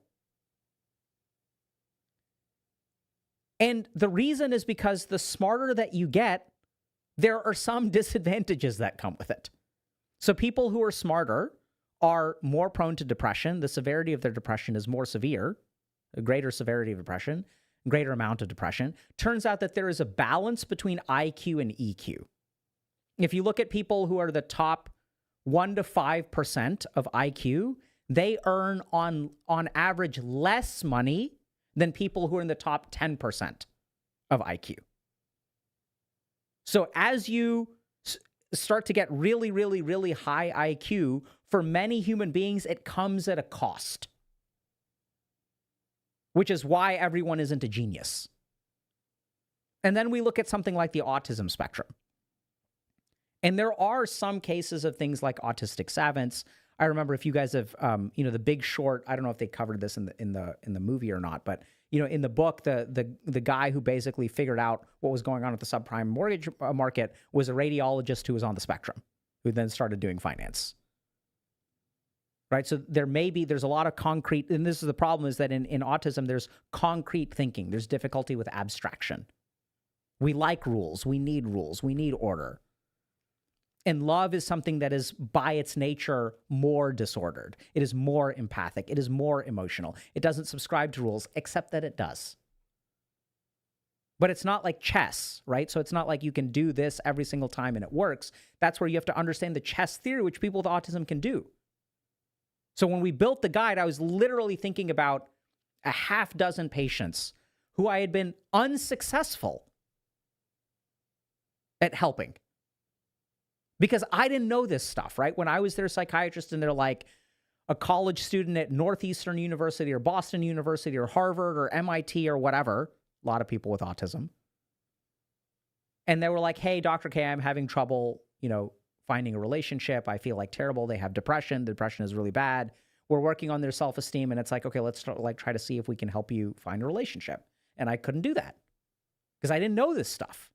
And the reason is because the smarter that you get, there are some disadvantages that come with it. So people who are smarter are more prone to depression. The severity of their depression is more severe, a greater severity of depression, greater amount of depression. Turns out that there is a balance between IQ and EQ. If you look at people who are the top 1 to 5% of IQ, they earn on average less money than people who are in the top 10% of IQ. So as you start to get really, really, really high IQ, for many human beings, it comes at a cost, which is why everyone isn't a genius. And then we look at something like the autism spectrum. And there are some cases of things like autistic savants. I remember, if you guys have, you know, The Big Short. I don't know if they covered this in the movie or not, but you know, in the book, the guy who basically figured out what was going on with the subprime mortgage market was a radiologist who was on the spectrum, who then started doing finance. Right? So there's a lot of concrete, and this is the problem, is that in autism, there's concrete thinking. There's difficulty with abstraction. We like rules. We need rules. We need order. And love is something that is, by its nature, more disordered. It is more empathic. It is more emotional. It doesn't subscribe to rules, except that it does. But it's not like chess, right? So it's not like you can do this every single time and it works. That's where you have to understand the chess theory, which people with autism can do. So when we built the guide, I was literally thinking about a half dozen patients who I had been unsuccessful at helping. Because I didn't know this stuff, right? When I was their psychiatrist and they're like a college student at Northeastern University or Boston University or Harvard or MIT or whatever, a lot of people with autism. And they were like, hey, Dr. K, I'm having trouble, finding a relationship. I feel like terrible. They have depression. The depression is really bad. We're working on their self-esteem. And it's like, okay, let's try to see if we can help you find a relationship. And I couldn't do that because I didn't know this stuff.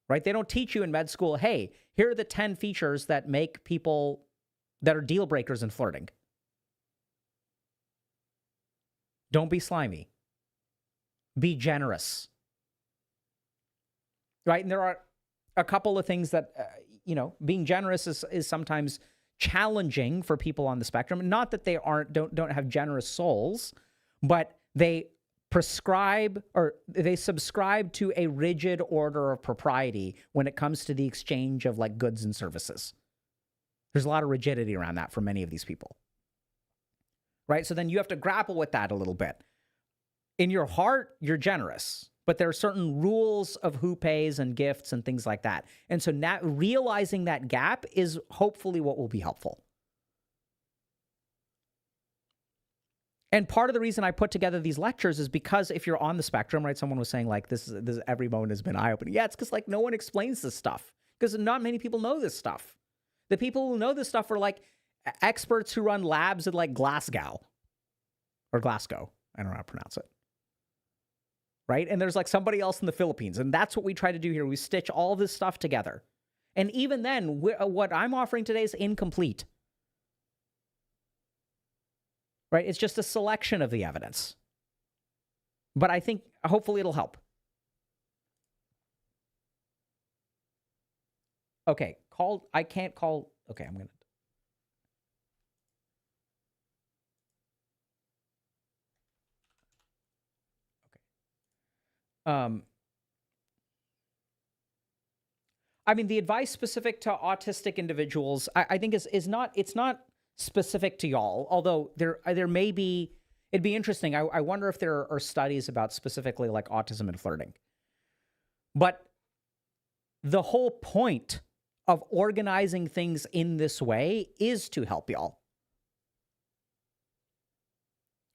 Right? They don't teach you in med school, hey, here are the 10 features that make people that are deal breakers in flirting. Don't be slimy. Be generous. Right? And there are a couple of things that, being generous is sometimes challenging for people on the spectrum. Not that they don't have generous souls, but they prescribe or they subscribe to a rigid order of propriety when it comes to the exchange of like goods and services. There's a lot of rigidity around that for many of these people. Right? So then you have to grapple with that a little bit. In your heart, you're generous, but there are certain rules of who pays and gifts and things like that. And so now realizing that gap is hopefully what will be helpful. And part of the reason I put together these lectures is because if you're on the spectrum, right? Someone was saying like, this every moment has been eye-opening. Yeah, it's because like no one explains this stuff because not many people know this stuff. The people who know this stuff are like experts who run labs at like Glasgow. I don't know how to pronounce it. Right? And there's like somebody else in the Philippines. And that's what we try to do here. We stitch all this stuff together. And even then, what I'm offering today is incomplete. Right? It's just a selection of the evidence. But I think hopefully it'll help. Okay, I can't call. Okay, I'm going to. I mean, the advice specific to autistic individuals, I think it's not specific to y'all, although there may be, it'd be interesting. I wonder if there are studies about specifically like autism and flirting. But the whole point of organizing things in this way is to help y'all.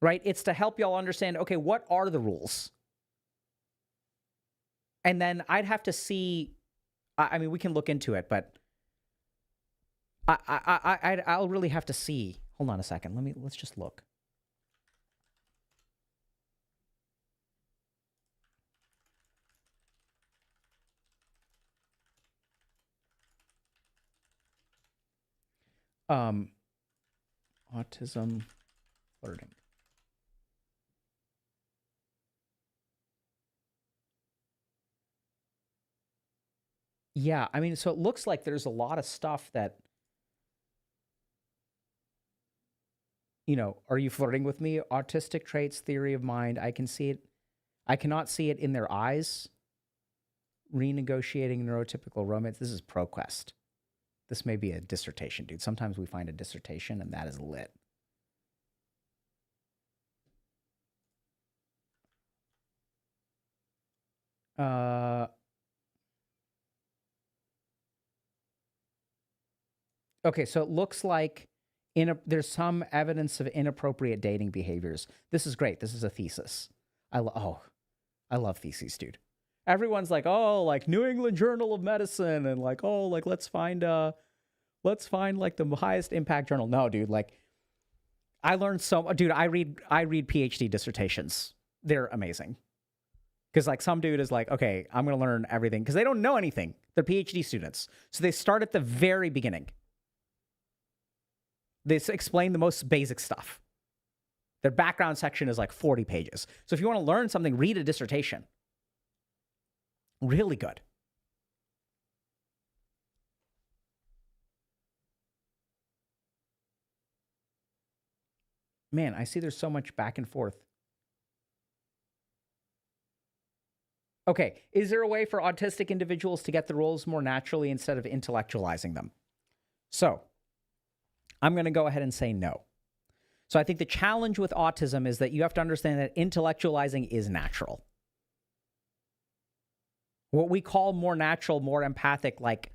Right? It's to help y'all understand, okay, what are the rules? And then I'd have to see, I mean, we can look into it, but I'll really have to see. Hold on a second. Let's just look. Autism, flirting. Yeah, I mean, so it looks like there's a lot of stuff that, are you flirting with me? Autistic traits, theory of mind. I can see it. I cannot see it in their eyes. Renegotiating neurotypical romance. This is ProQuest. This may be a dissertation, dude. Sometimes we find a dissertation and that is lit. Okay, so it looks like there's some evidence of inappropriate dating behaviors. This is great. This is a thesis. I love theses, dude. Everyone's like, oh, like New England Journal of Medicine, and like, oh, like let's find like the highest impact journal. No, dude, like I learned dude, I read PhD dissertations. They're amazing. Because like some dude is like, okay, I'm gonna learn everything because they don't know anything. They're PhD students, so they start at the very beginning. They explain the most basic stuff. Their background section is like 40 pages. So if you want to learn something, read a dissertation. Really good. Man, I see there's so much back and forth. Okay, is there a way for autistic individuals to get the roles more naturally instead of intellectualizing them? So, I'm going to go ahead and say no. So I think the challenge with autism is that you have to understand that intellectualizing is natural. What we call more natural, more empathic, like,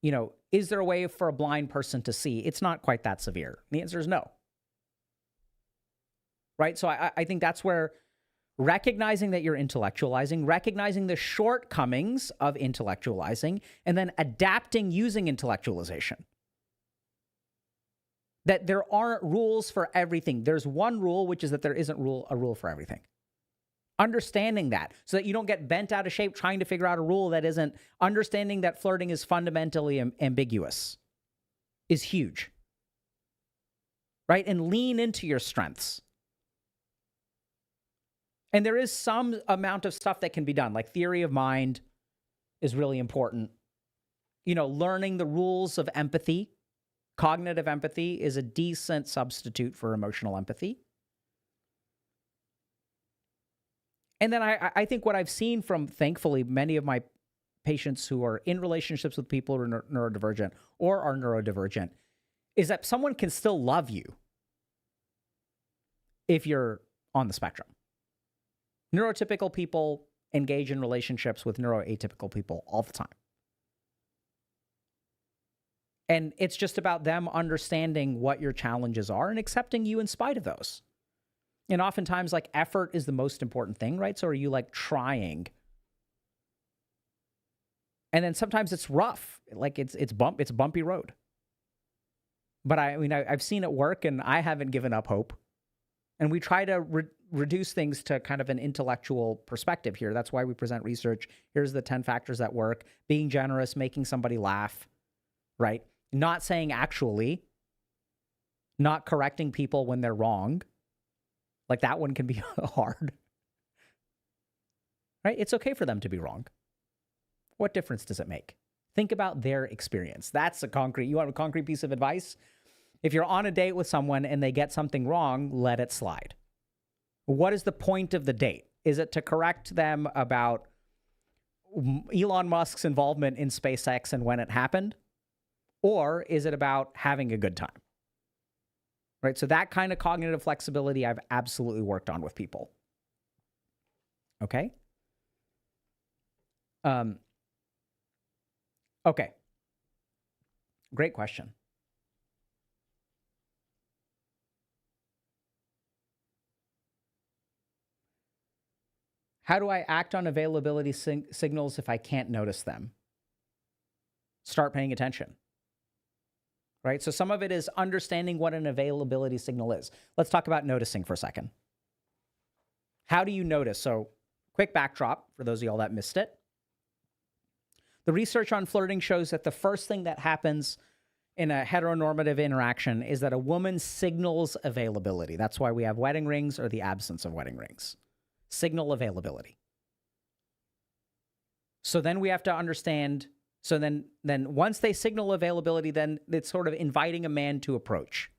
you know, is there a way for a blind person to see? It's not quite that severe. The answer is no. Right? So I think that's where recognizing that you're intellectualizing, recognizing the shortcomings of intellectualizing, and then adapting using intellectualization. That there aren't rules for everything. There's one rule, which is that there isn't a rule for everything. Understanding that so that you don't get bent out of shape trying to figure out a rule that isn't. Understanding that flirting is fundamentally ambiguous is huge. Right? And lean into your strengths. And there is some amount of stuff that can be done, like theory of mind is really important. You know, learning the rules of empathy. Cognitive empathy is a decent substitute for emotional empathy. And then I think what I've seen from, thankfully, many of my patients who are in relationships with people who are neurodivergent or are neurodivergent is that someone can still love you if you're on the spectrum. Neurotypical people engage in relationships with neuroatypical people all the time. And it's just about them understanding what your challenges are and accepting you in spite of those. And oftentimes, like, effort is the most important thing, right? So are you, like, trying? And then sometimes it's rough. Like, it's a bumpy road. But I mean, I've seen it work, and I haven't given up hope. And we try to reduce things to kind of an intellectual perspective here. That's why we present research. Here's the 10 factors that work. Being generous, making somebody laugh, right? Not saying actually, not correcting people when they're wrong. Like, that one can be hard. Right? It's okay for them to be wrong. What difference does it make? Think about their experience. That's you want a concrete piece of advice? If you're on a date with someone and they get something wrong, let it slide. What is the point of the date? Is it to correct them about Elon Musk's involvement in SpaceX and when it happened? Or is it about having a good time? Right? So that kind of cognitive flexibility I've absolutely worked on with people. Okay? Okay. Great question. How do I act on availability signals if I can't notice them? Start paying attention. Right? So some of it is understanding what an availability signal is. Let's talk about noticing for a second. How do you notice? So quick backdrop for those of y'all that missed it. The research on flirting shows that the first thing that happens in a heteronormative interaction is that a woman signals availability. That's why we have wedding rings or the absence of wedding rings. Signal availability. So then we have to understand. So then once they signal availability, then it's sort of inviting a man to approach.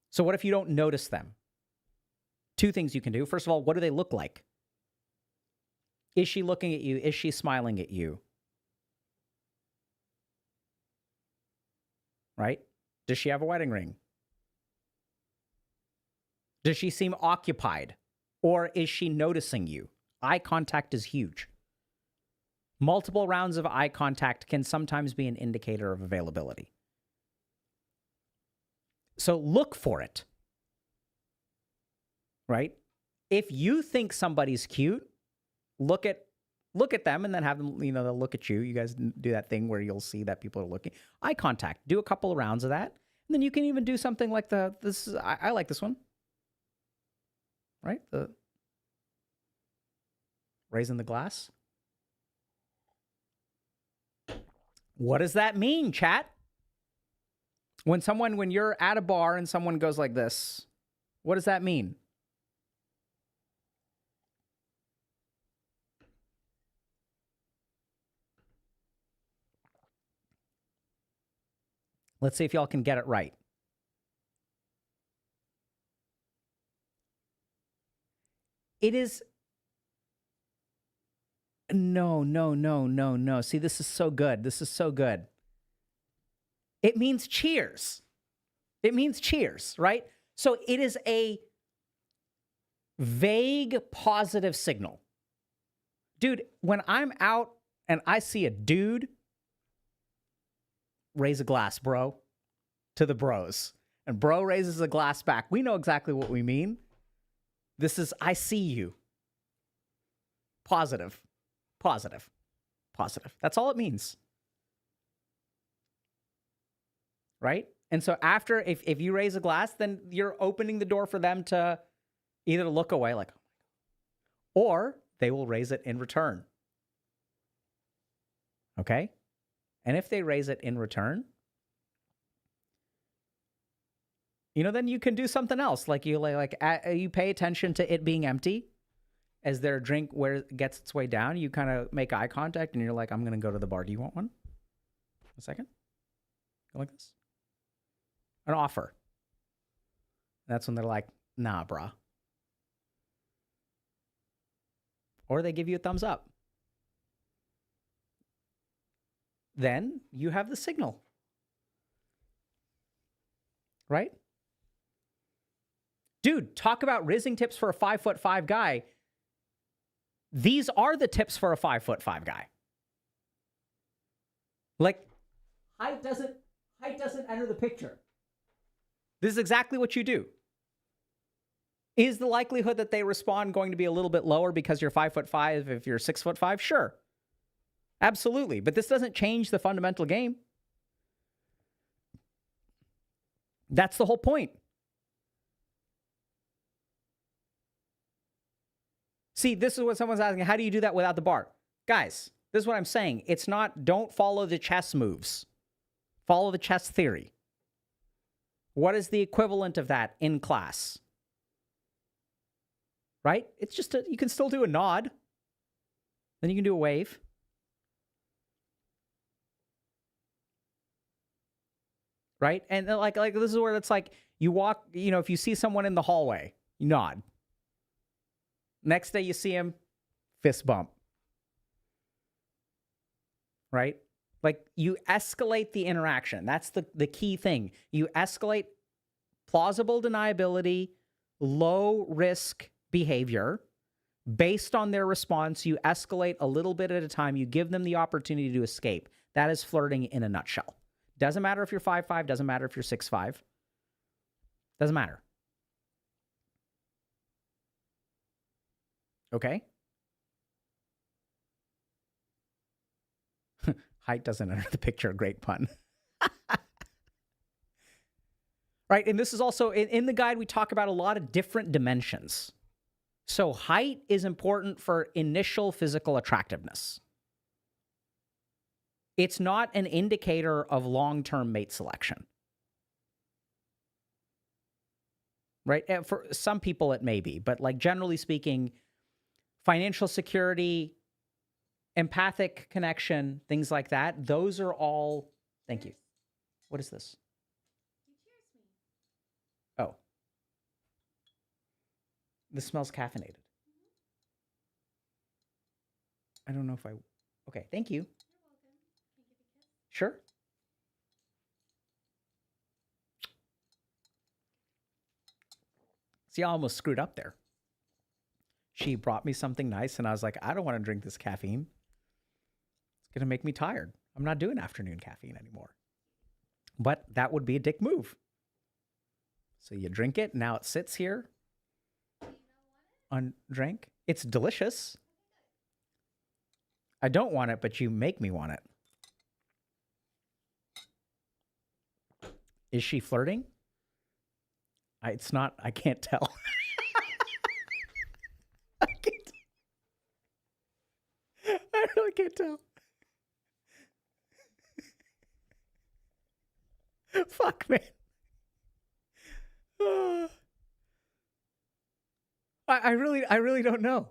So what if you don't notice them? Two things you can do. First of all, what do they look like? Is she looking at you? Is she smiling at you? Right? Does she have a wedding ring? Does she seem occupied? Or is she noticing you? Eye contact is huge. Multiple rounds of eye contact can sometimes be an indicator of availability. So look for it. Right? If you think somebody's cute, look at them and then have them, they'll look at you. You guys do that thing where you'll see that people are looking. Eye contact. Do a couple of rounds of that. And then you can even do something like I like this one. Right? The raising the glass. What does that mean, chat? When you're at a bar and someone goes like this, what does that mean? Let's see if y'all can get it right. It is... No. See, this is so good. This is so good. It means cheers. It means cheers, right? So it is a vague positive signal. Dude, when I'm out and I see a dude, raise a glass, bro, to the bros. And bro raises a glass back. We know exactly what we mean. This is, I see you. Positive. Positive. Positive. That's all it means. Right? And so after, if you raise a glass, then you're opening the door for them to either look away like, or they will raise it in return. Okay? And if they raise it in return, you know, then you can do something else. Like you pay attention to it being empty as their drink where it gets its way down. You kind of make eye contact and you're like, I'm going to go to the bar. Do you want one? A second? Go like this. An offer. That's when they're like, nah, brah. Or they give you a thumbs up. Then you have the signal. Right? Dude, talk about rizzing tips for a 5'5" guy. These are the tips for a 5'5" guy. Like, height doesn't enter the picture. This is exactly what you do. Is the likelihood that they respond going to be a little bit lower because you're 5'5" if you're 6'5"? Sure. Absolutely. But this doesn't change the fundamental game. That's the whole point. See, this is what someone's asking. How do you do that without the bar? Guys, this is what I'm saying. It's not, don't follow the chess moves. Follow the chess theory. What is the equivalent of that in class? Right? It's just you can still do a nod. Then you can do a wave. Right? And like this is where it's like you walk, you know, if you see someone in the hallway, you nod. Next day you see him, fist bump. Right? Like you escalate the interaction. That's the key thing. You escalate plausible deniability, low risk behavior. Based on their response, you escalate a little bit at a time. You give them the opportunity to escape. That is flirting in a nutshell. Doesn't matter if you're 5'5", doesn't matter if you're 6'5". Doesn't matter. Okay? Height doesn't enter the picture. Great pun. Right, and this is also, in the guide, we talk about a lot of different dimensions. So height is important for initial physical attractiveness. It's not an indicator of long-term mate selection. Right? And for some people it may be, but like generally speaking, financial security, empathic connection, things like that, those are all... Thank you. What is this? Oh. This smells caffeinated. I don't know if I... Okay, thank you. Sure. See, I almost screwed up there. She brought me something nice, and I was like, I don't want to drink this caffeine. It's going to make me tired. I'm not doing afternoon caffeine anymore. But that would be a dick move. So you drink it, now it sits here. Undrink. It's delicious. I don't want it, but you make me want it. Is she flirting? It's not, I can't tell. I really can't tell. Fuck, man. I really don't know.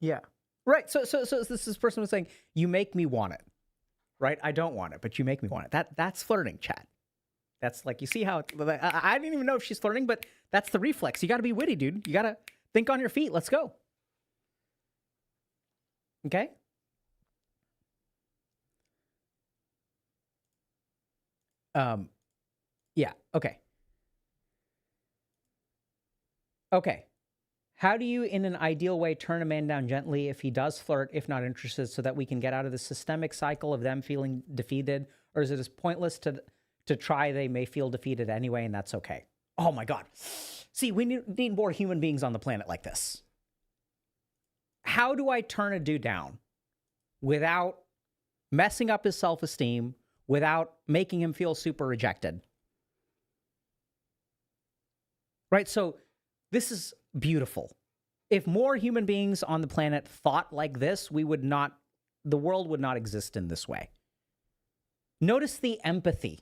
Yeah. Right. So this person was saying, you make me want it. Right? I don't want it, but you make me want it. That's flirting, chat. That's like, you see how I didn't even know if she's flirting, but that's the reflex. You got to be witty, dude. You got to think on your feet. Let's go. Okay? Yeah, okay. Okay. How do you, in an ideal way, turn a man down gently if he does flirt, if not interested, so that we can get out of the systemic cycle of them feeling defeated? Or is it as pointless to try? They may feel defeated anyway, and that's okay. Oh my God. See, we need more human beings on the planet like this. How do I turn a dude down without messing up his self-esteem, without making him feel super rejected? Right? So this is beautiful. If more human beings on the planet thought like this, the world would not exist in this way. Notice the empathy.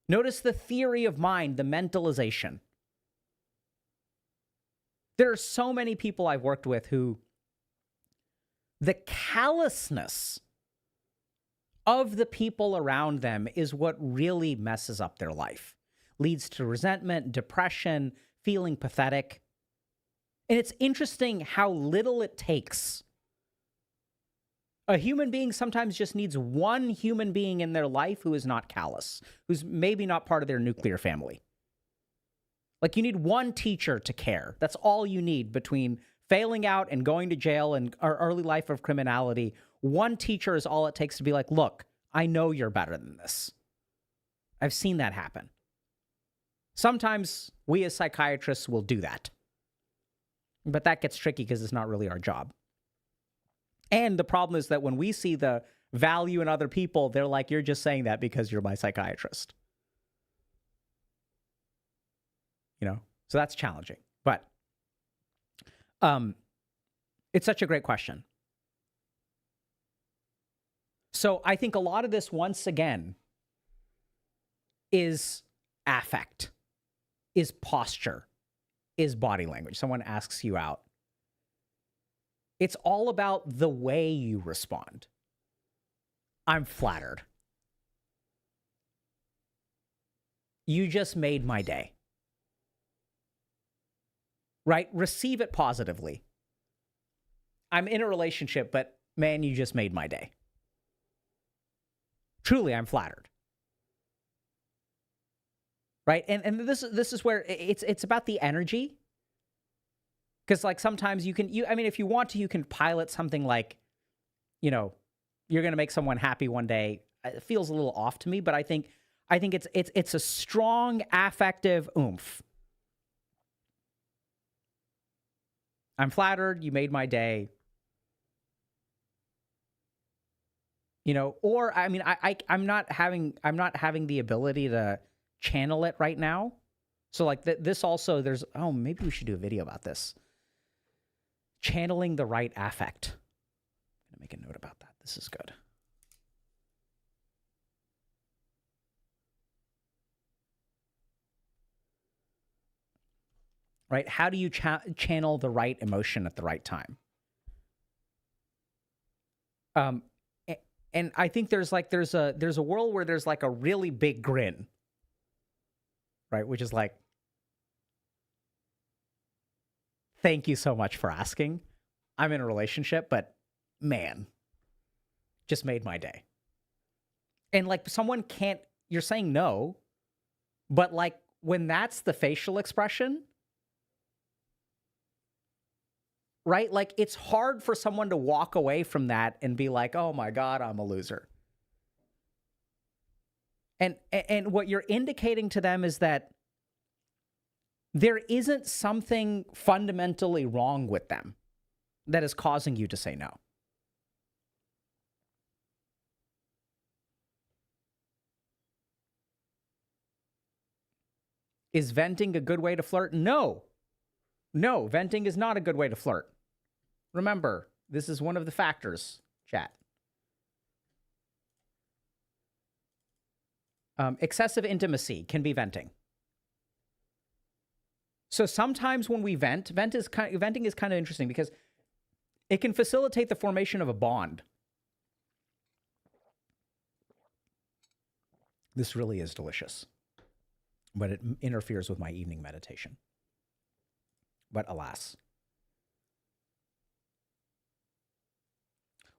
Notice the theory of mind, the mentalization. There are so many people I've worked with who the callousness of the people around them is what really messes up their life, leads to resentment, depression, feeling pathetic. And it's interesting how little it takes. A human being sometimes just needs one human being in their life who is not callous, who's maybe not part of their nuclear family. Like, you need one teacher to care. That's all you need between failing out and going to jail and our early life of criminality. One teacher is all it takes to be like, look, I know you're better than this. I've seen that happen. Sometimes we as psychiatrists will do that. But that gets tricky because it's not really our job. And the problem is that when we see the value in other people, they're like, you're just saying that because you're my psychiatrist. You know? So that's challenging. But it's such a great question. So I think a lot of this, once again, is affect, is posture, is body language. Someone asks you out. It's all about the way you respond. I'm flattered. You just made my day. Right? Receive it positively. I'm in a relationship, but man, you just made my day. Truly, I'm flattered. Right? And this is where it's about the energy. Because, like, sometimes if you want to, you can pilot something like, you know, you're going to make someone happy one day. It feels a little off to me, but I think it's a strong affective oomph. I'm flattered. You made my day. You know, or I mean, I'm not having the ability to channel it right now. So like this also, maybe we should do a video about this. Channeling the right affect. I'm going to make a note about that. This is good. Right? How do you channel the right emotion at the right time? And I think there's a world where there's like a really big grin. Right? Which is like, thank you so much for asking. I'm in a relationship, but man, just made my day. And like you're saying no, but like when that's the facial expression, right? Like it's hard for someone to walk away from that and be like, oh my God, I'm a loser. And what you're indicating to them is that there isn't something fundamentally wrong with them that is causing you to say no. Is venting a good way to flirt? No. No, venting is not a good way to flirt. Remember, this is one of the factors, chat. Excessive intimacy can be venting. So sometimes when we venting is kind of interesting because It can facilitate the formation of a bond. This really is delicious, but it interferes with my evening meditation. But alas.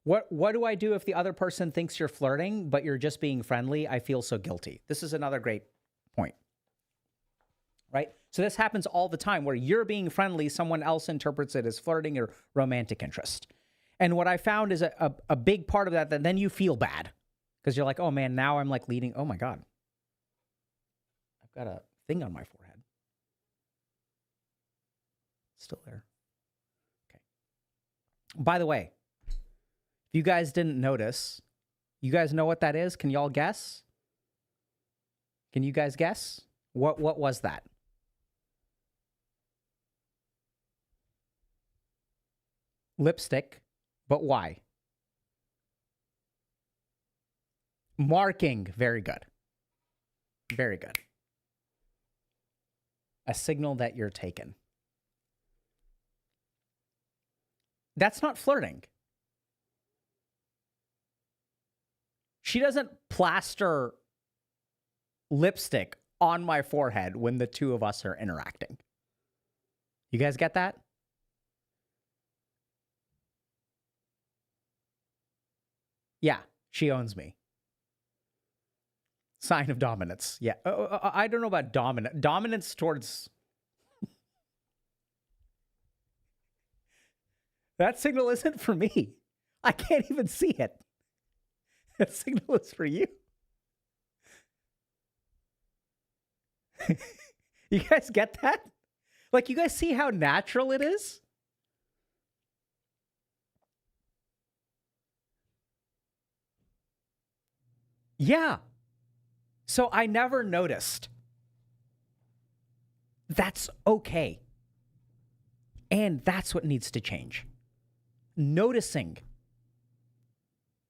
What do I do if the other person thinks you're flirting, but you're just being friendly? I feel so guilty. This is another great point, right? So this happens all the time where you're being friendly, someone else interprets it as flirting or romantic interest. And what I found is a big part of that then you feel bad because you're like, oh man, now I'm like leading. Oh my God. I've got a thing on my forehead. It's still there. Okay. By the way, if you guys didn't notice, you guys know what that is? Can y'all guess? Can you guys guess? What was that? Lipstick, but why? Marking. Very good. Very good. A signal that you're taken. That's not flirting. She doesn't plaster lipstick on my forehead when the two of us are interacting. You guys get that? Yeah, she owns me. Sign of dominance. Yeah. I don't know about dominance. Dominance towards... That signal isn't for me. I can't even see it. That signal is for you. You guys get that? Like, you guys see how natural it is? Yeah. So I never noticed. That's okay. And that's what needs to change. Noticing.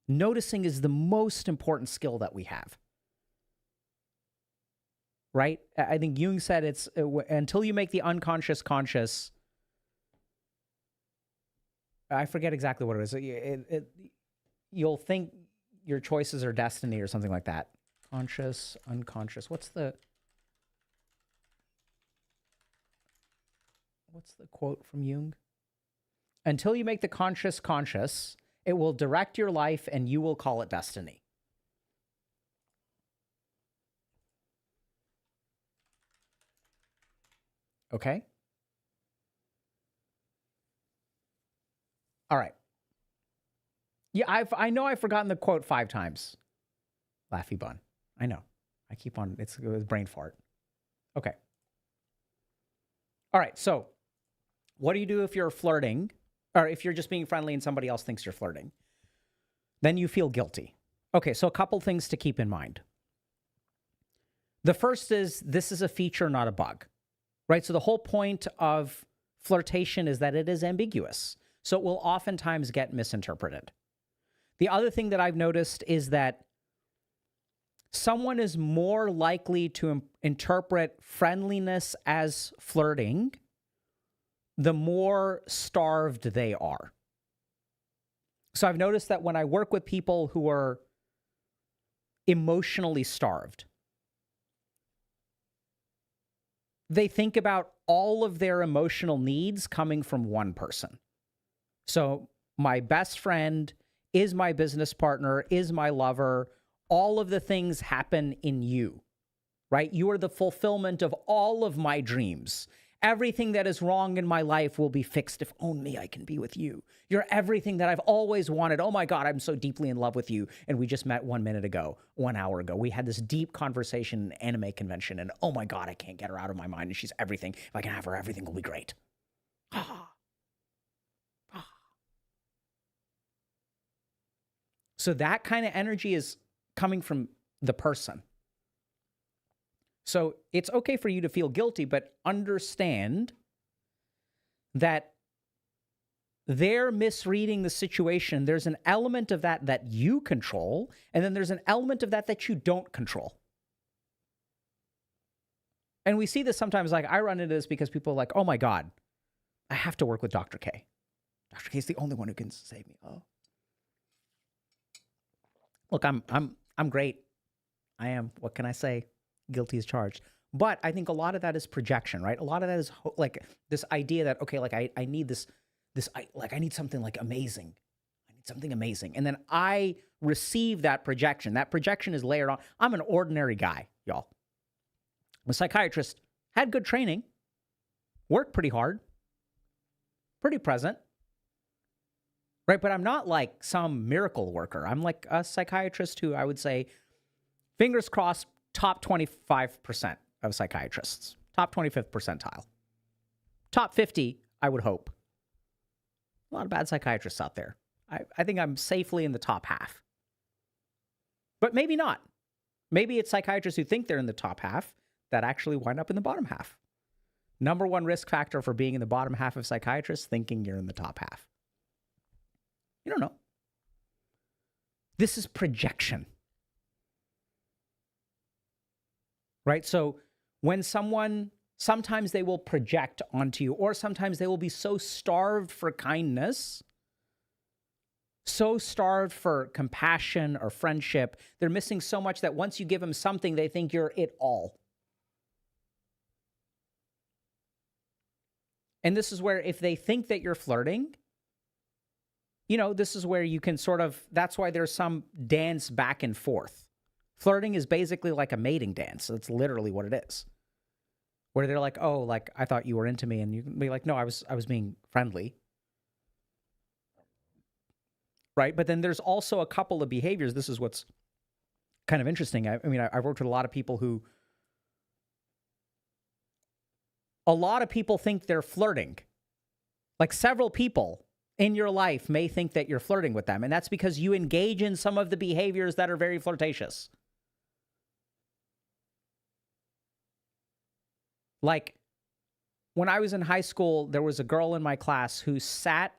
Noticing is the most important skill that we have. Right? I think Jung said it's until you make the unconscious conscious. I forget exactly what it is. You'll think your choices are destiny or something like that. Conscious, unconscious. What's the quote from Jung? Until you make the conscious conscious, it will direct your life and you will call it destiny. Okay? All right. Yeah, I know I've forgotten the quote 5 times. Laffy bun. I know. I keep on, it was brain fart. Okay. All right, so what do you do if you're flirting, or if you're just being friendly and somebody else thinks you're flirting? Then you feel guilty. Okay, so a couple things to keep in mind. The first is this is a feature, not a bug, right? So the whole point of flirtation is that it is ambiguous. So it will oftentimes get misinterpreted. The other thing that I've noticed is that someone is more likely to interpret friendliness as flirting the more starved they are. So I've noticed that when I work with people who are emotionally starved, they think about all of their emotional needs coming from one person. So my best friend is my business partner, is my lover. All of the things happen in you, right? You are the fulfillment of all of my dreams. Everything that is wrong in my life will be fixed if only I can be with you. You're everything that I've always wanted. Oh my God, I'm so deeply in love with you. And we just met 1 minute ago, 1 hour ago. We had this deep conversation in anime convention, and oh my God, I can't get her out of my mind. And she's everything. If I can have her, everything will be great. So that kind of energy is coming from the person. So it's okay for you to feel guilty, but understand that they're misreading the situation. There's an element of that that you control, and then there's an element of that that you don't control. And we see this sometimes, like I run into this because people are like, oh my God, I have to work with Dr. K. Dr. K is the only one who can save me. Oh. Look, I'm great. I am. What can I say? Guilty as charged. But I think a lot of that is projection, right? A lot of that is like this idea that, okay, like I need I need something like amazing. I need something amazing. And then I receive that projection. That projection is layered on. I'm an ordinary guy, y'all. I'm a psychiatrist, had good training, worked pretty hard, pretty present, right? But I'm not like some miracle worker. I'm like a psychiatrist who I would say, fingers crossed, top 25% of psychiatrists, top 25th percentile. Top 50, I would hope. A lot of bad psychiatrists out there. I think I'm safely in the top half. But maybe not. Maybe it's psychiatrists who think they're in the top half that actually wind up in the bottom half. Number one risk factor for being in the bottom half of psychiatrists, thinking you're in the top half. You don't know. This is projection. Right? So when sometimes they will project onto you, or sometimes they will be so starved for kindness, so starved for compassion or friendship, they're missing so much that once you give them something, they think you're it all. And this is where if they think that you're flirting, you know, this is where you can sort of, that's why there's some dance back and forth. Flirting is basically like a mating dance. That's literally what it is. Where they're like, oh, like, I thought you were into me. And you can be like, no, I was being friendly. Right? But then there's also a couple of behaviors. This is what's kind of interesting. I mean, I've worked with a lot of people who, a lot of people think they're flirting. Like several people in your life may think that you're flirting with them. And that's because you engage in some of the behaviors that are very flirtatious. Like when I was in high school, there was a girl in my class who sat.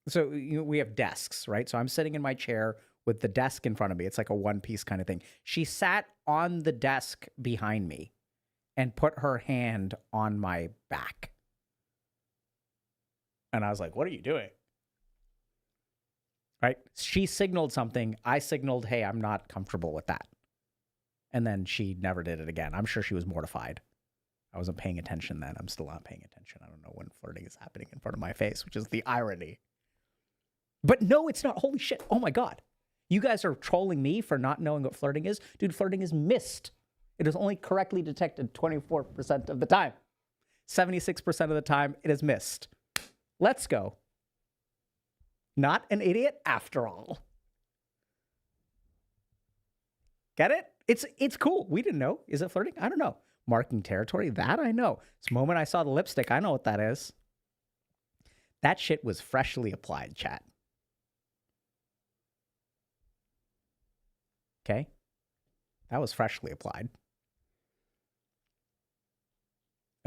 So we have desks, right? So I'm sitting in my chair with the desk in front of me. It's like a one-piece kind of thing. She sat on the desk behind me and put her hand on my back. And I was like, what are you doing? Right? She signaled something. I signaled, hey, I'm not comfortable with that. And then she never did it again. I'm sure she was mortified. I wasn't paying attention then. I'm still not paying attention. I don't know when flirting is happening in front of my face, which is the irony. But no, it's not. Holy shit. Oh my God. You guys are trolling me for not knowing what flirting is? Dude, flirting is missed. It is only correctly detected 24% of the time. 76% of the time, it is missed. Let's go. Not an idiot after all. Get it? It's cool. We didn't know. Is it flirting? I don't know. Marking territory? That I know. This moment I saw the lipstick, I know what that is. That shit was freshly applied, chat. Okay? That was freshly applied.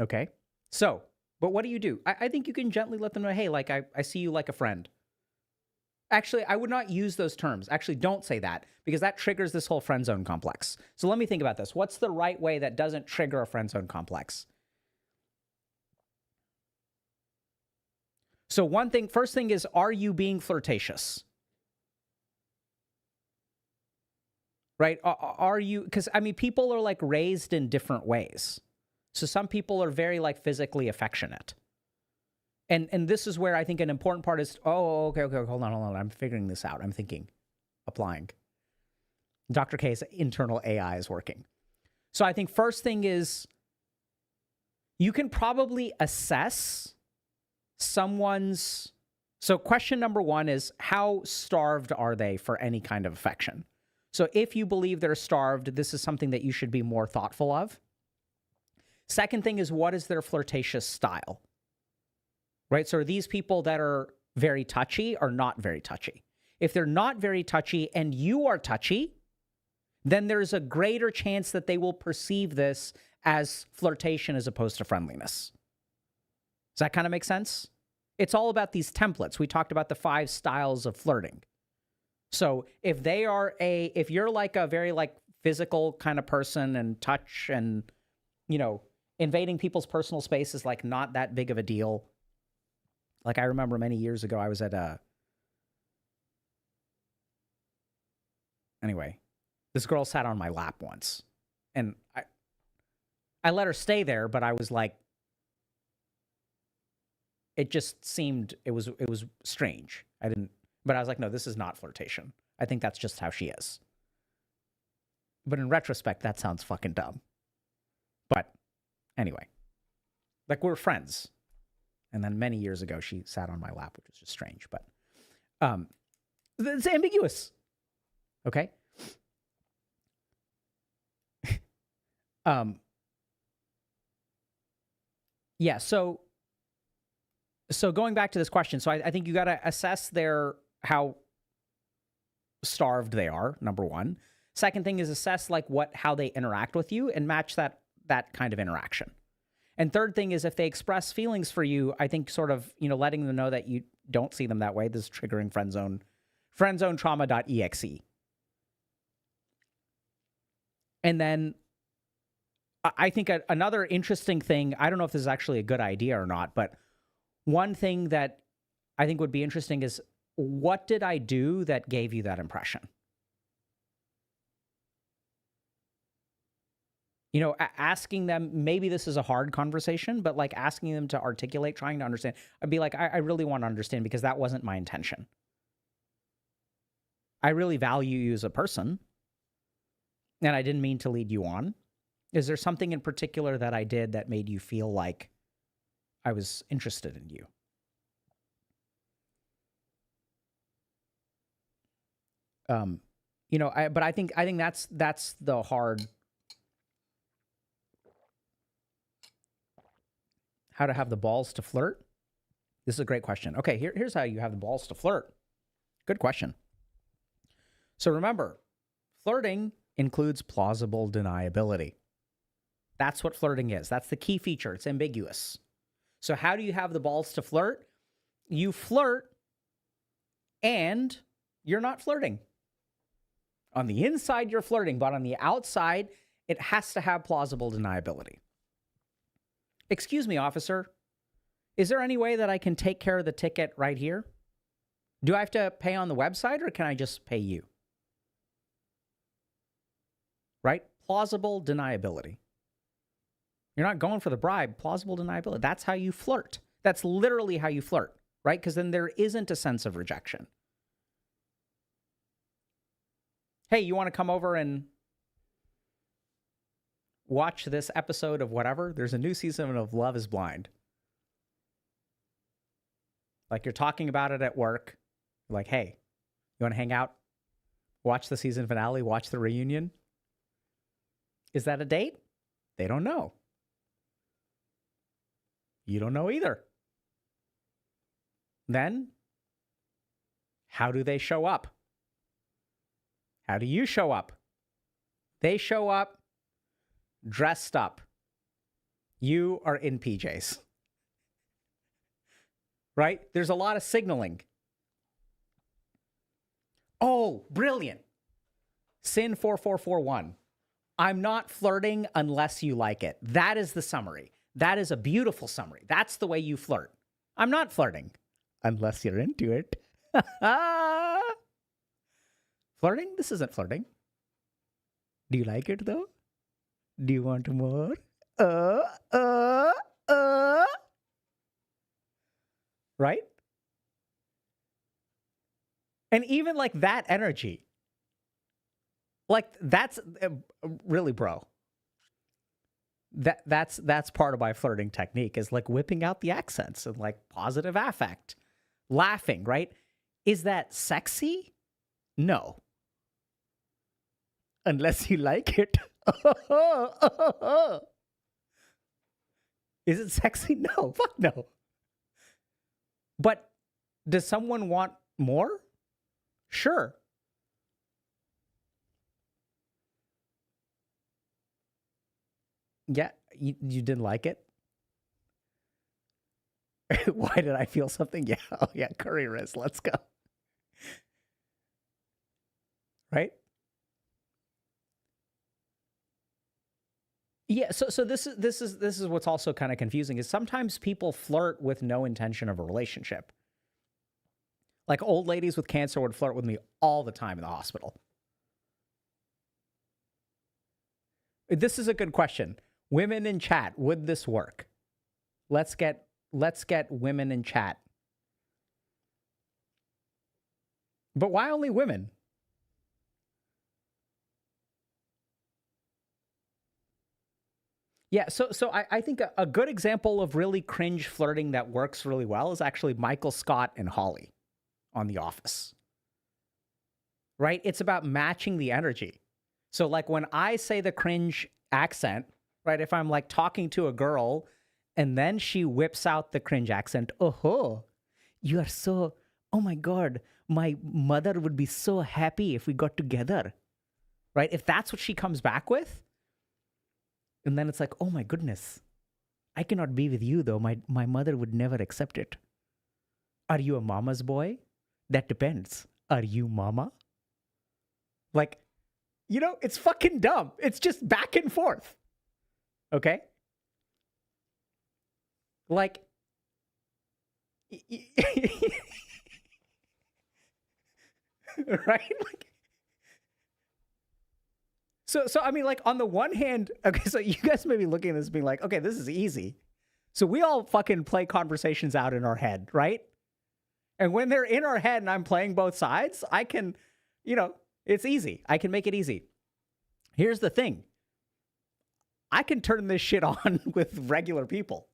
Okay? So, but what do? I think you can gently let them know, hey, like, I see you like a friend. Actually, I would not use those terms. Actually, don't say that, because that triggers this whole friend zone complex. So let me think about this. What's the right way that doesn't trigger a friend zone complex? So first thing is, are you being flirtatious? Right? Are you, because I mean, people are like raised in different ways. So some people are very like physically affectionate. And this is where I think an important part is, okay, hold on. I'm figuring this out. I'm thinking, applying. Dr. K's internal AI is working. So I think first thing is, you can probably assess someone's, so question number one is, how starved are they for any kind of affection? So if you believe they're starved, this is something that you should be more thoughtful of. Second thing is, what is their flirtatious style? Right? So are these people that are very touchy or not very touchy? If they're not very touchy and you are touchy, then there's a greater chance that they will perceive this as flirtation as opposed to friendliness. Does that kind of make sense? It's all about these templates. We talked about the 5 styles of flirting. So if you're like a very like physical kind of person and touch and, you know, invading people's personal space is like not that big of a deal. Like, I remember many years ago, I was at anyway, this girl sat on my lap once, and I let her stay there, but I was like, it just seemed, it was strange. But I was like, no, this is not flirtation. I think that's just how she is. But in retrospect, that sounds fucking dumb. But anyway, like, we're friends. And then many years ago, she sat on my lap, which was just strange. But it's ambiguous. Okay? Yeah, so going back to this question, so I think you got to assess how starved they are, number one. Second thing is assess like how they interact with you and match that kind of interaction. And third thing is if they express feelings for you, I think sort of, letting them know that you don't see them that way. This is triggering friendzone trauma.exe. And then I think another interesting thing, I don't know if this is actually a good idea or not, but one thing that I think would be interesting is, what did I do that gave you that impression? Asking them, maybe this is a hard conversation, but like asking them to articulate, trying to understand. I'd be like, I really want to understand because that wasn't my intention. I really value you as a person, and I didn't mean to lead you on. Is there something in particular that I did that made you feel like I was interested in you? But I think that's the hard. How to have the balls to flirt? This is a great question. Okay, here's how you have the balls to flirt. Good question. So remember, flirting includes plausible deniability. That's what flirting is. That's the key feature. It's ambiguous. So how do you have the balls to flirt? You flirt and you're not flirting. On the inside, you're flirting, but on the outside, it has to have plausible deniability. Excuse me, officer. Is there any way that I can take care of the ticket right here? Do I have to pay on the website or can I just pay you? Right? Plausible deniability. You're not going for the bribe. Plausible deniability. That's how you flirt. That's literally how you flirt, right? Because then there isn't a sense of rejection. Hey, you want to come over and watch this episode of whatever? There's a new season of Love is Blind. Like, you're talking about it at work. You're like, hey, you want to hang out? Watch the season finale? Watch the reunion? Is that a date? They don't know. You don't know either. Then, how do they show up? How do you show up? They show up dressed up. You are in PJs. Right? There's a lot of signaling. Oh, brilliant. Sin 4441. I'm not flirting unless you like it. That is the summary. That is a beautiful summary. That's the way you flirt. I'm not flirting unless you're into it. Flirting? This isn't flirting. Do you like it though? Do you want more? Right? And even like that energy, like that's really, bro. That's part of my flirting technique, is like whipping out the accents and like positive affect, laughing, right? Is that sexy? No. Unless you like it. Is it sexy? No. Fuck no. But does someone want more? Sure. Yeah, you didn't like it? Why did I feel something? Yeah, oh yeah, curry wrist, let's go. Right? Yeah, so this is what's also kind of confusing is sometimes people flirt with no intention of a relationship. Like old ladies with cancer would flirt with me all the time in the hospital. This is a good question. Women in chat, would this work? Let's get women in chat. But why only women? Yeah, so I think a good example of really cringe flirting that works really well is actually Michael Scott and Holly on The Office. Right? It's about matching the energy. So like when I say the cringe accent, right? If I'm like talking to a girl and then she whips out the cringe accent, oh, you are so, oh my God, my mother would be so happy if we got together. Right? If that's what she comes back with, and then it's like, oh my goodness, I cannot be with you though. My mother would never accept it. Are you a mama's boy? That depends. Are you mama? Like, you know, it's fucking dumb. It's just back and forth. Okay? Like, right? Like, So I mean, like, on the one hand, okay, so you guys may be looking at this being like, okay, this is easy. So we all fucking play conversations out in our head, right? And when they're in our head and I'm playing both sides, I can, you know, it's easy. I can make it easy. Here's the thing. I can turn this shit on with regular people.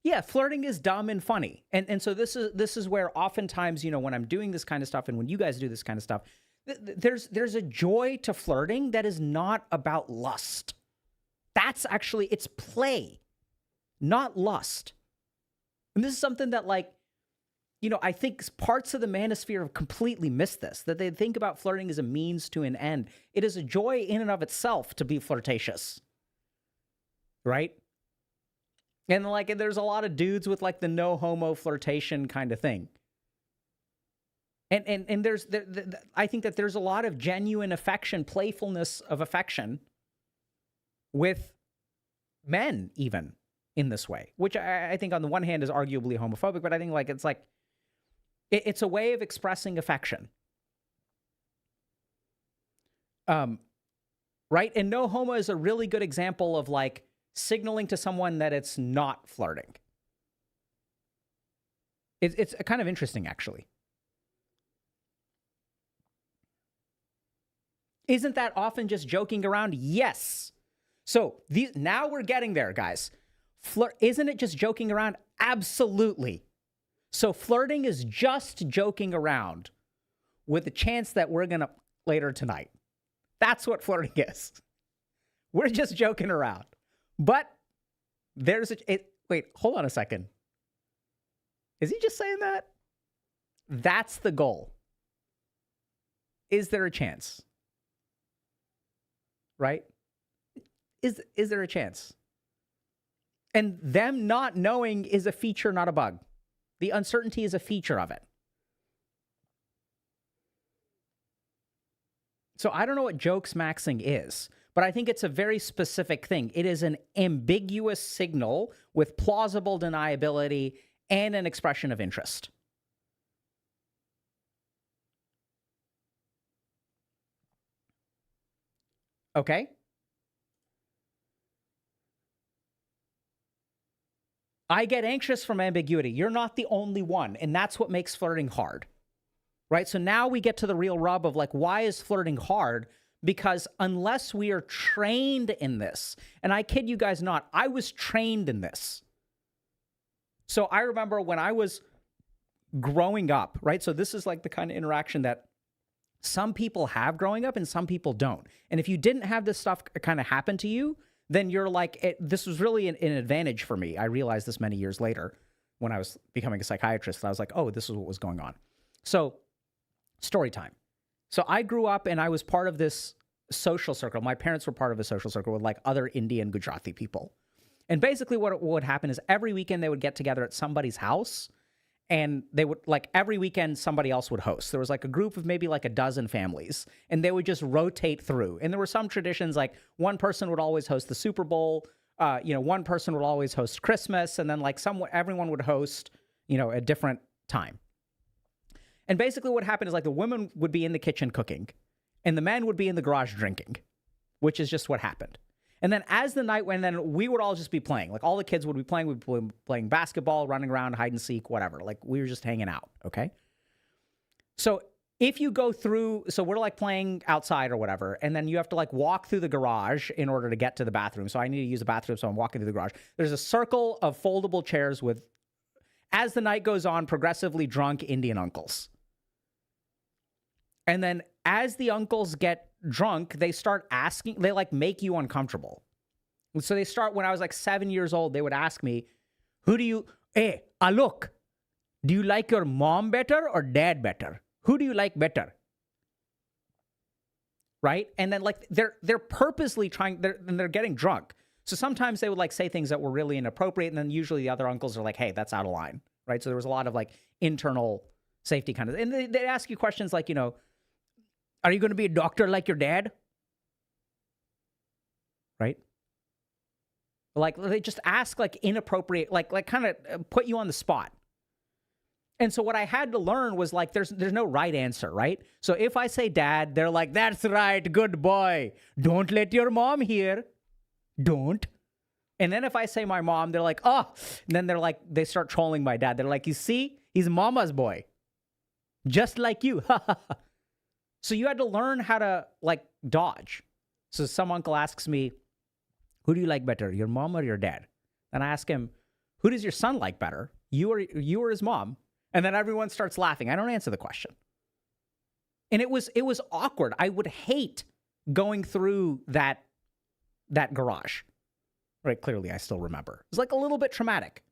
Yeah, flirting is dumb and funny. And so this is where oftentimes, you know, when I'm doing this kind of stuff and when you guys do this kind of stuff, there's a joy to flirting that is not about lust. That's actually, it's play, not lust. And this is something that, like, you know, I think parts of the manosphere have completely missed this, that they think about flirting as a means to an end. It is a joy in and of itself to be flirtatious, right? And like, there's a lot of dudes with like the no homo flirtation kind of thing. And there's, I think that there's a lot of genuine affection, playfulness of affection with men even in this way, which I think on the one hand is arguably homophobic, but I think like, it's a way of expressing affection. Right? And no homo is a really good example of like signaling to someone that it's not flirting. It's kind of interesting, actually. Isn't that often just joking around? Yes. So now we're getting there, guys. Isn't it just joking around? Absolutely. So flirting is just joking around with the chance that we're going to later tonight. That's what flirting is. We're just joking around. But there's wait, hold on a second. Is he just saying that? That's the goal. Is there a chance? Right? Is there a chance? And them not knowing is a feature, not a bug. The uncertainty is a feature of it. So I don't know what jokes maxing is, but I think it's a very specific thing. It is an ambiguous signal with plausible deniability and an expression of interest. Okay? I get anxious from ambiguity. You're not the only one, and that's what makes flirting hard. Right? So now we get to the real rub of like, why is flirting hard? Because unless we are trained in this, and I kid you guys not, I was trained in this. So I remember when I was growing up, right? So this is like the kind of interaction that some people have growing up and some people don't. And if you didn't have this stuff kind of happen to you, then you're like, this was really an advantage for me. I realized this many years later when I was becoming a psychiatrist. I was like, oh, this is what was going on. So story time. So I grew up and I was part of this social circle. My parents were part of a social circle with like other Indian Gujarati people. And basically what would happen is every weekend they would get together at somebody's house and they would like every weekend somebody else would host. There was like a group of maybe like a dozen families, and they would just rotate through. And there were some traditions like one person would always host the Super Bowl, one person would always host Christmas, and then like everyone would host, a different time. And basically what happened is like the women would be in the kitchen cooking, and the men would be in the garage drinking, which is just what happened. And then as the night went, then we would all just be playing. Like all the kids would be playing. We'd be playing basketball, running around, hide and seek, whatever. Like we were just hanging out, okay? So if you go through, so we're like playing outside or whatever, and then you have to like walk through the garage in order to get to the bathroom. So I need to use the bathroom, so I'm walking through the garage. There's a circle of foldable chairs with, as the night goes on, progressively drunk Indian uncles. And then as the uncles get drunk, they start asking, they like make you uncomfortable. So they start, when I was like 7 years old, they would ask me, hey, Alok, do you like your mom better or dad better? Who do you like better? Right? And then like they're purposely trying, they're getting drunk. So sometimes they would like say things that were really inappropriate. And then usually the other uncles are like, hey, that's out of line. Right? So there was a lot of like internal safety kind of, and they'd ask you questions like, are you going to be a doctor like your dad? Right? Like they just ask like inappropriate, like kind of put you on the spot. And so what I had to learn was like, there's no right answer, right? So if I say dad, they're like, that's right, good boy. Don't let your mom hear. Don't. And then if I say my mom, they're like, oh. And then they're like, they start trolling my dad. They're like, you see, he's mama's boy. Just like you. So you had to learn how to like dodge. So some uncle asks me, who do you like better, your mom or your dad? And I ask him, who does your son like better, you or his mom? And then everyone starts laughing. I don't answer the question. And it was awkward. I would hate going through that garage. Right? Clearly, I still remember. It was like a little bit traumatic.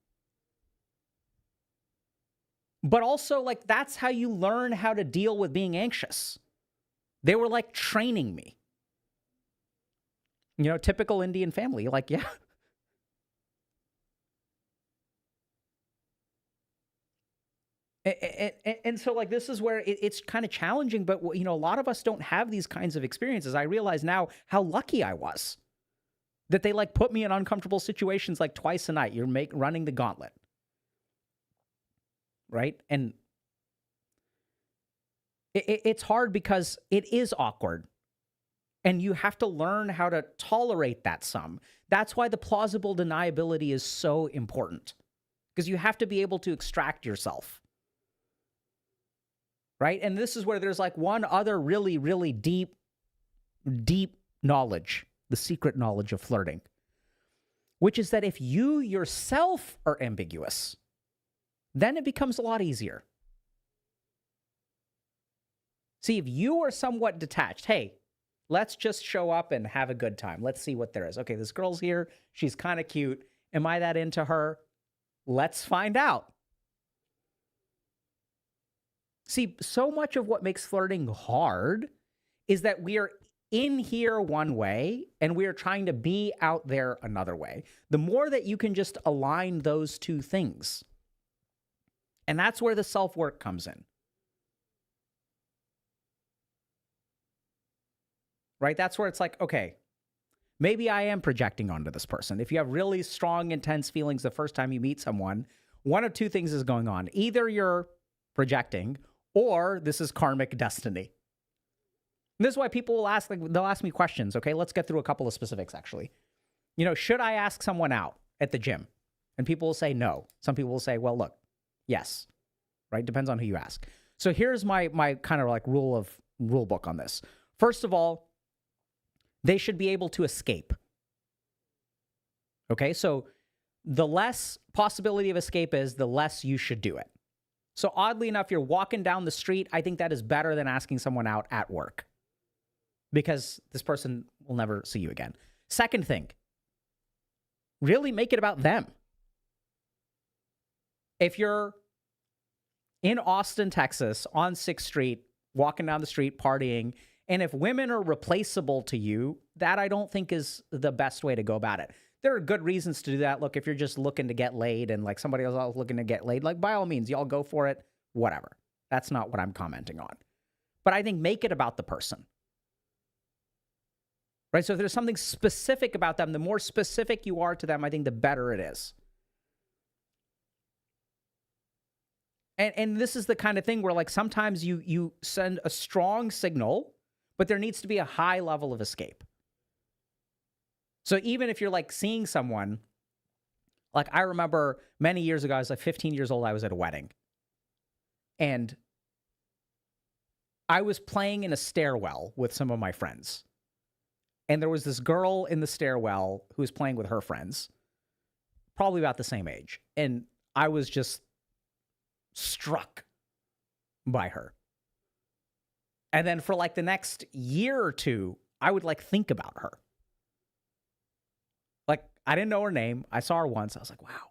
But also, like, that's how you learn how to deal with being anxious. They were like training me. Typical Indian family. Like, yeah. And so like this is where it's kind of challenging, but a lot of us don't have these kinds of experiences. I realize now how lucky I was that they like put me in uncomfortable situations like twice a night. You're running the gauntlet, right? And it's hard because it is awkward, and you have to learn how to tolerate that some. That's why the plausible deniability is so important, because you have to be able to extract yourself. Right? And this is where there's like one other really, really deep knowledge, the secret knowledge of flirting, which is that if you yourself are ambiguous, then it becomes a lot easier. See, if you are somewhat detached, hey, let's just show up and have a good time. Let's see what there is. Okay, this girl's here. She's kind of cute. Am I that into her? Let's find out. See, so much of what makes flirting hard is that we are in here one way and we are trying to be out there another way. The more that you can just align those two things, and that's where the self-work comes in. Right? That's where it's like, okay, maybe I am projecting onto this person. If you have really strong, intense feelings the first time you meet someone, one of two things is going on. Either you're projecting, or this is karmic destiny. And this is why people will ask, they'll ask me questions. Okay, let's get through a couple of specifics, actually. Should I ask someone out at the gym? And people will say no. Some people will say, well, look, yes. Right? Depends on who you ask. So here's my kind of like rule book on this. First of all, they should be able to escape. Okay, so the less possibility of escape is, the less you should do it. So oddly enough, you're walking down the street. I think that is better than asking someone out at work, because this person will never see you again. Second thing, really make it about them. If you're in Austin, Texas, on 6th Street, walking down the street, partying, and if women are replaceable to you, that I don't think is the best way to go about it. there are good reasons to do that. Look, if you're just looking to get laid and like somebody else is looking to get laid, like by all means, y'all go for it, whatever. That's not what I'm commenting on. But I think make it about the person. Right? So if there's something specific about them, the more specific you are to them, I think the better it is. And this is the kind of thing where like sometimes you send a strong signal, but there needs to be a high level of escape. So even if you're like seeing someone, like I remember many years ago, I was like 15 years old, I was at a wedding. And I was playing in a stairwell with some of my friends. And there was this girl in the stairwell who was playing with her friends, probably about the same age. And I was just struck by her. And then for like the next year or two, I would like think about her. Like, I didn't know her name. I saw her once. I was like, wow.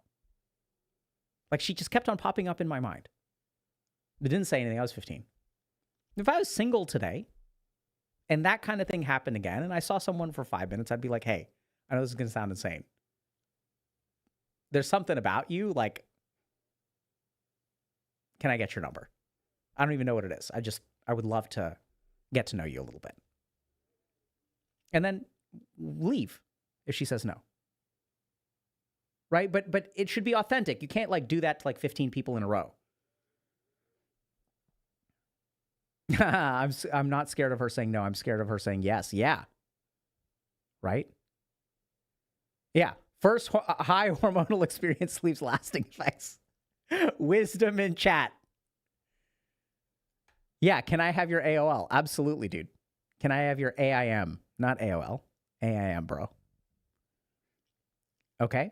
Like, she just kept on popping up in my mind. But didn't say anything. I was 15. If I was single today and that kind of thing happened again and I saw someone for 5 minutes, I'd be like, hey, I know this is going to sound insane. There's something about you, like, can I get your number? I don't even know what it is. I would love to get to know you a little bit. And then leave if she says no. Right? But it should be authentic. You can't like do that to like 15 people in a row. I'm not scared of her saying no. I'm scared of her saying yes. Yeah. Right? Yeah. First high hormonal experience leaves lasting effects. Wisdom in chat. Yeah, can I have your AOL? Absolutely, dude. Can I have your AIM? Not AOL. AIM, bro. Okay?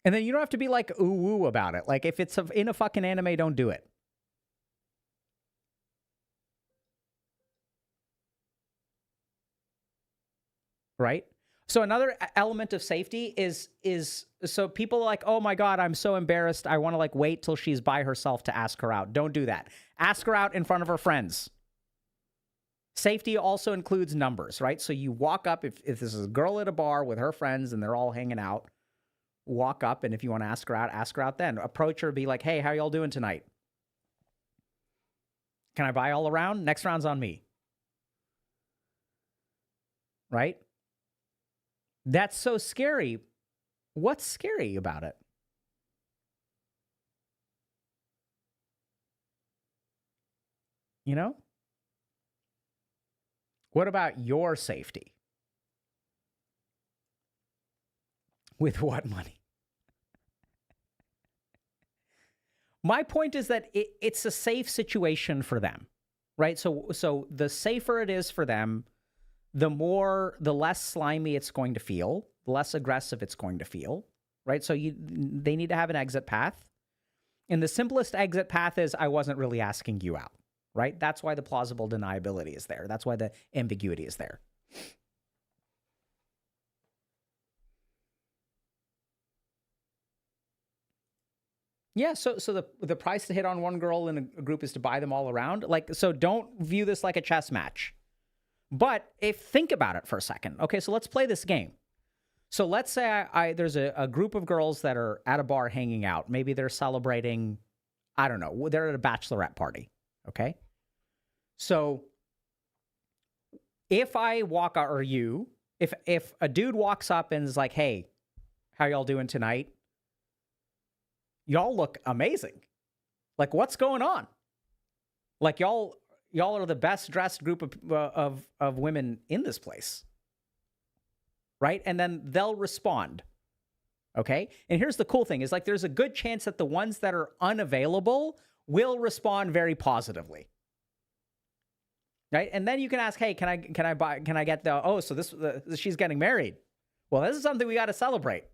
And then you don't have to be like ooh-woo about it. Like, if it's in a fucking anime, don't do it. Right? So another element of safety is so people are like, oh my God, I'm so embarrassed. I want to like wait till she's by herself to ask her out. Don't do that. Ask her out in front of her friends. Safety also includes numbers, right? So you walk up, if this is a girl at a bar with her friends and they're all hanging out, walk up, and if you want to ask her out then. Approach her, be like, hey, how y'all doing tonight? Can I buy all around? Next round's on me. Right? That's so scary. What's scary about it? You know? What about your safety? With what money? My point is that it's a safe situation for them, right? So the safer it is for them, the less slimy it's going to feel, the less aggressive it's going to feel, right? So they need to have an exit path. And the simplest exit path is, I wasn't really asking you out, right? That's why the plausible deniability is there. That's why the ambiguity is there. Yeah, so the price to hit on one girl in a group is to buy them all around. Like, so don't view this like a chess match. But think about it for a second. Okay, so let's play this game. So let's say there's a group of girls that are at a bar hanging out. Maybe they're celebrating, I don't know, they're at a bachelorette party. Okay? So if I walk out, or you, if a dude walks up and is like, hey, how y'all doing tonight? Y'all look amazing. Like, what's going on? Like, y'all are the best dressed group of women in this place. Right? And then they'll respond. Okay? And here's the cool thing is, like, there's a good chance that the ones that are unavailable will respond very positively. Right? And then you can ask, hey, can I get so she's getting married. Well, this is something we got to celebrate.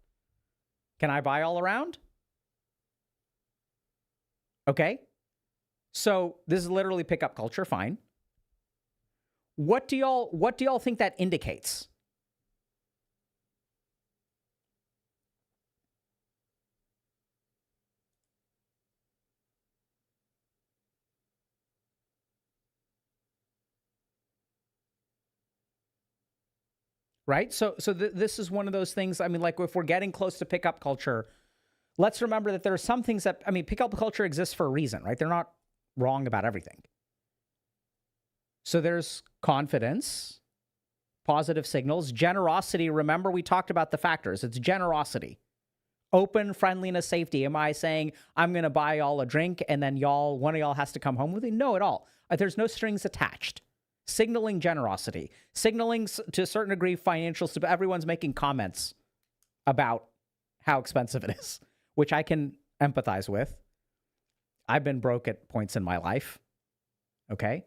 Can I buy all around? Okay? So this is literally pickup culture, fine. What do y'all think that indicates? right? This is one of those things. I mean, like if we're getting close to pickup culture, let's remember that there are some things that, I mean, pickup culture exists for a reason, right? They're not wrong about everything. So there's confidence, positive signals, generosity. Remember, we talked about the factors. It's generosity, open, friendliness, safety. Am I saying I'm going to buy y'all a drink and then one of y'all has to come home with me? No, at all. There's no strings attached. Signaling generosity, signaling to a certain degree financial stability. Everyone's making comments about how expensive it is, which I can empathize with. I've been broke at points in my life. Okay.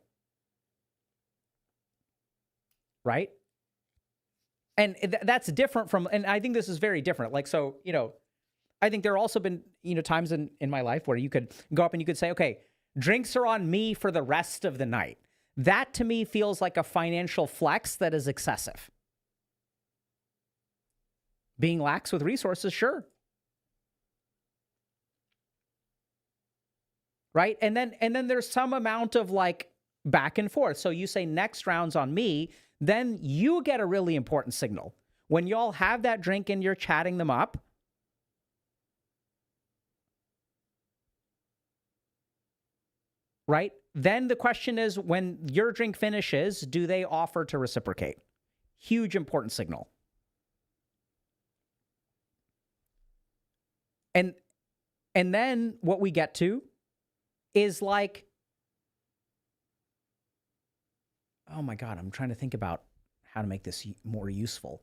Right? And that's different from, and I think this is very different. Like, so, you know, I think there have also been, you know, times in my life where you could go up and you could say, okay, drinks are on me for the rest of the night. That to me feels like a financial flex that is excessive. Being lax with resources, sure. Right? And then there's some amount of like back and forth. So you say next round's on me, then you get a really important signal. When y'all have that drink and you're chatting them up, right? Then the question is, when your drink finishes, do they offer to reciprocate? Huge important signal. And then what we get to is like, oh my God, I'm trying to think about how to make this more useful.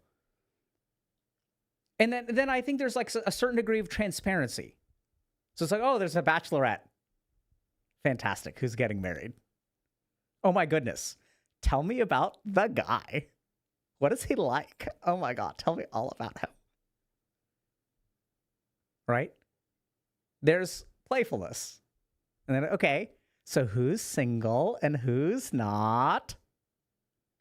And then I think there's like a certain degree of transparency. So it's like, oh, there's a bachelorette. Fantastic. Who's getting married? Oh my goodness. Tell me about the guy. What is he like? Oh my God. Tell me all about him. Right? There's playfulness. And then, okay, so who's single and who's not?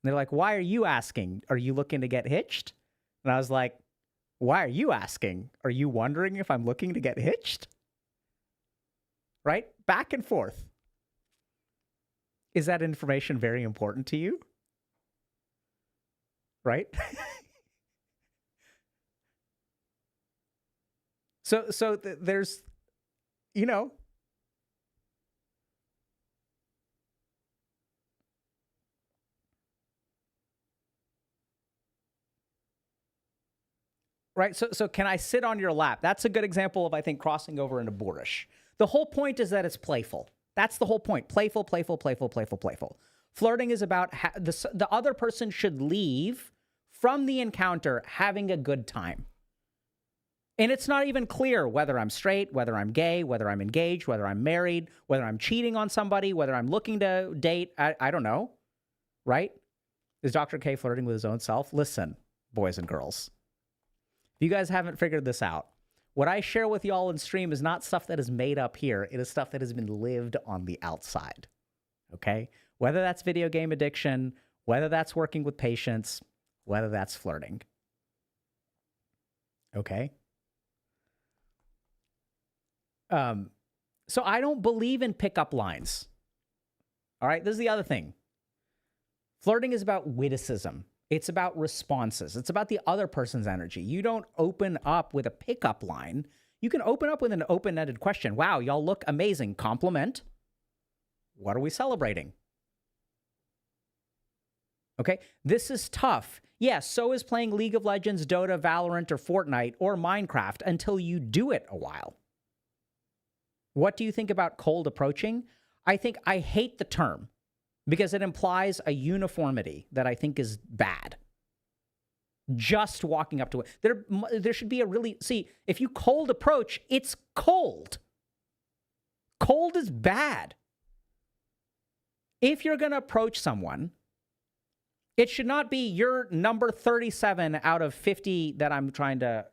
And they're like, why are you asking? Are you looking to get hitched? And I was like, why are you asking? Are you wondering if I'm looking to get hitched? Right? Back and forth. Is that information very important to you? Right? So there's, you know, right? So can I sit on your lap? That's a good example of, I think, crossing over into boorish. The whole point is that it's playful. That's the whole point. Playful, playful, playful, playful, playful. Flirting is about the other person should leave from the encounter having a good time. And it's not even clear whether I'm straight, whether I'm gay, whether I'm engaged, whether I'm married, whether I'm cheating on somebody, whether I'm looking to date. I don't know. Right? Is Dr. K flirting with his own self? Listen, boys and girls. If you guys haven't figured this out, what I share with y'all in stream is not stuff that is made up here. It is stuff that has been lived on the outside. Okay? Whether that's video game addiction, whether that's working with patients, whether that's flirting. Okay? So I don't believe in pickup lines. All right? This is the other thing. Flirting is about witticism. It's about responses. It's about the other person's energy. You don't open up with a pickup line. You can open up with an open-ended question. Wow, y'all look amazing. Compliment. What are we celebrating? Okay, this is tough. Yes, so is playing League of Legends, Dota, Valorant, or Fortnite, or Minecraft until you do it a while. What do you think about cold approaching? I hate the term, because it implies a uniformity that I think is bad. Just walking up to it. There should be a really... See, if you cold approach, it's cold. Cold is bad. If you're going to approach someone, it should not be you're number 37 out of 50 that I'm trying to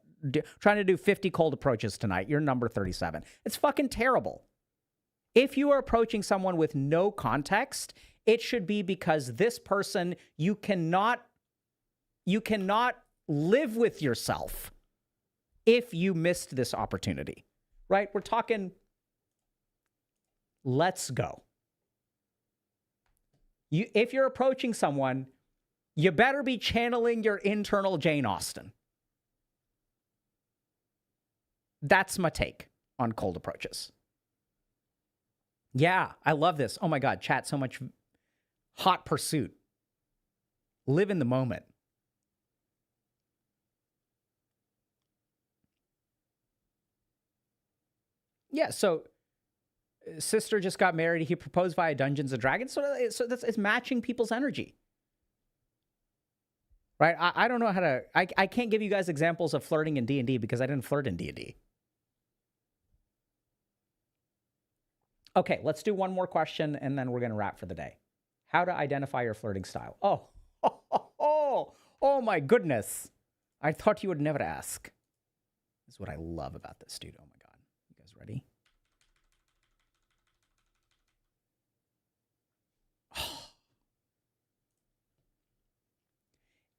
do 50 cold approaches tonight. You're number 37. It's fucking terrible. If you are approaching someone with no context, it should be because this person, you cannot live with yourself if you missed this opportunity, right? We're talking, let's go. If you're approaching someone, You better be channeling your internal Jane Austen. That's my take on cold approaches. Yeah, I love this. Oh my God, chat, so much hot pursuit. Live in the moment. Yeah, so sister just got married. He proposed via Dungeons and Dragons. So it's matching people's energy. Right? I don't know how to... I can't give you guys examples of flirting in D&D because I didn't flirt in D&D. Okay, let's do one more question, and then we're going to wrap for the day. How to identify your flirting style. Oh my goodness. I thought you would never ask. This is what I love about this, dude. Oh my God. You guys ready?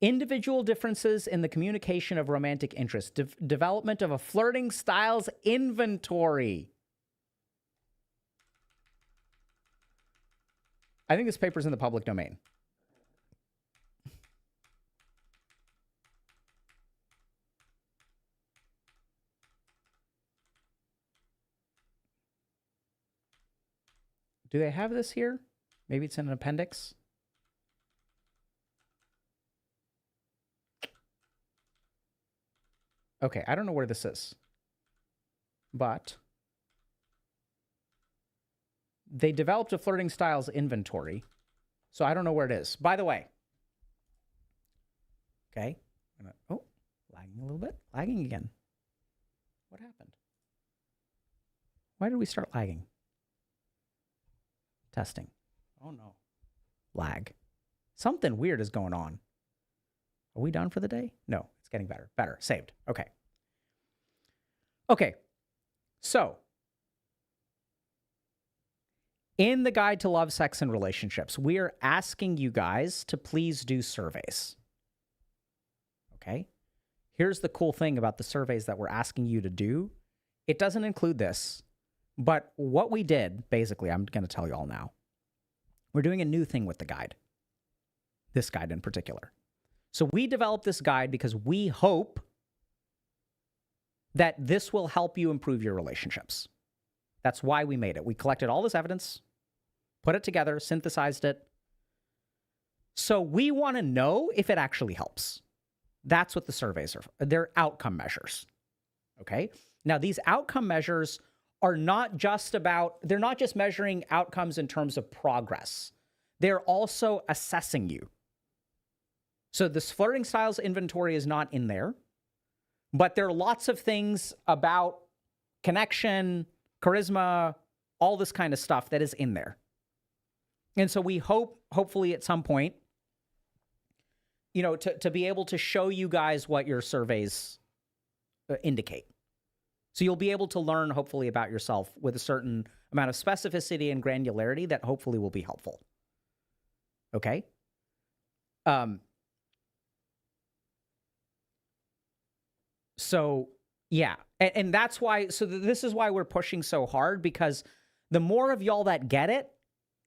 Individual differences in the communication of romantic interest. Development of a flirting styles inventory. I think this paper's in the public domain. Do they have this here? Maybe it's in an appendix. Okay, I don't know where this is. But they developed a flirting styles inventory. So I don't know where it is. By the way. Okay. Oh, lagging a little bit. Lagging again. What happened? Why did we start lagging? Testing. Oh no. Lag. Something weird is going on. Are we done for the day? No, it's getting better. Better. Saved. Okay. Okay. So, in the Guide to Love, Sex, and Relationships, we are asking you guys to please do surveys. Okay? Here's the cool thing about the surveys that we're asking you to do. It doesn't include this, but what we did, basically, I'm going to tell you all now. We're doing a new thing with the guide. This guide in particular. So we developed this guide because we hope that this will help you improve your relationships. That's why we made it. We collected all this evidence, put it together, synthesized it. So we want to know if it actually helps. That's what the surveys are. They're outcome measures. Okay? Now, these outcome measures are not just about, they're not just measuring outcomes in terms of progress. They're also assessing you. So this flirting styles inventory is not in there, but there are lots of things about connection, charisma, all this kind of stuff that is in there. And so we hope, hopefully at some point, you know, to be able to show you guys what your surveys indicate. So you'll be able to learn, hopefully, about yourself with a certain amount of specificity and granularity that hopefully will be helpful. Okay? So, yeah. And that's why, so this is why we're pushing so hard, because the more of y'all that get it,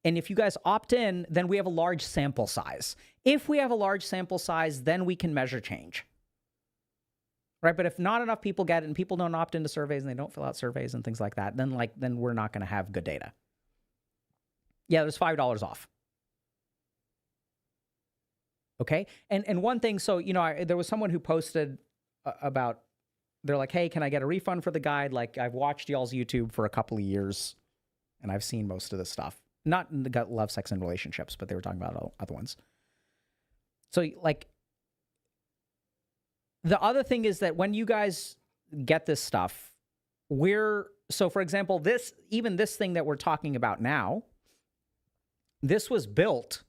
and if you guys opt in, then we have a large sample size. If we have a large sample size, then we can measure change. Right? But if not enough people get it and people don't opt into surveys and they don't fill out surveys and things like that, then we're not going to have good data. Yeah, there's $5 off. Okay? And one thing, so, you know, there was someone who posted about, they're like, hey, can I get a refund for the guide? Like, I've watched y'all's YouTube for a couple of years and I've seen most of this stuff. Not in the love, sex, and relationships, but they were talking about other ones. So, like, the other thing is that when you guys get this stuff, so for example, even this thing that we're talking about now, this was built.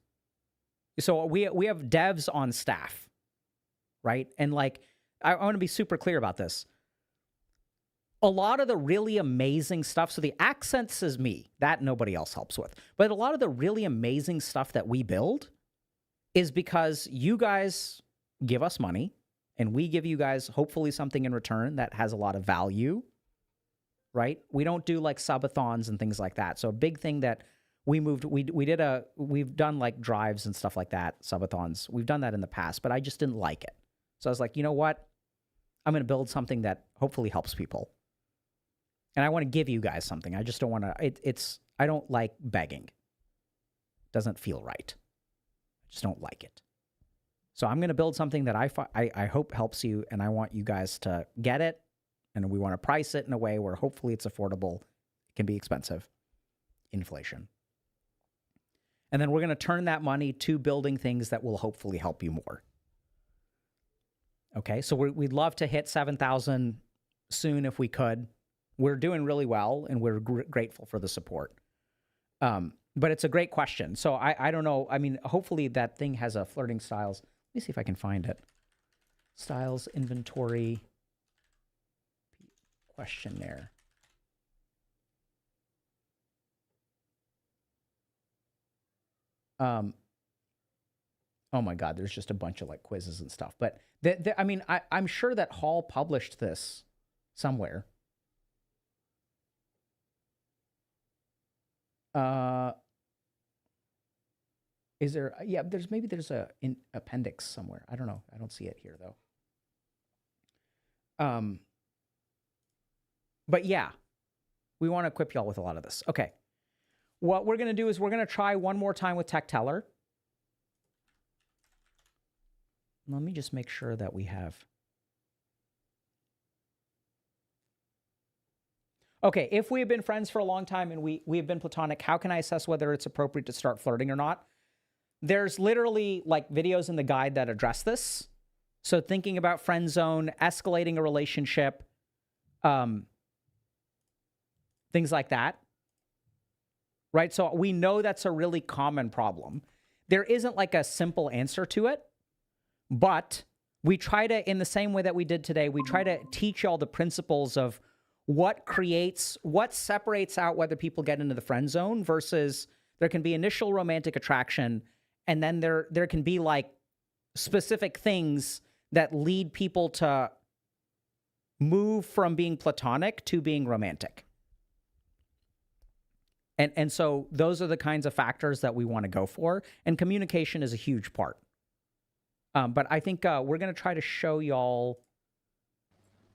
So we have devs on staff, right? And like, I want to be super clear about this. A lot of the really amazing stuff, so the accents is me, that nobody else helps with. But a lot of the really amazing stuff that we build is because you guys give us money and we give you guys hopefully something in return that has a lot of value, right? We don't do like subathons and things like that. So a big thing that we've done like drives and stuff like that, subathons. We've done that in the past, but I just didn't like it. So I was like, you know what? I'm going to build something that hopefully helps people. And I want to give you guys something. I just don't want to, I don't like begging. It doesn't feel right. I just don't like it. So I'm going to build something that I hope helps you, and I want you guys to get it, and we want to price it in a way where hopefully it's affordable. It can be expensive. Inflation. And then we're going to turn that money to building things that will hopefully help you more. Okay, so we'd love to hit 7,000 soon if we could. We're doing really well, and we're grateful for the support. But it's a great question. So I don't know. I mean, hopefully that thing has a flirting styles. Let me see if I can find it. Styles inventory questionnaire. Oh my God, there's just a bunch of like quizzes and stuff. But I mean, I'm sure that Hall published this somewhere. Is there? Yeah, there's a appendix somewhere. I don't know. I don't see it here though. But yeah, we want to equip y'all with a lot of this. Okay. What we're going to do is we're going to try one more time with Tech Teller. Let me just make sure that we have. Okay, if we have been friends for a long time and we have been platonic, how can I assess whether it's appropriate to start flirting or not? There's literally like videos in the guide that address this. So thinking about friend zone, escalating a relationship, things like that. Right? So we know that's a really common problem. There isn't like a simple answer to it, but we try to, in the same way that we did today, we try to teach y'all the principles of what separates out whether people get into the friend zone versus there can be initial romantic attraction, and then there can be like specific things that lead people to move from being platonic to being romantic. And so those are the kinds of factors that we want to go for, and communication is a huge part. But I think we're going to try to show y'all.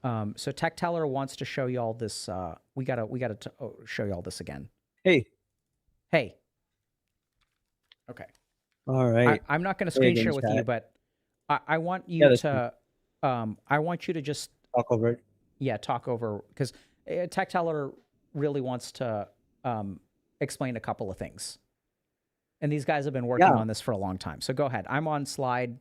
So Tech Teller wants to show y'all this. We gotta show y'all this again. Hey. Okay. All right. I'm not going to screen share with you, but I want you to. I want you to just talk over it. Yeah, talk over, because Tech Teller really wants to explain a couple of things, and these guys have been working on this for a long time. So go ahead. I'm on slide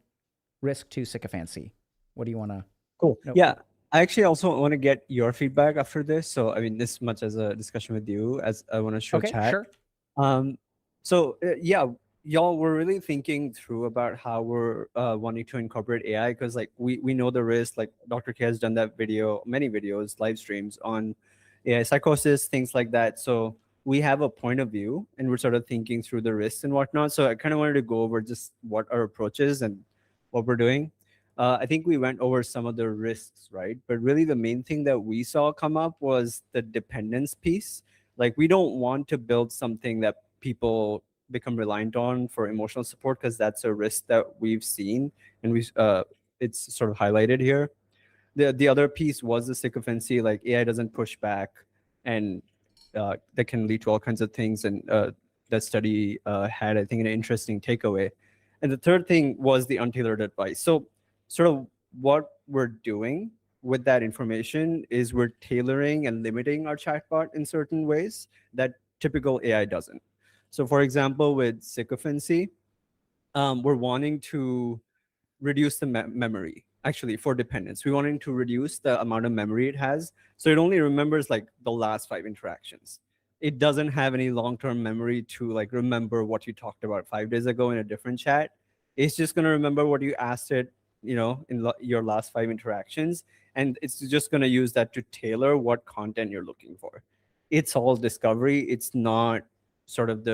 risk to sycophancy. What do you want to? Cool. Nope. Yeah. I actually also want to get your feedback after this. So, I mean, this much as a discussion with you, as I want to show chat. Sure. So, yeah, y'all were really thinking through about how we're wanting to incorporate AI, because like we know the risk. Like Dr. K has done that video, many videos, live streams on AI psychosis, things like that. So we have a point of view, and we're sort of thinking through the risks and whatnot. So I kind of wanted to go over just what our approach is and what we're doing. I think we went over some of the risks, right? But really the main thing that we saw come up was the dependence piece. Like we don't want to build something that people become reliant on for emotional support, because that's a risk that we've seen, and it's sort of highlighted here. The other piece was the sycophancy, like AI doesn't push back, and that can lead to all kinds of things. And that study had, I think, an interesting takeaway. And the third thing was the untailored advice. So sort of what we're doing with that information is we're tailoring and limiting our chatbot in certain ways that typical AI doesn't. So for example, with sycophancy, we're wanting to reduce the memory. Actually, for dependence, we're wanting to reduce the amount of memory it has. So it only remembers like the last 5 interactions. It doesn't have any long-term memory to like remember what you talked about 5 days ago in a different chat. It's just going to remember what you asked it, you know, in your last 5 interactions. And it's just going to use that to tailor what content you're looking for. It's all discovery. It's not sort of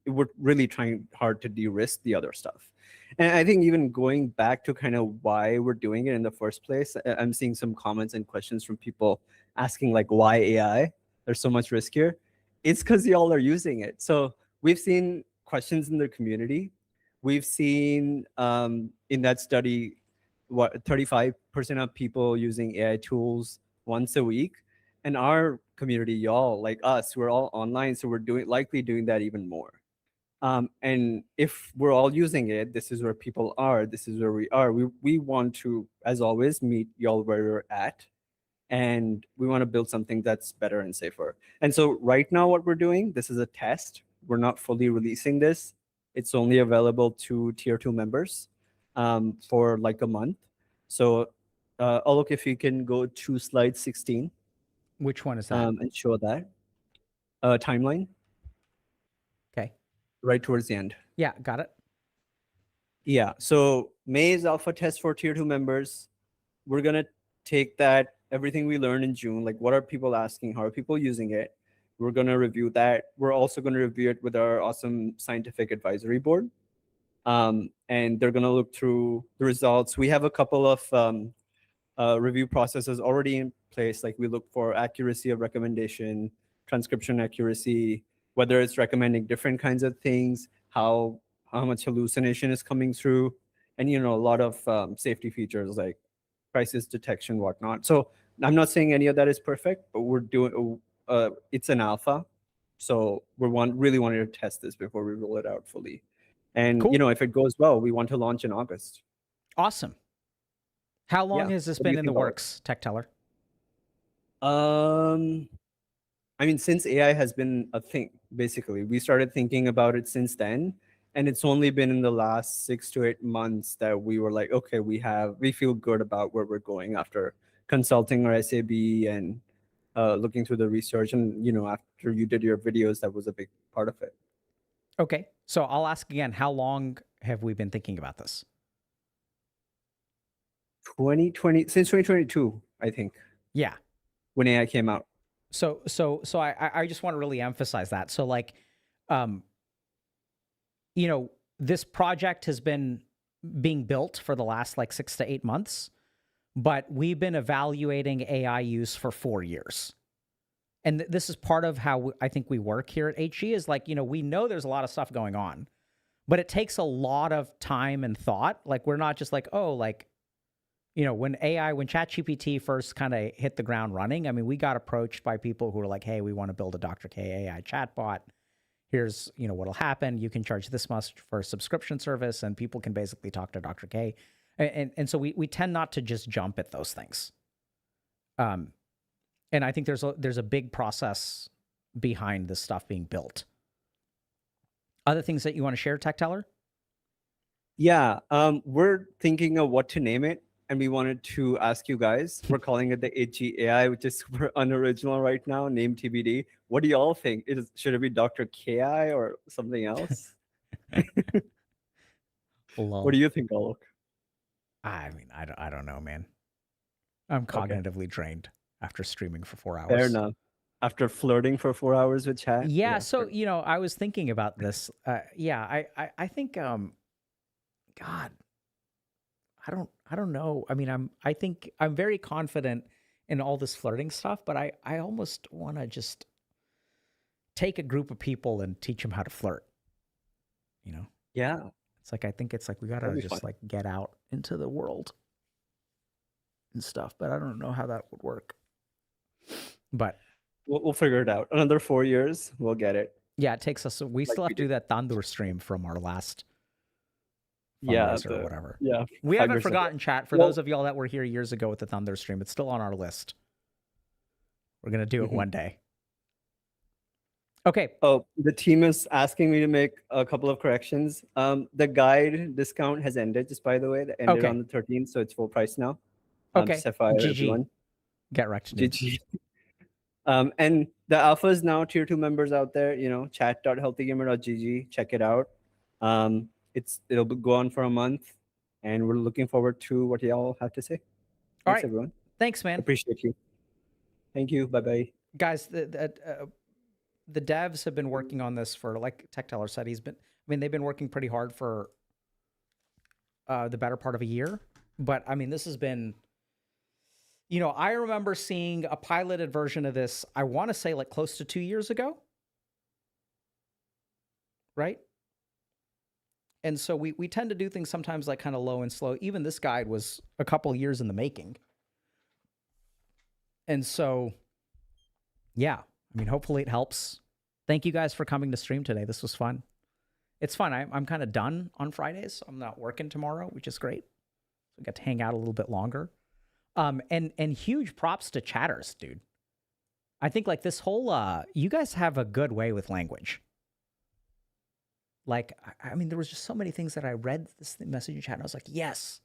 we're really trying hard to de-risk the other stuff. And I think even going back to kind of why we're doing it in the first place, I'm seeing some comments and questions from people asking like, why AI? There's so much risk here. It's because y'all are using it. So we've seen questions in the community. We've seen in that study, what 35% of people using AI tools once a week. And our community, y'all like us, we're all online, so we're likely doing that even more. And if we're all using it, this is where people are. This is where we are. We want to, as always, meet y'all where you're at, and we want to build something that's better and safer. And so right now, what we're doing, this is a test. We're not fully releasing this. It's only available to tier 2 members for like a month. So Alok, if you can go to slide 16. Which one is that? And show that timeline. Okay. Right towards the end. Yeah, got it. Yeah. So May is alpha test for tier 2 members. We're going to take that, everything we learned in June, like what are people asking? How are people using it? We're going to review that. We're also going to review it with our awesome scientific advisory board. And they're going to look through the results. We have a couple of review processes already in place. Like we look for accuracy of recommendation, transcription accuracy, whether it's recommending different kinds of things, how much hallucination is coming through, and a lot of safety features like crisis detection, whatnot. So I'm not saying any of that is perfect, but we're doing it's an alpha, so we really wanted to test this before we roll it out fully. And Cool. if it goes well, we want to launch in August. Awesome. How long has this been in the works, Tech Teller? I mean, since AI has been a thing, basically, we started thinking about it since then. And it's only been in the last 6 to 8 months that we were like, okay, we feel good about where we're going after consulting our SAB and looking through the research. And, after you did your videos, that was a big part of it. Okay. So I'll ask again, how long have we been thinking about this? since 2022, I think. Yeah. When AI came out. So I just want to really emphasize that. So like, this project has been being built for the last like 6 to 8 months, but we've been evaluating AI use for 4 years. And this is part of how I think we work here at HG is like, we know there's a lot of stuff going on, but it takes a lot of time and thought. Like, we're not just like, oh, like, when ChatGPT first kind of hit the ground running, I mean, we got approached by people who were like, hey, we want to build a Dr. K AI chatbot. Here's, what'll happen. You can charge this much for a subscription service, and people can basically talk to Dr. K. And so we tend not to just jump at those things. And I think there's a big process behind this stuff being built. Other things that you want to share, Tech Teller? Yeah, we're thinking of what to name it, and we wanted to ask you guys. We're calling it the HG AI, which is super unoriginal right now, name TBD. What do y'all think? Should it be Dr. KI or something else? What do you think, Alok? I mean, I don't know, man. I'm cognitively drained after streaming for 4 hours. Fair enough. After flirting for 4 hours with chat? Yeah, so, I was thinking about this. I think, God, I don't know. I mean, I think I'm very confident in all this flirting stuff, but I almost want to just take a group of people and teach them how to flirt. Yeah. It's like, I think it's like, we got to just like get out into the world and stuff, but I don't know how that would work. But we'll figure it out. Another 4 years, we'll get it. Yeah, it takes us. We still have to do that Thunder stream from our last fundraiser or whatever. Yeah, we haven't forgotten, chat. For those of y'all that were here years ago with the Thunder stream, it's still on our list. We're gonna do it one day. Okay. Oh, the team is asking me to make a couple of corrections. The guide discount has ended, just by the way. That ended on the 13th, so it's full price now. Okay. GG. Everyone. Get wrecked. GG. And the alpha is now tier 2 members out there. Chat.healthygamer.gg. Check it out. It'll go on for a month, and we're looking forward to what y'all have to say. All right, everyone. Thanks, man. Appreciate you. Thank you. Bye-bye. Guys, the devs have been working on this for, like Tech Teller said, they've been working pretty hard for the better part of a year. But I mean, this has been, I remember seeing a piloted version of this, I want to say like close to 2 years ago. right? And so we tend to do things sometimes like kind of low and slow. Even this guide was a couple years in the making. And so, yeah, I mean, hopefully it helps. Thank you guys for coming to stream today. This was fun. It's fun. I'm kind of done on Fridays. So I'm not working tomorrow, which is great. So we got to hang out a little bit longer. And huge props to chatters, dude. I think like this whole, you guys have a good way with language. Like, I mean, there was just so many things that I read this message in chat and I was like, yes,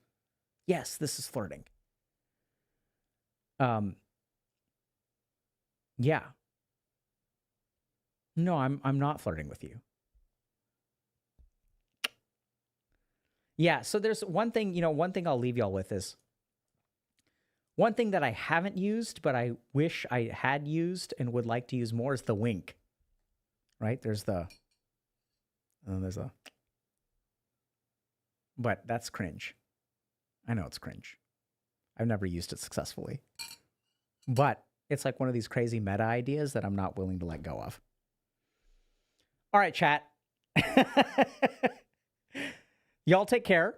this is flirting. Yeah. No, I'm not flirting with you. Yeah, so there's one thing, one thing I'll leave y'all with is one thing that I haven't used, but I wish I had used and would like to use more is the wink. Right? There's a, but that's cringe. I know it's cringe. I've never used it successfully. But it's like one of these crazy meta ideas that I'm not willing to let go of. All right, chat. Y'all take care.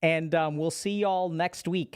And we'll see y'all next week.